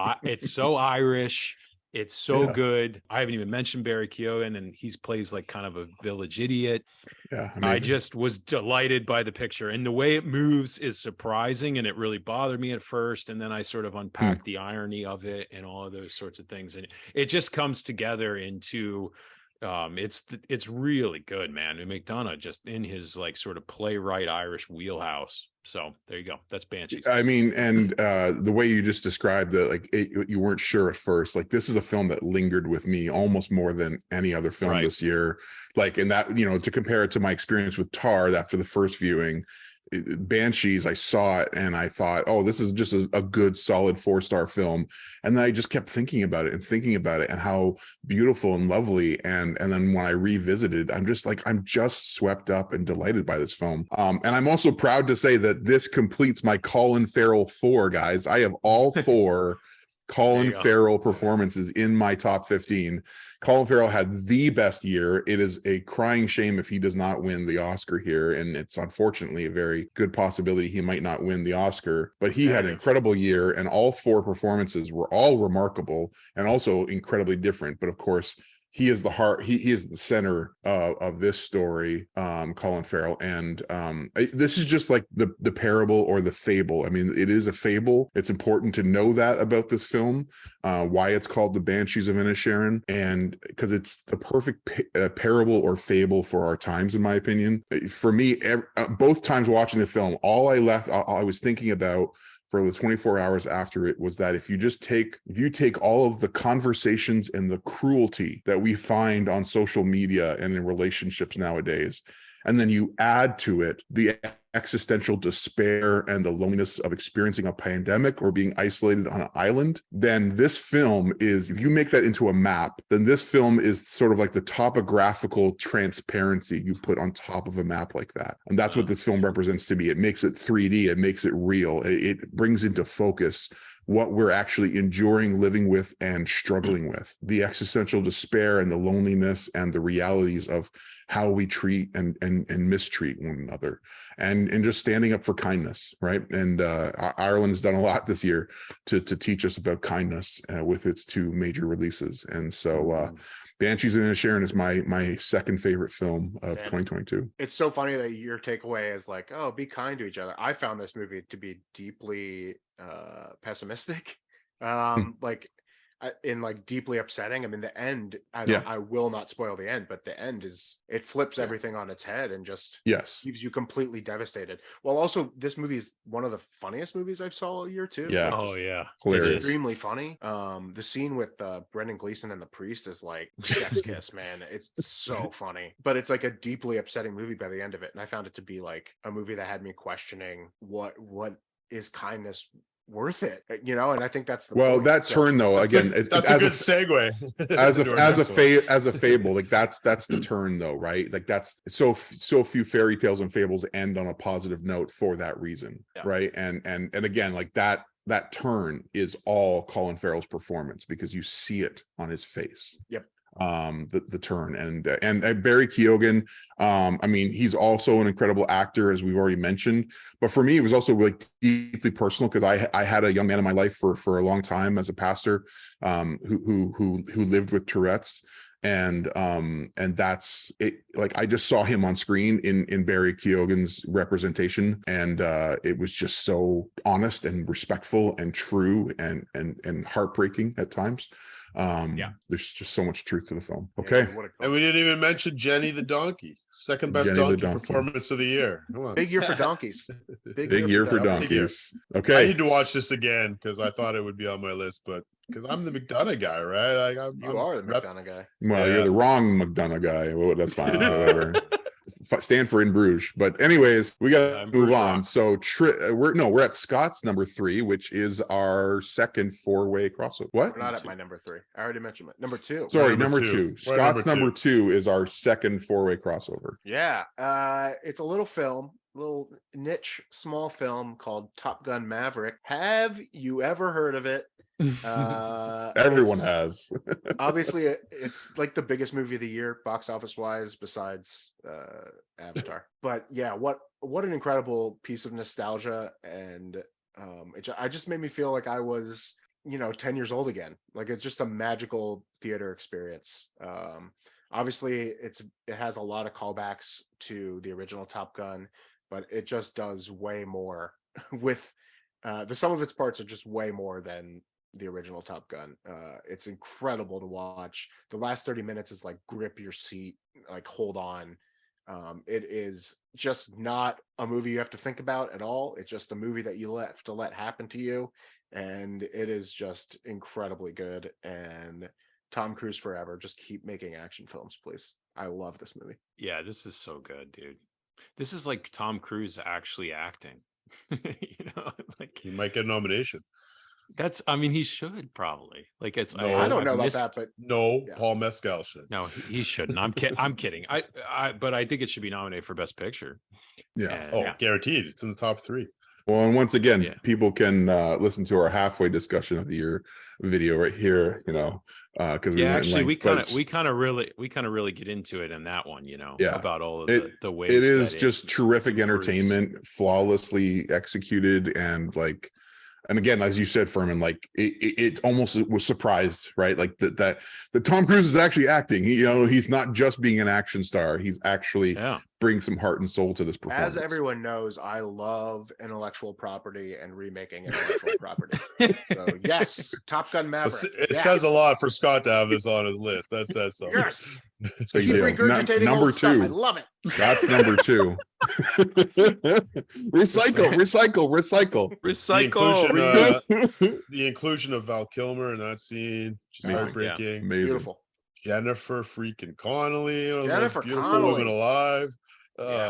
Irish. It's so good. I haven't even mentioned Barry Keoghan, and he plays like kind of a village idiot. Yeah, amazing. I just was delighted by the picture, and the way it moves is surprising, and it really bothered me at first. And then I sort of unpacked the irony of it and all of those sorts of things, and it just comes together into. It's really good, man. And McDonough just in his like sort of playwright Irish wheelhouse. So there you go. That's Banshees. I mean, and the way you just described that, like you weren't sure at first. Like this is a film that lingered with me almost more than any other film this year. Like in that, to compare it to my experience with Tar after the first viewing. Banshees, I saw it and I thought, oh, this is just a good solid 4-star film, and then I just kept thinking about it and how beautiful and lovely, and then when I revisited, I'm just swept up and delighted by this film. And I'm also proud to say that this completes my Colin Farrell 4, guys. I have all 4 Colin Farrell performances in my top 15. Colin Farrell had the best year. It is a crying shame if he does not win the Oscar here, and it's unfortunately a very good possibility he might not win the Oscar, but he had an incredible year, and all 4 performances were all remarkable and also incredibly different. But of course, he is the heart, he is the center of this story, Colin Farrell. And this is just like the parable or the fable. I mean, it is a fable. It's important to know that about this film, why it's called The Banshees of Inisherin, and because it's the perfect parable or fable for our times, in my opinion. For me, both times watching the film, all I was thinking about for the 24 hours after it was that if you take all of the conversations and the cruelty that we find on social media and in relationships nowadays, and then you add to it the existential despair and the loneliness of experiencing a pandemic or being isolated on an island, then this film is, if you make that into a map, then this film is sort of like the topographical transparency you put on top of a map like that. And that's what this film represents to me. It makes it 3D. It makes it real. It brings into focus what we're actually enduring, living with, and struggling with. The existential despair and the loneliness and the realities of how we treat and mistreat one another. And just standing up for kindness, right? And Ireland's done a lot this year to teach us about kindness with its 2 major releases. And so Banshees of Inisherin is my second favorite film of 2022. It's so funny that your takeaway is like, oh, be kind to each other. I found this movie to be deeply pessimistic, deeply upsetting. I mean, the end, I will not spoil the end, but the end it flips everything on its head and just leaves you completely devastated. Well, also, this movie is one of the funniest movies I've saw all year too. Hilarious. Extremely funny. The scene with Brendan Gleeson and the priest is like chef's kiss, man. It's so funny, but it's like a deeply upsetting movie by the end of it, and I found it to be like a movie that had me questioning what is kindness worth it, and I think that's the point. That turn though, again, that's a good segue as a fable, like that's the turn though, right? Like that's so few fairy tales and fables end on a positive note for that reason, right? And again, like that turn is all Colin Farrell's performance, because you see it on his face. the turn. And Barry Keoghan, I mean, he's also an incredible actor, as we've already mentioned, but for me it was also like deeply personal, because I had a young man in my life for a long time as a pastor, who lived with Tourette's, and that's it. Like, I just saw him on screen in Barry Keoghan's representation, and it was just so honest and respectful and true and heartbreaking at times. There's just so much truth to the film. Okay. And we didn't even mention Jenny the donkey, second best donkey performance of the year. Come on. Big year for donkeys. Big year for donkeys. Okay. I need to watch this again because I thought it would be on my list, but because I'm the McDonough guy, right? Like, you are the McDonough guy. Well, you're the wrong McDonough guy. Well, that's fine. Whatever. Stand for in Bruges. But anyways, we got to move on. So we're at Scott's number 3, which is our second 4-way crossover. What? We're not at my number 3. I already mentioned it. Number 2. Sorry, number 2. Scott's number 2 is our second 4-way crossover. Yeah. It's a little film, little niche, small film called Top Gun Maverick. Have you ever heard of it? Everyone has. Obviously it's like the biggest movie of the year box office wise, besides Avatar. But yeah, what an incredible piece of nostalgia, and I just made me feel like I was 10 years old again. Like, it's just a magical theater experience. Obviously it has a lot of callbacks to the original Top Gun, but it just does way more with the sum of its parts are just way more than the original Top Gun. It's incredible to watch. The last 30 minutes is like grip your seat, like hold on. It is just not a movie you have to think about at all. It's just a movie that you have to let happen to you, and it is just incredibly good. And Tom Cruise forever. Just keep making action films, please. I love this movie. Yeah, this is so good, dude. This is like Tom Cruise actually acting. Like, he might get a nomination. He should probably. Like, it's no, I don't know about that, but Paul Mescal should. No, he shouldn't. I'm kidding. But I think it should be nominated for Best Picture. Yeah. Guaranteed. It's in the top 3. Well, and once again, people can listen to our halfway discussion of the year video right here, because we kind of really get into it in that one, about all of the ways it is just terrific entertainment, flawlessly executed, and again, as you said, Furman, like it almost was surprised, right? Like that Tom Cruise is actually acting. He's not just being an action star. He's actually bring some heart and soul to this performance. As everyone knows, I love intellectual property and remaking intellectual property. So yes, Top Gun Maverick. It says a lot for Scott to have this on his list. That says so. Yes. So keep regurgitating number 2. Stuff. I love it. That's number 2. Recycle. The inclusion of Val Kilmer in that scene, just heartbreaking. Yeah. Amazing. Beautiful. Jennifer freaking Connelly, Jennifer beautiful Connelly. Women alive.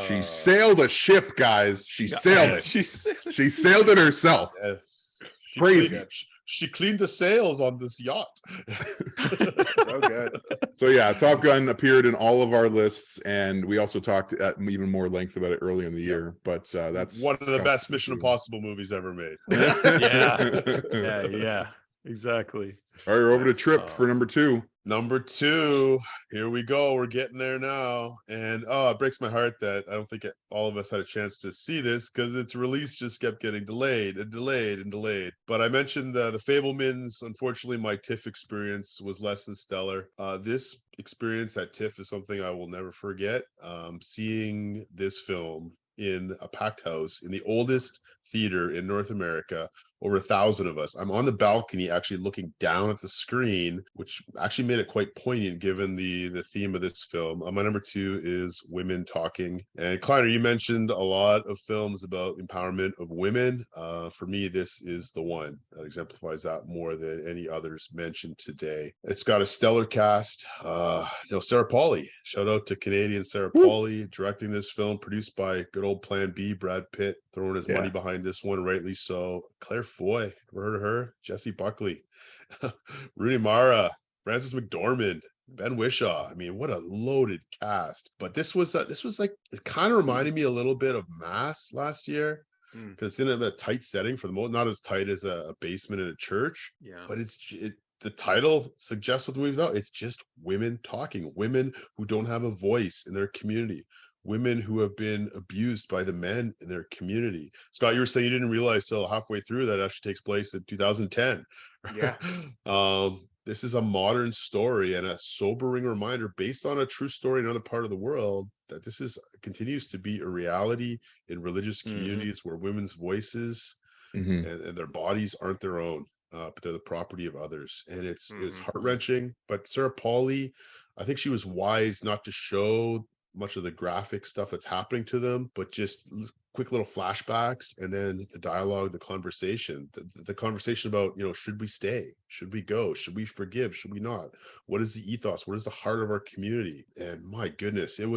She sailed a ship, guys. She sailed it. She sailed it herself. Yes. Crazy. She cleaned the sails on this yacht. So good. So yeah, Top Gun appeared in all of our lists, and we also talked at even more length about it earlier in the year. But that's one of the best Mission Impossible movies ever made. Yeah, exactly. All right, we're over to Trip for number 2. Number 2, here we go. We're getting there now. And it breaks my heart that I don't think all of us had a chance to see this because its release just kept getting delayed. But I mentioned the Fabelmans. Unfortunately, my TIFF experience was less than stellar. This experience at TIFF is something I will never forget. Seeing this film in a packed house in the oldest theater in North America, over 1,000 of us. I'm on the balcony actually looking down at the screen, which actually made it quite poignant given the theme of this film. My number 2 is Women Talking. And Kleiner, you mentioned a lot of films about empowerment of women. For me, this is the one that exemplifies that more than any others mentioned today. It's got a stellar cast. Sarah Polley. Shout out to Canadian Sarah Polley directing this film, produced by good old Plan B, Brad Pitt, throwing his money behind this one, rightly so. Claire Foy, ever heard of her? Jessie Buckley, Rooney Mara, Frances McDormand, Ben Whishaw. I mean, what a loaded cast. But this was like, it kind of reminded me a little bit of Mass last year, because it's in a tight setting for the most, not as tight as a basement in a church. Yeah, but the title suggests what the movie's about. It's just women talking, women who don't have a voice in their community, women who have been abused by the men in their community. Scott, you were saying you didn't realize till halfway through that actually takes place in 2010. Yeah. This is a modern story and a sobering reminder based on a true story in another part of the world that this continues to be a reality in religious communities where women's voices and their bodies aren't their own, but they're the property of others. And it's heart-wrenching. But Sarah Polley, I think she was wise not to show much of the graphic stuff that's happening to them, but just quick little flashbacks, and then the dialogue, the conversation, the conversation about, should we stay? Should we go? Should we forgive? Should we not? What is the ethos? What is the heart of our community? And my goodness, it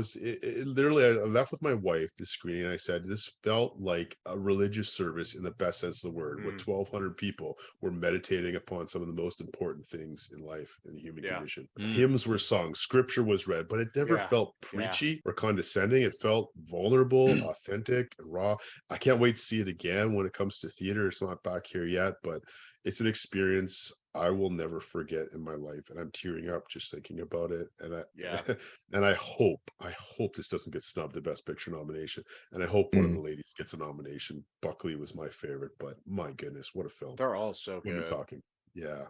literally, I left with my wife this screening and I said, this felt like a religious service in the best sense of the word, where 1,200 people were meditating upon some of the most important things in life in the human condition. Hymns were sung, scripture was read, but it never felt preachy or condescending. It felt vulnerable, authentic, and raw. I can't wait to see it again when it comes to theater. It's not back here yet, but it's an experience I will never forget in my life, and I'm tearing up just thinking about it. And I hope this doesn't get snubbed the Best Picture nomination, and I hope one of the ladies gets a nomination. Buckley was my favorite, but my goodness, what a film! They're all so good. Women talking, yeah.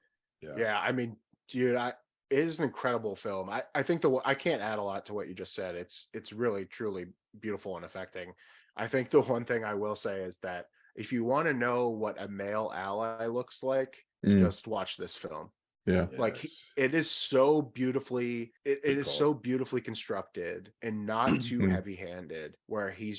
I mean, dude, it is an incredible film. I think I can't add a lot to what you just said. It's really truly beautiful and affecting. I think the one thing I will say is that if you want to know what a male ally looks like, just watch this film. Like it is so beautifully, it is so beautifully constructed and not too heavy-handed, where he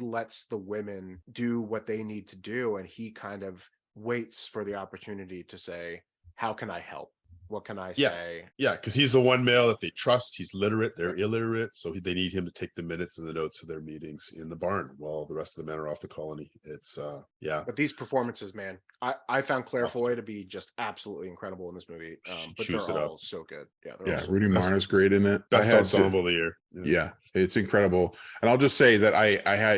lets the women do what they need to do, and he kind of waits for the opportunity to say, how can I help? What can I say? Yeah, because he's the one male that they trust. He's literate. They're illiterate. So they need him to take the minutes and the notes of their meetings in the barn while the rest of the men are off the colony. It's, But these performances, man, I found Claire Foy to be just absolutely incredible in this movie. But they're all so good. Rudy Marner's great in it. Best ensemble of the year. Yeah, it's incredible. And I'll just say that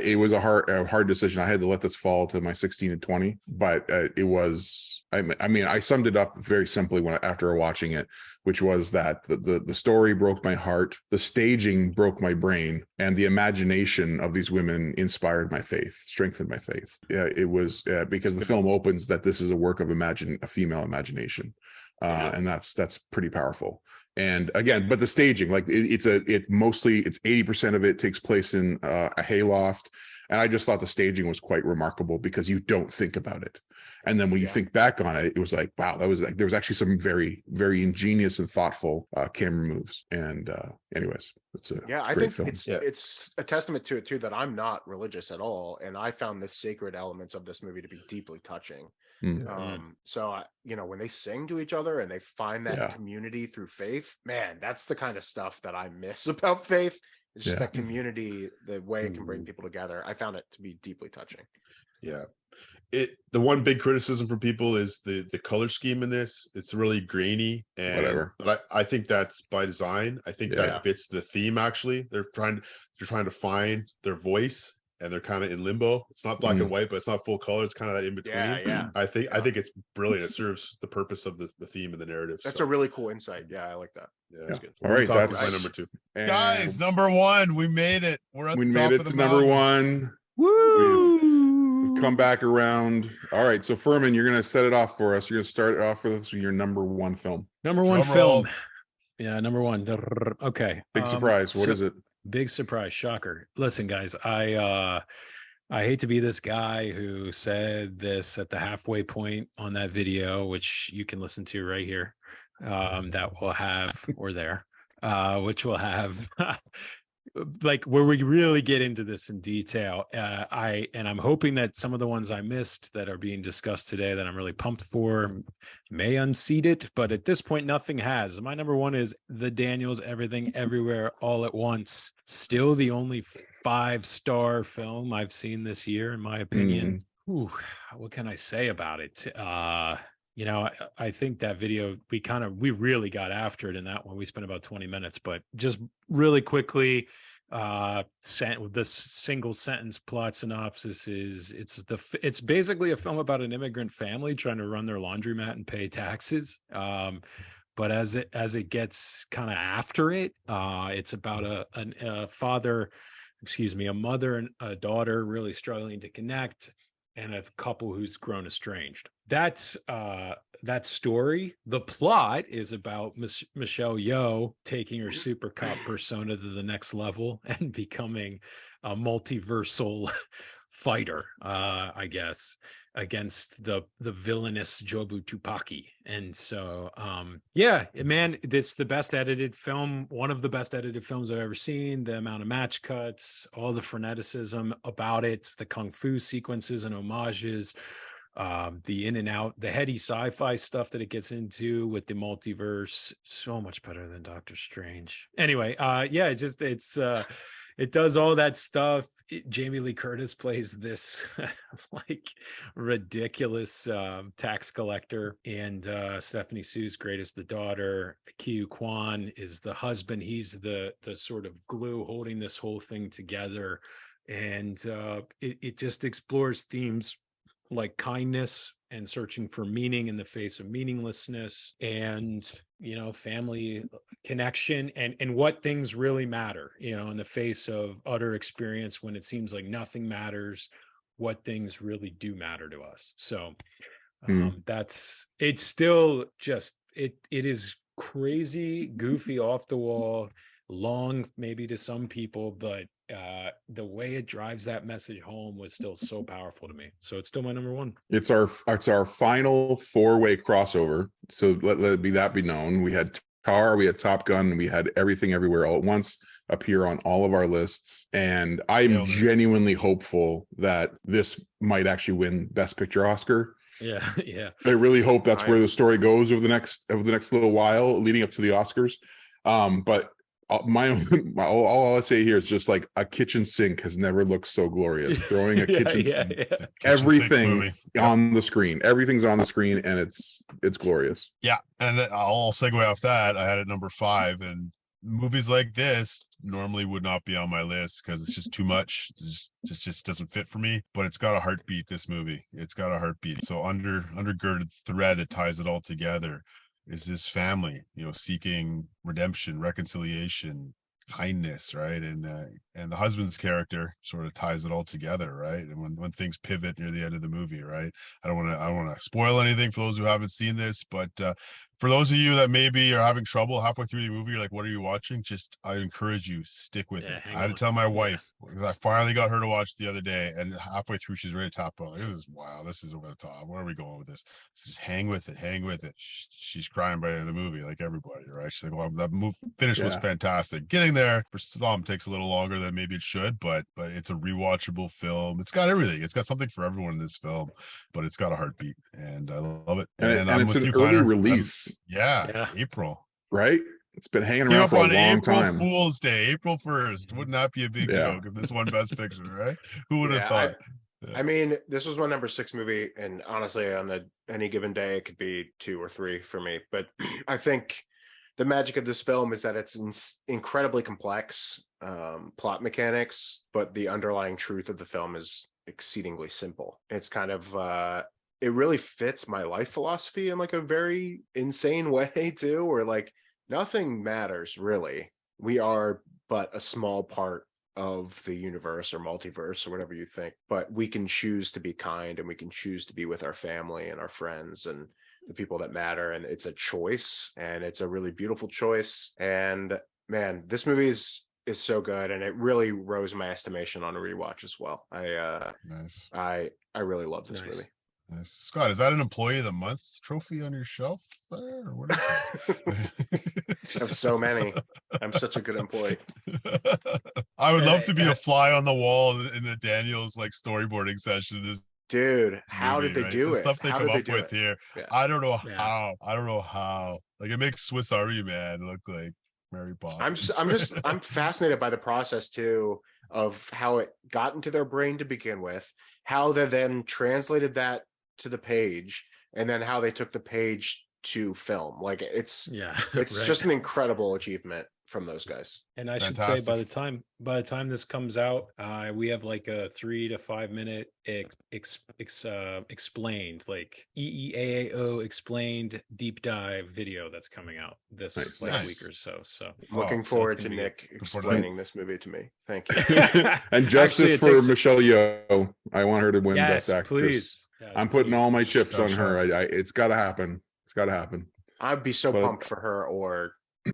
it was a hard decision. I had to let this fall to my 16 and 20, but it was. I mean, I summed it up very simply after watching it, which was that the story broke my heart, the staging broke my brain, and the imagination of these women inspired my faith, strengthened my faith. It was because the film opens that this is a work of a female imagination. And that's pretty powerful. And again, but the staging, like it's 80% of it takes place in a hayloft. And I just thought the staging was quite remarkable because you don't think about it. And then when you think back on it, it was like, wow, there was actually some very, very ingenious and thoughtful camera moves. And anyways, it's a I great think film. it's a testament to it too, that I'm not religious at all. And I found the sacred elements of this movie to be deeply touching. So when they sing to each other and they find that community through faith, man, that's the kind of stuff that I miss about faith. It's just that community, the way it can bring people together. I found it to be deeply touching. Yeah. The one big criticism for people is the color scheme in this. It's really grainy and whatever. But I think that's by design. I think that fits the theme. Actually, they're trying to find their voice, and they're kind of in limbo. It's not black and white, but it's not full color. It's kind of that in between. I think it's brilliant. It serves the purpose of the theme and the narrative. That's a really cool insight. Yeah, I like that. That's good. All right, that's my number 2. Guys, number 1. We made it. We're at the top of the number mountain. 1. We've come back around. All right, so Furman, you're going to set it off for us. You're going to start it off for us with your number 1 film. Number 1 film. Yeah, number 1. Okay. Big surprise. What is it? Big surprise, shocker. Listen, guys, I hate to be this guy who said this at the halfway point on that video, which you can listen to right here. That will have, or there, which will have like where we really get into this in detail. I'm hoping that some of the ones I missed that are being discussed today that I'm really pumped for may unseat it, but at this point nothing has. My number 1 is The Daniels, Everything Everywhere All at Once. Still the only 5-star film I've seen this year, in my opinion. Ooh, what can I say about it? I think that video, we really got after it in that one. We spent about 20 minutes, but just really quickly, The single sentence plot synopsis is it's basically a film about an immigrant family trying to run their laundromat and pay taxes. But as it gets kind of after it, it's about a mother and a daughter really struggling to connect, and a couple who's grown estranged. That's that story. The plot is about Michelle Yeoh taking her super cop persona to the next level and becoming a multiversal fighter, I guess, against the villainous Jobu Tupaki. And so yeah, man, it's the best edited film, one of the best edited films I've ever seen. The amount of match cuts, all the freneticism about it, the kung fu sequences and homages, the in and out, the heady sci-fi stuff that it gets into with the multiverse, so much better than Doctor Strange. Anyway, yeah, it does all that stuff. Jamie Lee Curtis plays this like ridiculous tax collector, and Stephanie Sue's great as the daughter. Kiyu Kwan is the husband. He's the sort of glue holding this whole thing together, and it just explores themes like kindness and searching for meaning in the face of meaninglessness, and family connection, and what things really matter, in the face of utter experience when it seems like nothing matters, what things really do matter to us. So it's still just it is crazy, goofy, off the wall, long maybe to some people, but the way it drives that message home was still so powerful to me. So it's still my number one. It's our final 4-way crossover. So let that be known. We had Tar, we had Top Gun, we had Everything Everywhere All at Once appear on all of our lists. And I'm genuinely hopeful that this might actually win Best Picture Oscar. Yeah. I really hope that's where the story goes over the next little while leading up to the Oscars. But all I say here is just like a kitchen sink has never looked so glorious. Throwing a kitchen sink, everything on the screen, everything's on the screen, and it's glorious. Yeah, and I'll segue off that. I had it number 5, and movies like this normally would not be on my list because it's just too much. It just doesn't fit for me. But it's got a heartbeat. This movie, it's got a heartbeat. So undergirded thread that ties it all together is this family, seeking redemption, reconciliation, kindness, right? And the husband's character sort of ties it all together, right? And when things pivot near the end of the movie, right? I don't want to spoil anything for those who haven't seen this, but for those of you that maybe are having trouble halfway through the movie, you're like, what are you watching? I encourage you, stick with it. I had to tell my wife, because I finally got her to watch the other day, and halfway through she's ready to tap out. Like, this is over the top. Where are we going with this? So just hang with it. She's crying by the end of the movie, like everybody, right? She's like, well, that finish was fantastic. Getting there for Saddam takes a little longer than maybe it should, but it's a rewatchable film. It's got everything. It's got something for everyone in this film, but it's got a heartbeat, and I love it. And it's an early release. April, right? It's been hanging around for a long time. April Fool's Day, April 1st. Wouldn't that be a big joke if this won Best Picture, right? Who would have thought? I mean, this was my number 6 movie, and honestly, on any given day, it could be 2 or 3 for me. But I think the magic of this film is that it's incredibly complex plot mechanics, but the underlying truth of the film is exceedingly simple. It's kind of it really fits my life philosophy in like a very insane way too, where like nothing matters really. We are but a small part of the universe or multiverse or whatever you think, but we can choose to be kind, and we can choose to be with our family and our friends and the people that matter. And it's a choice, and it's a really beautiful choice. And man, this movie is so good, and it really rose my estimation on a rewatch as well. I really love this movie. Nice. Scott, is that an Employee of the Month trophy on your shelf there, or what is I have so many. I'm such a good employee. I would love to be a fly on the wall in the Daniels like storyboarding session. Dude, how did they do it? Stuff they come up with here. I don't know how. Like, it makes Swiss Army Man look like Mary Poppins. I'm fascinated by the process too of how it got into their brain to begin with, how they then translated that to the page, and then how they took the page to film. Like it's right. just an incredible achievement from those guys. And I should say, Fantastic. by the time this comes out, we have like a 3 to 5 minute explained, like EEAAO explained deep dive video that's coming out this Nice. like Nice. week or so. So Looking so forward it's to gonna be Nick Look forward to explaining this movie to me. Thank you. And justice Actually, it for takes- Michelle Yeoh. I want her to win yes, Best Actress. please. Yes, I'm putting please. all my chips Shout on her. out. It's got to happen. It's got to happen. I'd be so But- pumped for her or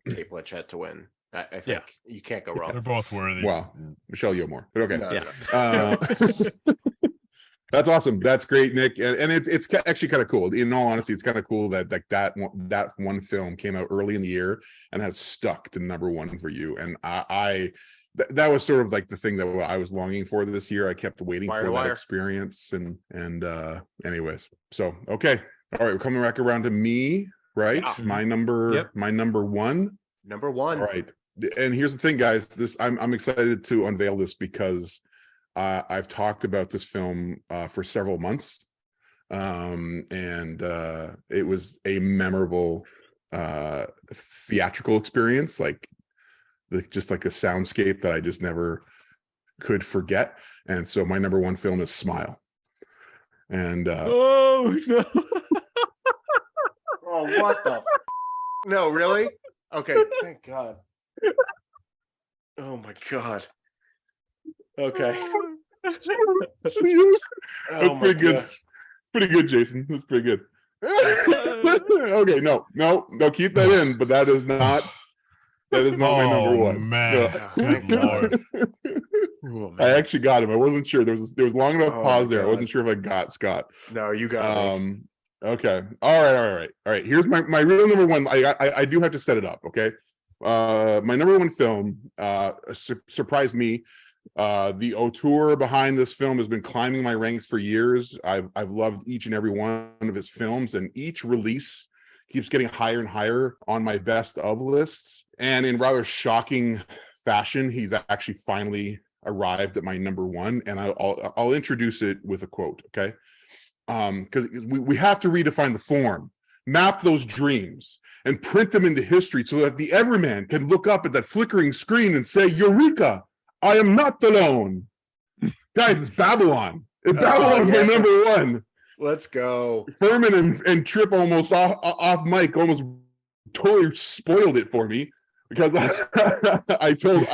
Kate Blanchett to win. I think you can't go They're wrong. both worthy. Wow. Michelle Yeoh more. But okay. No, Yeah. no. That's awesome. That's great, Nick. And it's actually kind of cool. In all honesty, it's kind of cool that like that one film came out early in the year and has stuck to number one for you. And that was sort of like the thing that I was longing for this year. I kept waiting Wire for to that wire. experience. And anyways, so okay. All right, we're coming back around to me, right? Yeah. My number one. Number one. All right. And here's the thing, guys. I'm excited to unveil this because I've talked about this film for several months. And it was a memorable theatrical experience, just like a soundscape that I just never could forget. And so my number one film is Smile. And Oh no. Oh, what the? No, really? Okay, thank God. Oh my God. Okay. That's Oh my pretty good. God. It's pretty good, Jason. That's pretty good. Okay, no, keep that in, but that is not my number one. Man, Thank good God. Lord. Oh, I man. actually got him. I wasn't sure. There was long enough Oh, pause my there. I God. wasn't sure if I got Scott. No, you got me. Okay. All right. Here's my real number one. I do have to set it up. Okay. My number one film surprised me. The auteur behind this film has been climbing my ranks for years. I've loved each and every one of his films, and each release keeps getting higher and higher on my best of lists. And in rather shocking fashion, he's actually finally arrived at my number one. And I'll introduce it with a quote. Okay. Because we have to redefine the form, map those dreams, and print them into history so that the everyman can look up at that flickering screen and say, Eureka, I am not alone. Guys, it's Babylon. Babylon's my yes. number one. Let's go. Furman and Trip almost off mic almost totally spoiled it for me because I told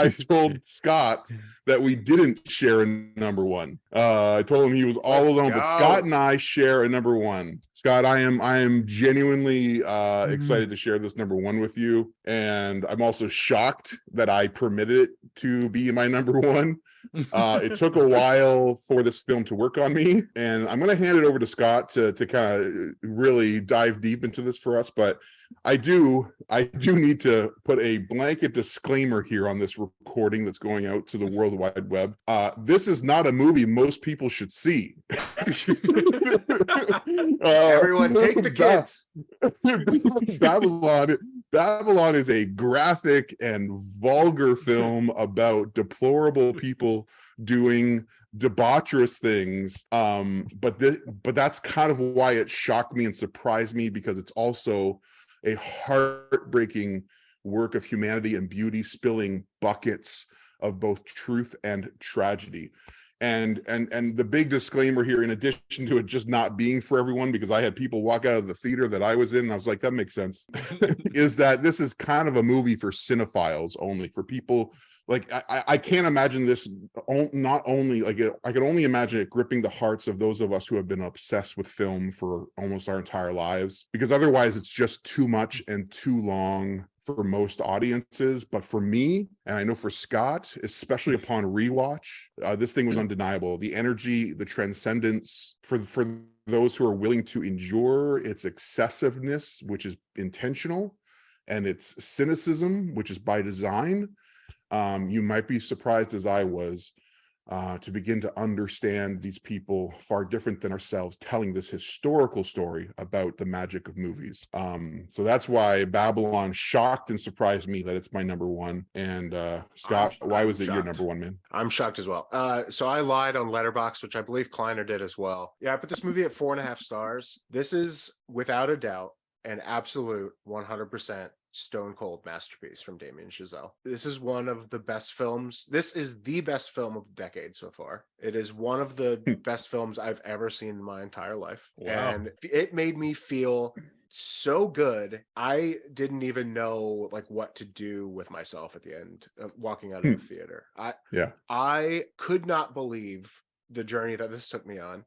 Scott that we didn't share a number one. I told him he was all Let's alone, but go. Scott and I share a number one. Scott, I am genuinely excited to share this number one with you, and I'm also shocked that I permitted it to be my number one. It took a while for this film to work on me, and I'm going to hand it over to Scott to kind of really dive deep into this for us. But I do need to put a blanket disclaimer here on this recording that's going out to the World Wide Web. This is not a movie most people should see. Everyone, take the kids. Babylon is a graphic and vulgar film about deplorable people doing debaucherous things. But that's kind of why it shocked me and surprised me, because it's also a heartbreaking work of humanity and beauty, spilling buckets of both truth and tragedy. And the big disclaimer here, in addition to it just not being for everyone, because I had people walk out of the theater that I was in, and I was like, that makes sense, is that this is kind of a movie for cinephiles only, for people like I can't imagine this not only like I can only imagine it gripping the hearts of those of us who have been obsessed with film for almost our entire lives, because otherwise it's just too much and too long for most audiences. But for me, and I know for Scott, especially upon rewatch, this thing was undeniable. The energy, the transcendence, for those who are willing to endure its excessiveness, which is intentional, and its cynicism, which is by design. You might be surprised, as I was, to begin to understand these people far different than ourselves telling this historical story about the magic of movies. So that's why Babylon shocked and surprised me that it's my number one. And Scott, why was it your number one, man? I'm shocked as well. So I lied on Letterboxd, which I believe Kleiner did as well. Yeah, I put this movie at 4.5 stars. This is, without a doubt, an absolute 100% stone cold masterpiece from Damien Chazelle. This is one of the best films. This is the best film of the decade so far. It is one of the best films I've ever seen in my entire life. Wow. And it made me feel so good. I didn't even know like what to do with myself at the end of walking out of the theater. I could not believe the journey that this took me on.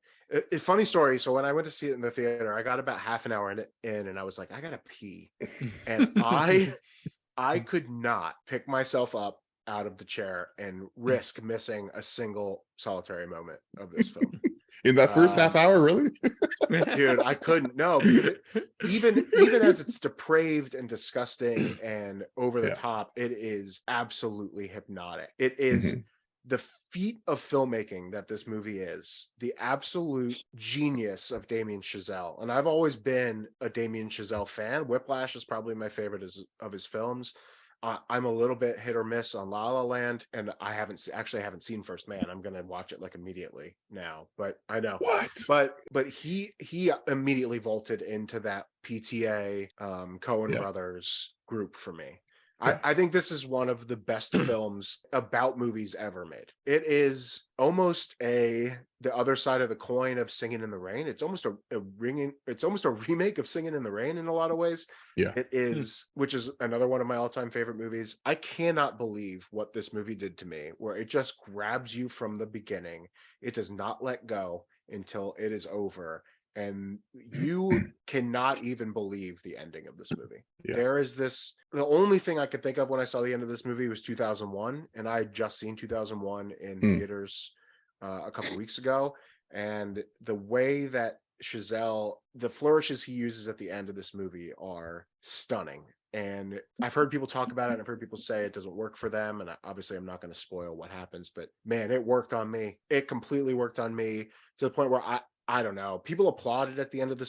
A funny story. So when I went to see it in the theater, I got about half an hour in and I was like, I gotta pee. And I could not pick myself up out of the chair and risk missing a single solitary moment of this film. In that first half hour, really? Dude, I couldn't. No, because even as it's depraved and disgusting and over the top, it is absolutely hypnotic. It is the feat of filmmaking that this movie is, the absolute genius of Damien Chazelle. And I've always been a Damien Chazelle fan. Whiplash is probably my favorite of his films. I'm a little bit hit or miss on La La Land, and I haven't seen First Man. I'm gonna watch it like immediately now, but I know what. But he immediately vaulted into that PTA Coen brothers group for me. I think this is one of the best films about movies ever made. It is almost the other side of the coin of Singing in the Rain. It's almost a remake of Singing in the Rain in a lot of ways. Yeah. It is, which is another one of my all-time favorite movies. I cannot believe what this movie did to me, where it just grabs you from the beginning. It does not let go until it is over. And you cannot even believe the ending of this movie. There is the only thing I could think of when I saw the end of this movie was 2001, and I had just seen 2001 in theaters a couple of weeks ago. And the way that Chazelle, the flourishes he uses at the end of this movie are stunning. And I've heard people talk about it, and I've heard people say it doesn't work for them. And obviously I'm not going to spoil what happens, but man, it worked on me. It completely worked on me to the point where I don't know. People applauded at the end of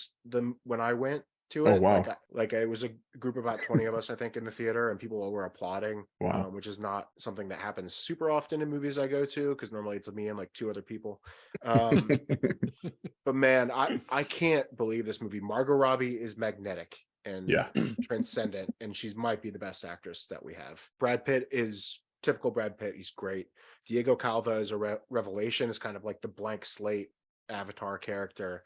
when I went to it. Oh, wow. Like it was a group of about 20 of us, I think, in the theater, and people were applauding. Wow. Which is not something that happens super often in movies I go to, because normally it's me and like two other people. But man, I can't believe this movie. Margot Robbie is magnetic and transcendent, and she might be the best actress that we have. Brad Pitt is typical Brad Pitt. He's great. Diego Calva is a revelation. Is kind of like the blank slate Avatar character.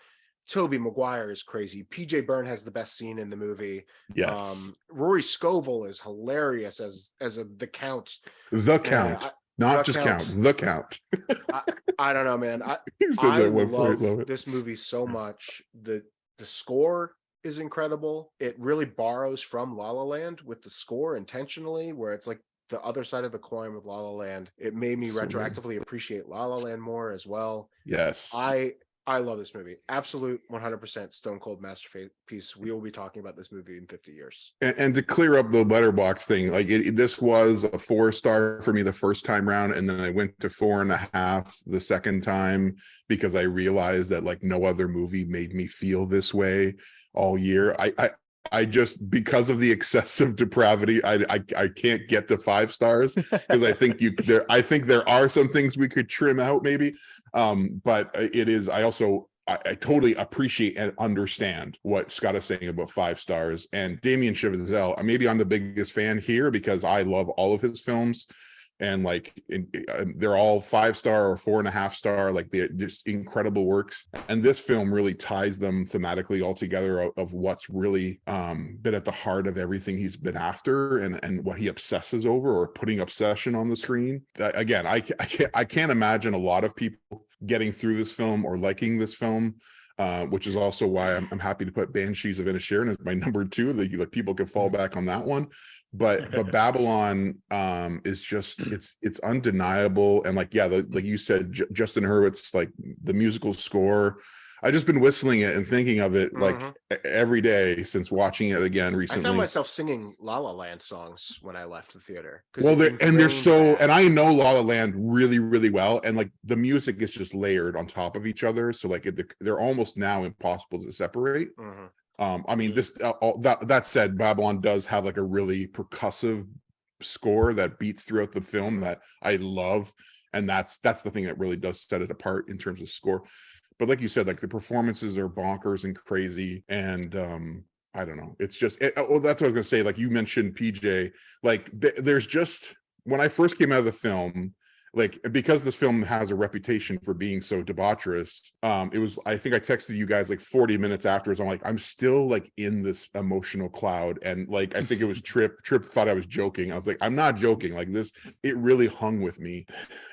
Tobey Maguire is crazy. PJ Byrne has the best scene in the movie. Yes. Rory Scovel is hilarious as the Count. The Count. Not just Count. The Count. I don't know, man. I love this movie so much. The score is incredible. It really borrows from La La Land with the score intentionally, where it's like the other side of the coin with La La Land. It made me retroactively appreciate La La Land more as well. Yes. I love this movie. Absolute 100% stone cold masterpiece. We will be talking about this movie in 50 years. And to clear up the letterbox thing, like this was a 4-star for me the first time round, and then I went to 4.5 the second time because I realized that like no other movie made me feel this way all year. I just, because of the excessive depravity, I can't get to 5 stars because I think there are some things we could trim out maybe. But it is, I totally appreciate and understand what Scott is saying about 5 stars. And Damien Chazelle, maybe I'm the biggest fan here because I love all of his films. And like they're all 5-star or 4.5 star, like they're just incredible works. And this film really ties them thematically all together of what's really been at the heart of everything he's been after and what he obsesses over, or putting obsession on the screen. Again, I can't imagine a lot of people getting through this film or liking this film. Which is also why I'm happy to put Banshees of Inisherin as my number 2. Like people can fall back on that one, but Babylon is just it's undeniable. And like like you said, Justin Hurwitz, like the musical score. I've just been whistling it and thinking of it like every day since watching it again recently. I found myself singing La La Land songs when I left the theater. Well, and I know La La Land really, really well, and like the music is just layered on top of each other, so like they're almost now impossible to separate. I mean, that said, Babylon does have like a really percussive score that beats throughout the film that I love, and that's the thing that really does set it apart in terms of score. But like you said, like the performances are bonkers and crazy, and I don't know. It's just, well, that's what I was gonna say. Like you mentioned, PJ, like there's just, when I first came out of the film, like because this film has a reputation for being so debaucherous, it was, I think I texted you guys like 40 minutes afterwards. I'm like, I'm still like in this emotional cloud. And like, I think it was Trip thought I was joking. I was like, I'm not joking. Like this, it really hung with me.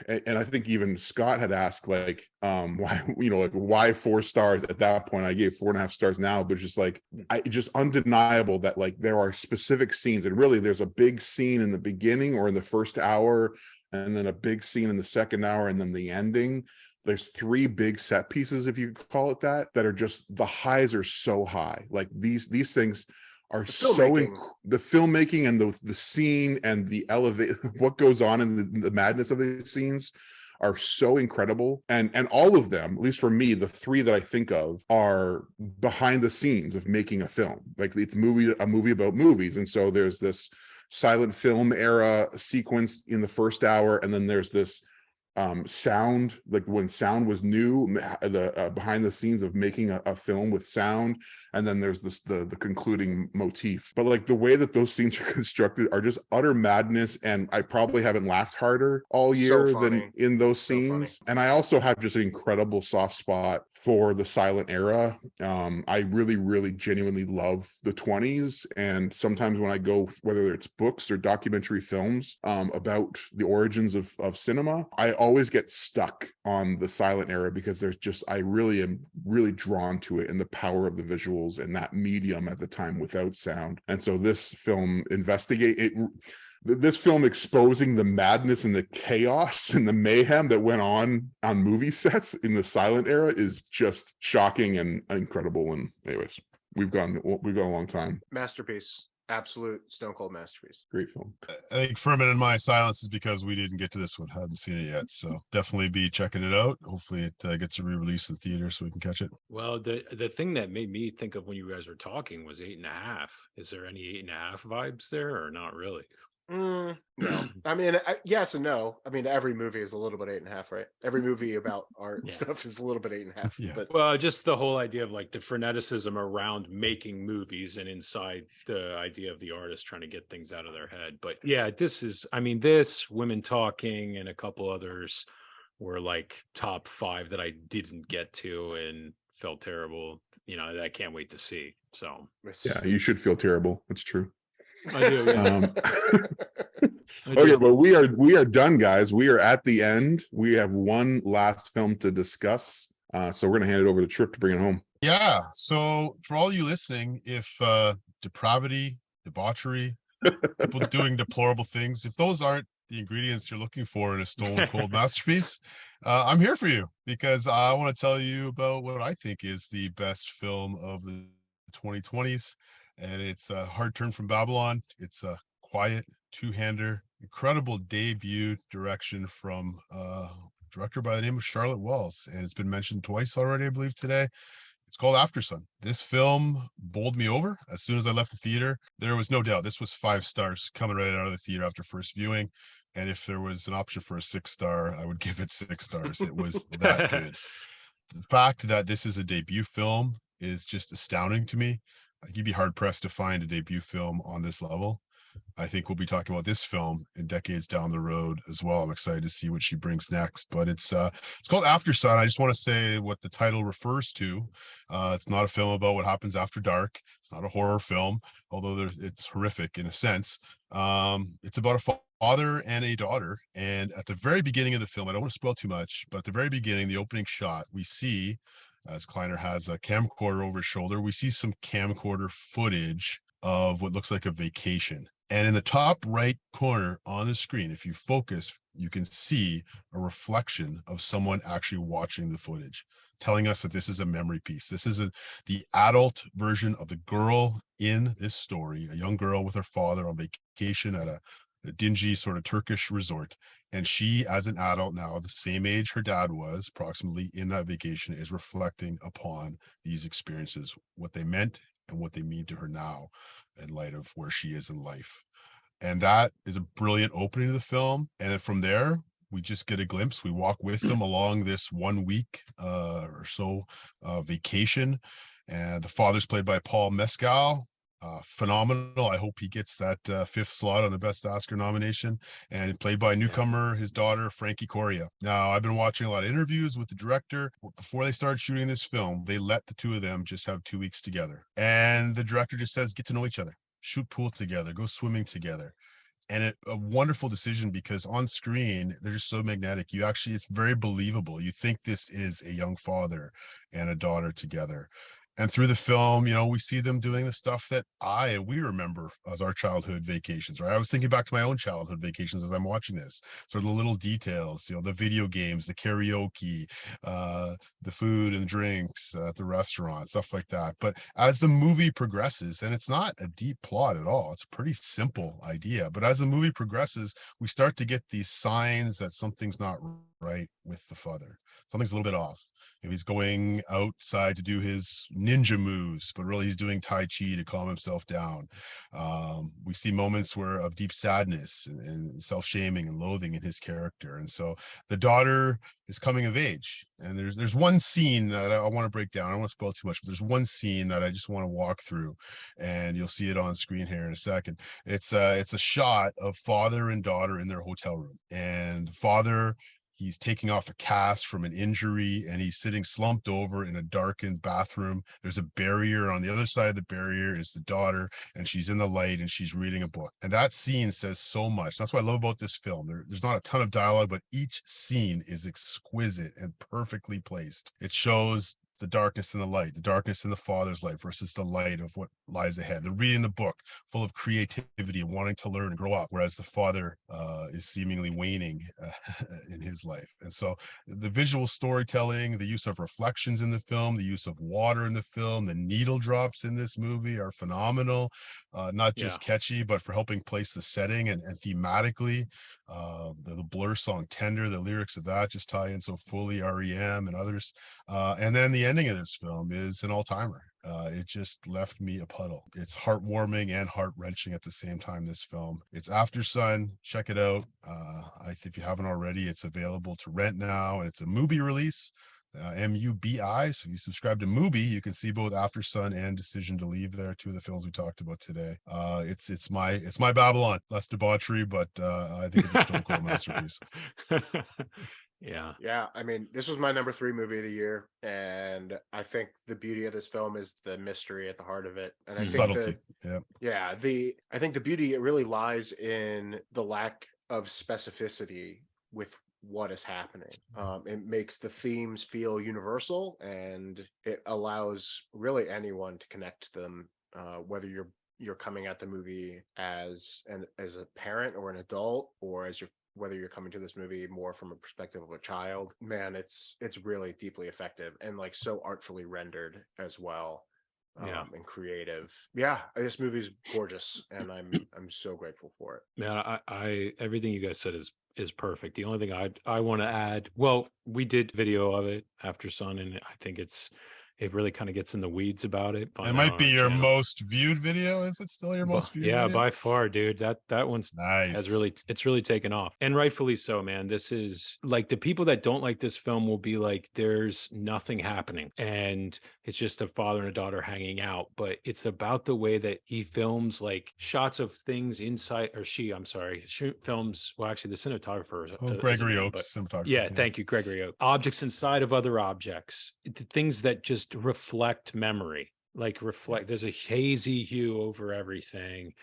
And I think even Scott had asked like, why, you know, like why 4 stars at that point? I gave 4.5 stars now, but it's just like, just undeniable that like there are specific scenes, and really there's a big scene in the beginning or in the first hour, and then a big scene in the second hour, and then the ending. There's 3 big set pieces, if you could call it that, that are just, the highs are so high. Like these things are the filmmaking and the scene and the elevate, what goes on in the madness of these scenes are so incredible. And all of them, at least for me, the 3 that I think of are behind the scenes of making a film. Like it's a movie about movies. And so there's this silent film era sequence in the first hour, and then there's this sound, like when sound was new, the behind the scenes of making a film with sound, and then there's this the concluding motif. But like the way that those scenes are constructed are just utter madness, and I probably haven't laughed harder all year than in those scenes. And I also have just an incredible soft spot for the silent era. I really genuinely love the 20s, and sometimes when I go, whether it's books or documentary films about the origins of cinema, I always get stuck on the silent era, because there's just, I really am drawn to it and the power of the visuals and that medium at the time without sound. And so this film this film exposing the madness and the chaos and the mayhem that went on movie sets in the silent era is just shocking and incredible. And anyways, we've gone a long time. Masterpiece. Absolute stone cold masterpiece. Great film. I think Furman and my silence is because we didn't get to this one. Haven't seen it yet, so definitely be checking it out. Hopefully it gets a re-release in the theater so we can catch it. Well, the thing that made me think of when you guys were talking was 8.5. Is there any 8.5 vibes there, or not really? No, I mean, yes and no. I mean, every movie is a little bit 8.5, right? Every movie about art and stuff is a little bit 8.5. Yeah. But Well, just the whole idea of like the freneticism around making movies, and inside the idea of the artist trying to get things out of their head. But yeah, this Women Talking and a couple others were like top 5 that I didn't get to and felt terrible. You know, that I can't wait to see. So yeah, you should feel terrible. That's true. I do. Yeah. Okay, but we are done, guys. We are at the end. We have one last film to discuss, so we're gonna hand it over to Trip to bring it home. Yeah, so for all you listening, if depravity, debauchery, people doing deplorable things, if those aren't the ingredients you're looking for in a stone cold masterpiece, I'm here for you, because I want to tell you about what I think is the best film of the 2020s. And it's a Hard Turn from Babylon. It's a quiet two-hander, incredible debut direction from a director by the name of Charlotte Wells. And it's been mentioned twice already, I believe, today. It's called Aftersun. This film bowled me over as soon as I left the theater. There was no doubt this was 5 stars coming right out of the theater after first viewing. And if there was an option for a 6-star, I would give it 6 stars. It was that good. The fact that this is a debut film is just astounding to me. You'd be hard pressed to find a debut film on this level. I think we'll be talking about this film in decades down the road as well. I'm excited to see what she brings next. But it's called Aftersun. I just want to say what the title refers to. It's not a film about what happens after dark. It's not a horror film, although it's horrific in a sense. It's about a father and a daughter. And at the very beginning of the film, I don't want to spoil too much, but at the very beginning, the opening shot, we see, as Kleiner has a camcorder over his shoulder, we see some camcorder footage of what looks like a vacation. And in the top right corner on the screen, if you focus, you can see a reflection of someone actually watching the footage, telling us that this is a memory piece. This is the adult version of the girl in this story, a young girl with her father on vacation at a dingy sort of Turkish resort. And she, as an adult now, the same age her dad was, approximately, in that vacation, is reflecting upon these experiences, what they meant and what they mean to her now in light of where she is in life. And that is a brilliant opening to the film. And then from there, we just get a glimpse. We walk with them along this 1 week or so vacation. And the father's played by Paul Mescal. phenomenal. I hope he gets that fifth slot on the best Oscar nomination. And played by a newcomer, his daughter, Frankie Coria. Now, I've been watching a lot of interviews with the director. Before they started shooting this film, they let the two of them just have 2 weeks together. And the director just says, get to know each other, shoot pool together, go swimming together. And a wonderful decision, because on screen they're just so magnetic. It's very believable. You think this is a young father and a daughter together. And through the film, we see them doing the stuff that we remember as our childhood vacations, right? I was thinking back to my own childhood vacations as I'm watching this. Sort of the little details, the video games, the karaoke, the food and drinks at the restaurant, stuff like that. But as the movie progresses, and it's not a deep plot at all, it's a pretty simple idea. But as the movie progresses, we start to get these signs that something's not right with the father. Something's a little bit off. He's going outside to do his ninja moves, but really he's doing Tai Chi to calm himself down. We see moments of deep sadness and self-shaming and loathing in his character. And so the daughter is coming of age. And there's one scene that I want to break down. I don't want to spoil too much, but there's one scene that I just want to walk through, and you'll see it on screen here in a second. It's a shot of father and daughter in their hotel room, and father, he's taking off a cast from an injury, and he's sitting slumped over in a darkened bathroom. There's a barrier. On the other side of the barrier is the daughter, and she's in the light and she's reading a book. And that scene says so much. That's what I love about this film. There's not a ton of dialogue, but each scene is exquisite and perfectly placed. It shows the darkness and the light, the darkness in the father's life versus the light of what lies ahead. They're reading the book full of creativity and wanting to learn and grow up, whereas the father is seemingly waning in his life. And so the visual storytelling, the use of reflections in the film, the use of water in the film, the needle drops in this movie are phenomenal. Not just catchy, but for helping place the setting and thematically. The Blur song Tender, the lyrics of that just tie in so fully, REM and others. And then the ending of this film is an all-timer. It just left me a puddle. It's heartwarming and heart-wrenching at the same time, this film. It's After Sun. Check it out. If you haven't already, it's available to rent now, and it's a Mubi release. MUBI. So if you subscribe to Mubi, you can see both After Sun and Decision to Leave there, two of the films we talked about today. It's my Babylon. Less debauchery, but I think it's a stone cold masterpiece. Yeah. I mean, this was my number 3 movie of the year, and I think the beauty of this film is the mystery at the heart of it, and I think subtlety. I think the beauty, it really lies in the lack of specificity with what is happening. It makes the themes feel universal, and it allows really anyone to connect to them, whether you're coming at the movie as a parent or an adult, or whether you're coming to this movie more from a perspective of a child. Man, it's really deeply effective and like so artfully rendered as well. And creative. This movie's gorgeous, and I'm so grateful for it. Man, I everything you guys said is perfect. The only thing I want to add, well, we did video of it, After Sun, and I think it really kind of gets in the weeds about it. It might be your most viewed video. Is it still your most viewed video? By far, dude. That one's nice. It's really taken off, and rightfully so, man. This is like, the people that don't like this film will be like, there's nothing happening, and it's just a father and a daughter hanging out. But it's about the way that he films, like shots of things inside, or films. Well, actually, the cinematographer is Gregory Oakes, cinematographer. Yeah, thank you, Gregory Oakes. Objects inside of other objects, things that just reflect memory, there's a hazy hue over everything.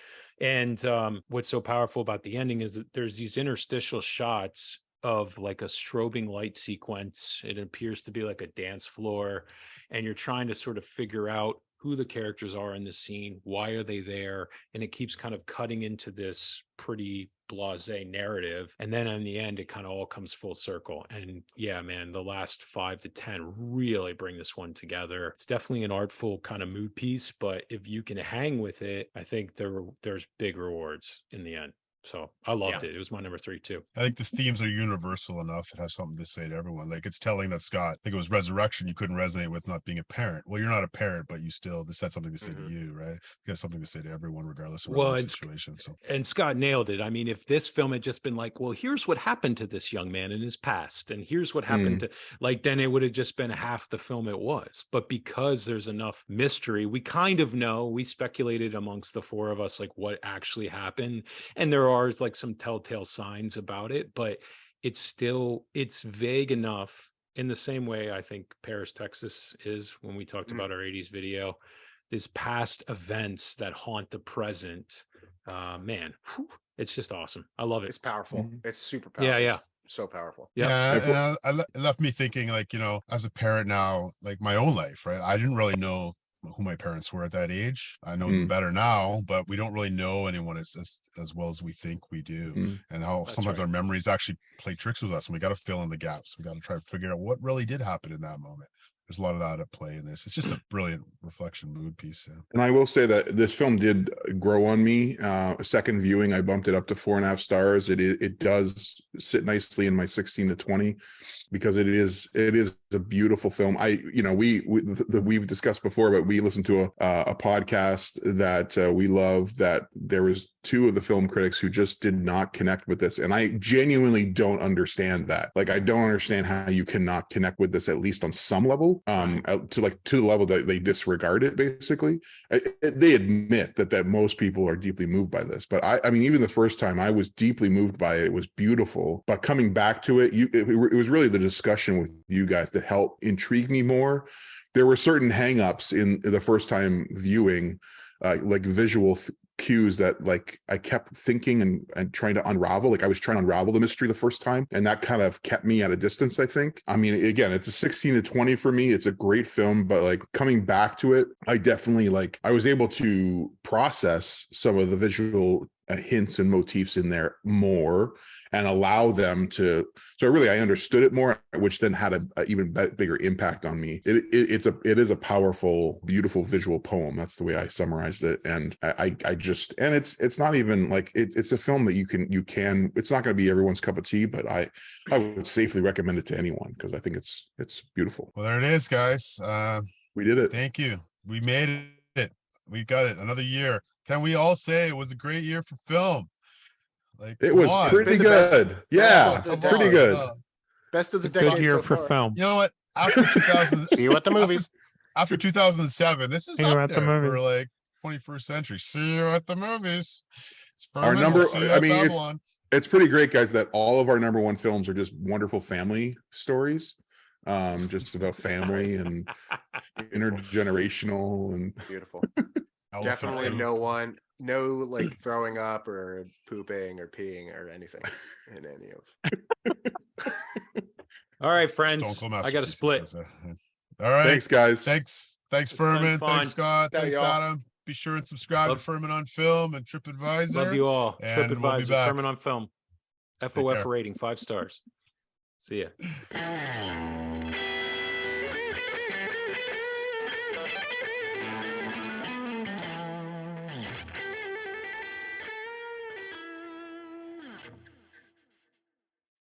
And what's so powerful about the ending is that there's these interstitial shots of like a strobing light sequence. It appears to be like a dance floor, and you're trying to sort of figure out who the characters are in the scene, why are they there, and it keeps kind of cutting into this pretty blasé narrative, and then in the end it kind of all comes full circle. And yeah, man, the last 5 to 10 really bring this one together. It's definitely an artful kind of mood piece, but if you can hang with it, I think there's big rewards in the end. So I loved it. It was my number 3 too. I think the themes are universal enough. It has something to say to everyone. Like it's telling that Scott, I think it was Resurrection, you couldn't resonate with not being a parent. Well, you're not a parent, but you still, this had something to say to you, right? You got something to say to everyone, regardless of the situation. So, and Scott nailed it. I mean, if this film had just been like, well, here's what happened to this young man in his past, and here's what happened to, like, then it would have just been half the film it was. But because there's enough mystery, we kind of know, we speculated amongst the four of us, like what actually happened. And there are like some telltale signs about it, but it's vague enough, in the same way I think Paris, Texas is, when we talked about our 80s video. These past events that haunt the present, man, it's just awesome. I love it. It's powerful. It's super powerful. Yeah. It's so powerful. Yeah. And it left me thinking, like, as a parent now, like my own life, right? I didn't really know who my parents were at that age. I know them better now, but we don't really know anyone as well as we think we do. And how sometimes our memories actually play tricks with us, and we got to fill in the gaps. We got to try to figure out what really did happen in that moment. There's a lot of that at play in this. It's just a brilliant reflection mood piece. Yeah. And I will say that this film did grow on me. A second viewing, I bumped it up to 4.5 stars. It does sit nicely in my 16 to 20 because it is a beautiful film. We've discussed before, but we listened to a podcast that we love, that there was 2 of the film critics who just did not connect with this. And I genuinely don't understand that. Like, I don't understand how you cannot connect with this, at least on some level, to the level that they disregard it, basically. They admit that most people are deeply moved by this. But I mean, even the first time I was deeply moved by it. It was beautiful. But coming back to it, it was really the discussion with you guys that helped intrigue me more. There were certain hangups in the first time viewing, like visual cues that, like, I kept thinking and trying to unravel. Like, I was trying to unravel the mystery the first time, and that kind of kept me at a distance, I think. I mean, again, it's a 16 to 20 for me. It's a great film, but like coming back to it, I definitely, like, I was able to process some of the visual hints and motifs in there more and allow them to, so I understood it more, which then had a even bigger impact on me. It is a powerful, beautiful visual poem. That's the way I summarized it. And I just, and it's not even like it's a film that you can it's not going to be everyone's cup of tea, but I would safely recommend it to anyone because I think it's beautiful. Well, there it is, guys. We did it. Thank you. We made it. We got it. Another year. Can we all say it was a great year for film? Like, it was pretty good. Yeah, pretty good. Best of the decade. Good year so for far. film. You know what? After 2000, see you at the movies. After 2007, this is See you up at the there for movies. like 21st century. See you at the movies. It's Our Furman, number. we'll see you I at mean, Babylon. it's pretty great, guys, that all of our number one films are just wonderful family stories. Just about family and intergenerational and Beautiful. Definitely no like throwing up or pooping or peeing or anything in any of. All right, friends. I got to split. All right. Thanks, guys. Thanks, It's Furman. been fun. Thanks, Scott. Yeah, Thanks, y'all. Adam. Be sure and subscribe to Furman on Film and TripAdvisor. Love you all. And we'll be TripAdvisor, back. Furman on Film. Take FOF care. rating, 5 stars. See ya.